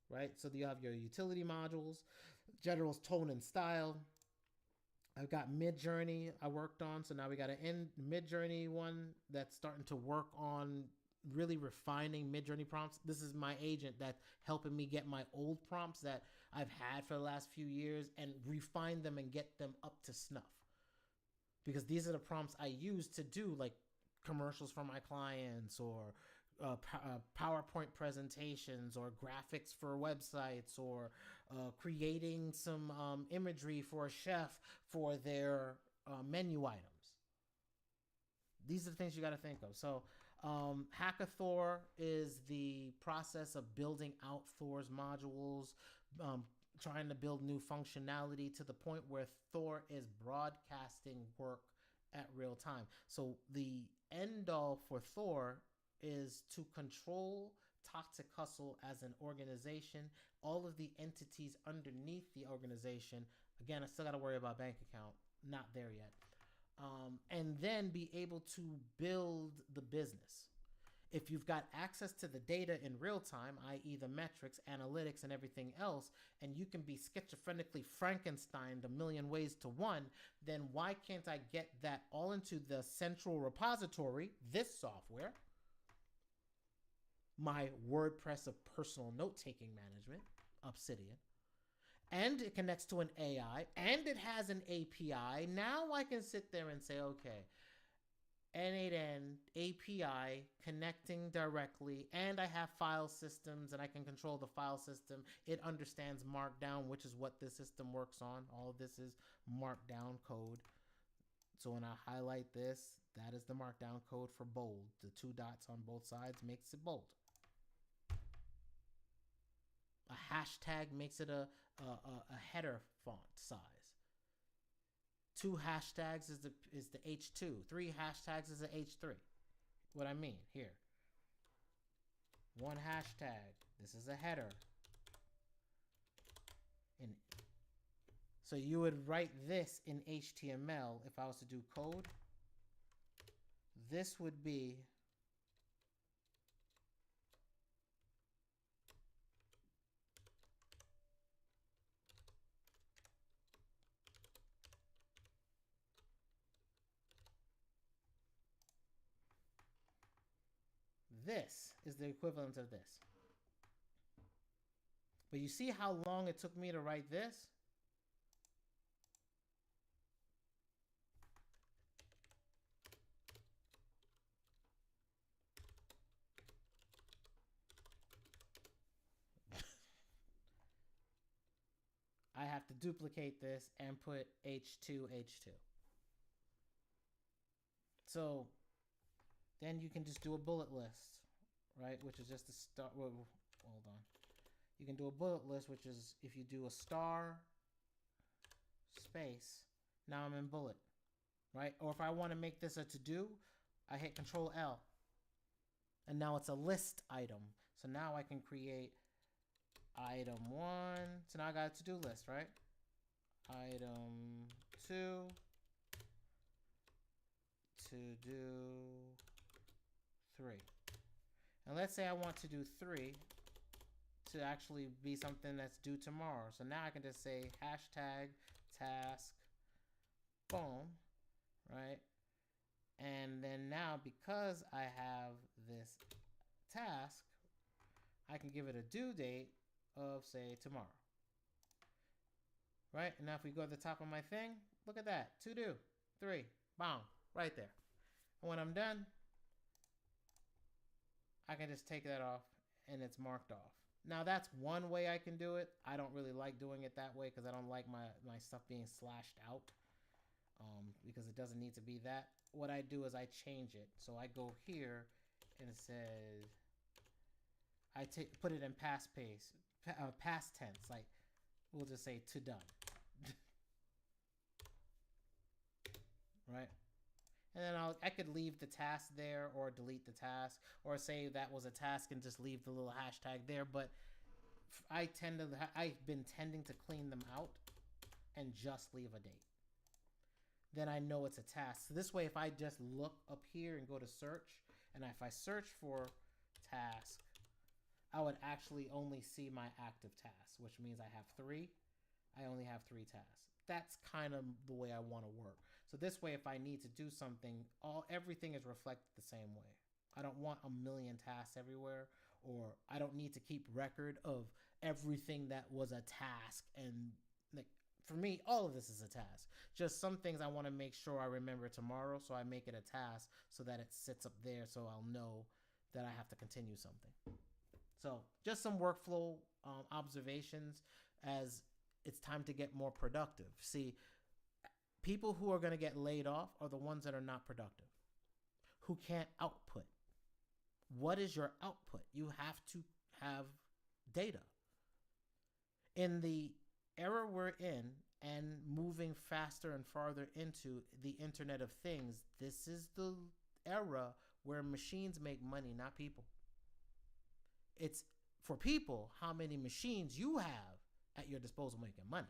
right? So you have your utility modules, general's tone and style. I've got Mid-Journey I worked on. So now we got an Mid-Journey one that's starting to work on really refining Mid-Journey prompts. This is my agent that's helping me get my old prompts that I've had for the last few years and refine them and get them up to snuff. Because these are the prompts I use to do like commercials for my clients, or PowerPoint presentations, or graphics for websites, or creating some imagery for a chef for their menu items. These are the things you got to think of. So Hackathor is the process of building out Thor's modules, trying to build new functionality to the point where Thor is broadcasting work at real time. So the end all for Thor is to control Toxic Hustle as an organization, all of the entities underneath the organization. Again, I still got to worry about bank account. Not there yet. And then be able to build the business. If you've got access to the data in real time, i.e., the metrics, analytics, and everything else, and you can be schizophrenically Frankensteined a million ways to one, then why can't I get that all into the central repository, this software, my WordPress of personal note taking management, Obsidian, and it connects to an AI, and it has an API. Now I can sit there and say, okay, N8N API connecting directly, and I have file systems, and I can control the file system. It understands Markdown, which is what this system works on. All of this is Markdown code. So when I highlight this, that is the Markdown code for bold. The 2 dots on both sides makes it bold. A hashtag makes it a header font size. 2 hashtags is the H2. 3 hashtags is the H3. What I mean here. 1 hashtag. This is a header. And so you would write this in HTML if I was to do code. This would be this is the equivalent of this. But you see how long it took me to write this? I have to duplicate this and put H2, H2. So then you can just do a bullet list, right? Which is just a star. Well, hold on. You can do a bullet list, which is if you do a star space, now I'm in bullet, right? Or if I want to make this a to-do, I hit Control L. And now it's a list item. So now I can create item 1. So now I got a to-do list, right? Item 2. To-do 3. And let's say I want to do 3 to actually be something that's due tomorrow. So now I can just say hashtag task, boom, right? And then now because I have this task, I can give it a due date of say tomorrow. Right? And now if we go to the top of my thing, look at that. To do 3, boom, right there. And when I'm done, I can just take that off and it's marked off. Now that's one way I can do it. I don't really like doing it that way because I don't like my stuff being slashed out because it doesn't need to be that. What I do is I change it. So I go here and it says, I put it in past tense. Like we'll just say to done. Right? And then I could leave the task there or delete the task or say that was a task and just leave the little hashtag there. But I've been tending to clean them out and just leave a date. Then I know it's a task. So this way, if I just look up here and go to search, and if I search for task, I would actually only see my active tasks, which means I have 3. I only have 3 tasks. That's kind of the way I want to work. So this way, if I need to do something, everything is reflected the same way. I don't want a million tasks everywhere, or I don't need to keep record of everything that was a task. And like for me, all of this is a task. Just some things I want to make sure I remember tomorrow, so I make it a task so that it sits up there, so I'll know that I have to continue something. So just some workflow observations as it's time to get more productive. See, people who are going to get laid off are the ones that are not productive, who can't output. What is your output? You have to have data. In the era we're in and moving faster and farther into the Internet of Things, this is the era where machines make money, not people. It's for people how many machines you have at your disposal making money.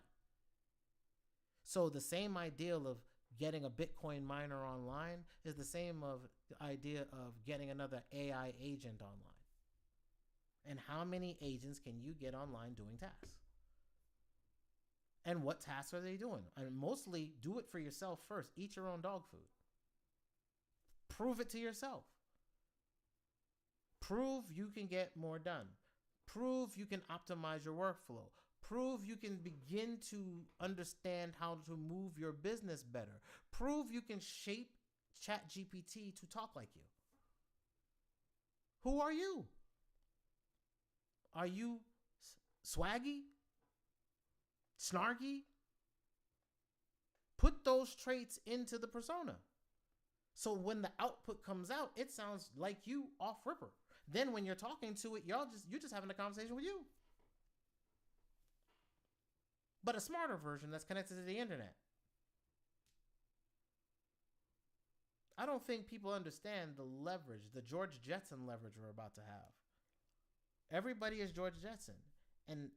So the same ideal of getting a Bitcoin miner online is the same of the idea of getting another AI agent online. And how many agents can you get online doing tasks? And what tasks are they doing? And mostly do it for yourself first. Eat your own dog food. Prove it to yourself. Prove you can get more done. Prove you can optimize your workflow. Prove you can begin to understand how to move your business better. Prove you can shape ChatGPT to talk like you. Who are you? Are you swaggy? Snarky? Put those traits into the persona. So when the output comes out, it sounds like you off ripper. Then when you're talking to it, you're just having a conversation with you. But a smarter version that's connected to the internet. I don't think people understand the leverage, the George Jetson leverage we're about to have. Everybody is George Jetson. And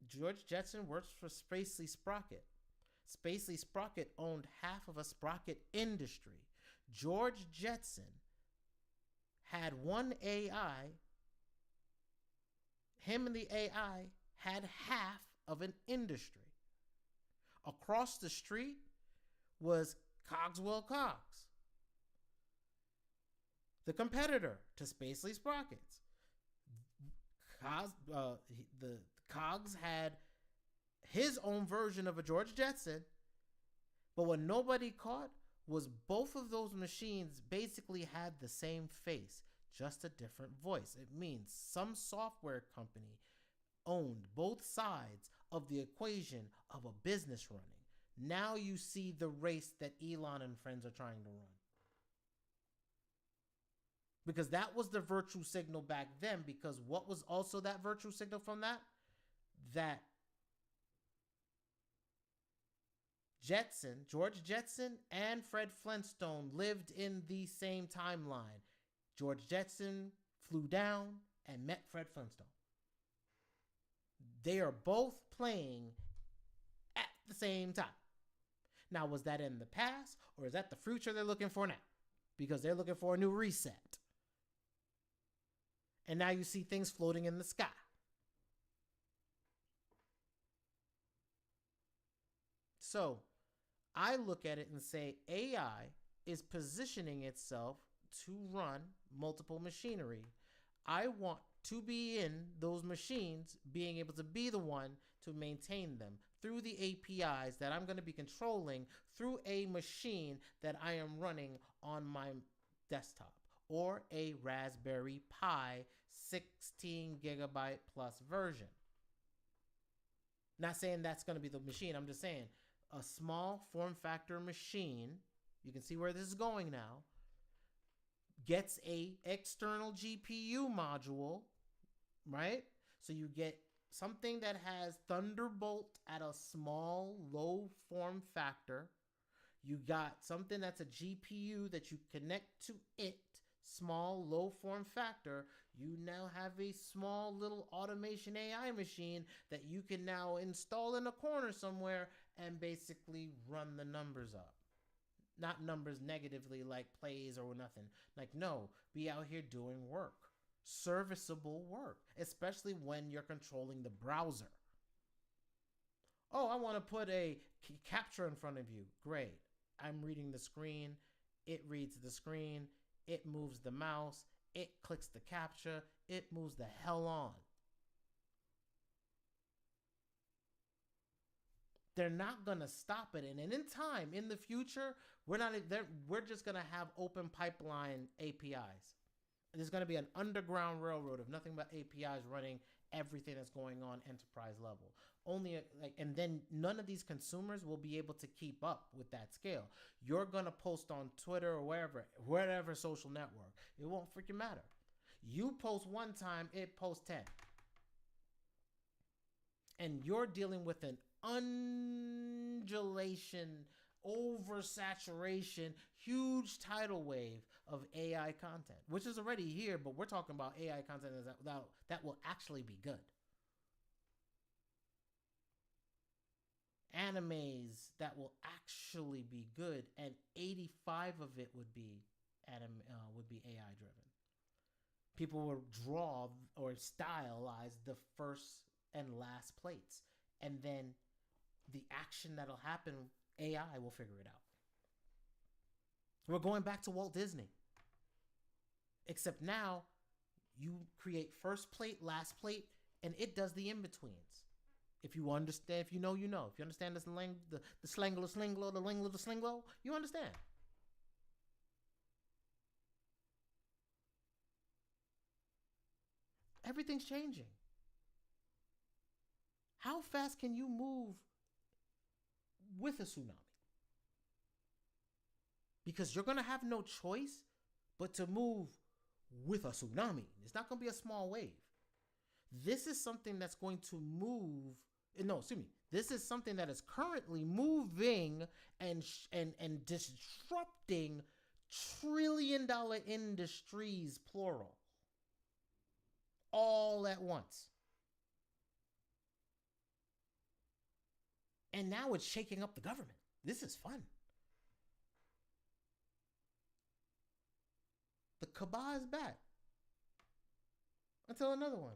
George Jetson works for Spacely Sprocket. Spacely Sprocket owned half of a Sprocket industry. George Jetson had one AI. Him and the AI had half of an industry. Across the street was Cogswell Cogs, the competitor to Spacely Sprockets. The Cogs had his own version of a George Jetson, but what nobody caught was both of those machines basically had the same face, just a different voice. It means some software company owned both sides of the equation of a business running. Now you see the race that Elon and friends are trying to run. Because that was the virtue signal back then, because what was also that virtue signal from that? That George Jetson and Fred Flintstone lived in the same timeline. George Jetson flew down and met Fred Flintstone. They are both playing at the same time. Now, was that in the past, or is that the future they're looking for now? Because they're looking for a new reset. And now you see things floating in the sky. So I look at it and say AI is positioning itself to run multiple machinery. I want to be in those machines, being able to be the one to maintain them through the APIs that I'm going to be controlling through a machine that I am running on my desktop or a Raspberry Pi 16 gigabyte plus version. Not saying that's going to be the machine. I'm just saying a small form factor machine, you can see where this is going now, gets a external GPU module, right? So you get something that has Thunderbolt at a small, low form factor. You got something that's a GPU that you connect to it, small, low form factor. You now have a small little automation AI machine that you can now install in a corner somewhere and basically run the numbers up. Not numbers negatively like plays or nothing. Like, no, be out here doing work. Serviceable work, especially when you're controlling the browser. Oh, I want to put a capture in front of you. Great. I'm reading the screen. It reads the screen. It moves the mouse. It clicks the capture. It moves the hell on. They're not going to stop it. And in time, in the future, we're just going to have open pipeline APIs. There's going to be an underground railroad of nothing but APIs running everything that's going on enterprise level. And then none of these consumers will be able to keep up with that scale. You're going to post on Twitter or wherever social network. It won't freaking matter. You post one time, it posts 10. And you're dealing with an undulation, oversaturation, huge tidal wave of AI content, which is already here, but we're talking about AI content that will actually be good. animes that will actually be good, and 85 of it would be AI driven. People will draw or stylize the first and last plates, and then the action that'll happen, AI will figure it out. We're going back to Walt Disney, except now you create first plate, last plate, and it does the in-betweens. If you understand, if you know, you know. If you understand the slanglo, the linglo, the slinglo, you understand. Everything's changing. How fast can you move with a tsunami? Because you're going to have no choice but to move with a tsunami. It's not going to be a small wave. This is something that's going to move. No, excuse me. This is something that is currently moving and disrupting trillion-dollar industries, plural, all at once. And now it's shaking up the government. This is fun. The cabal is back. Until another one.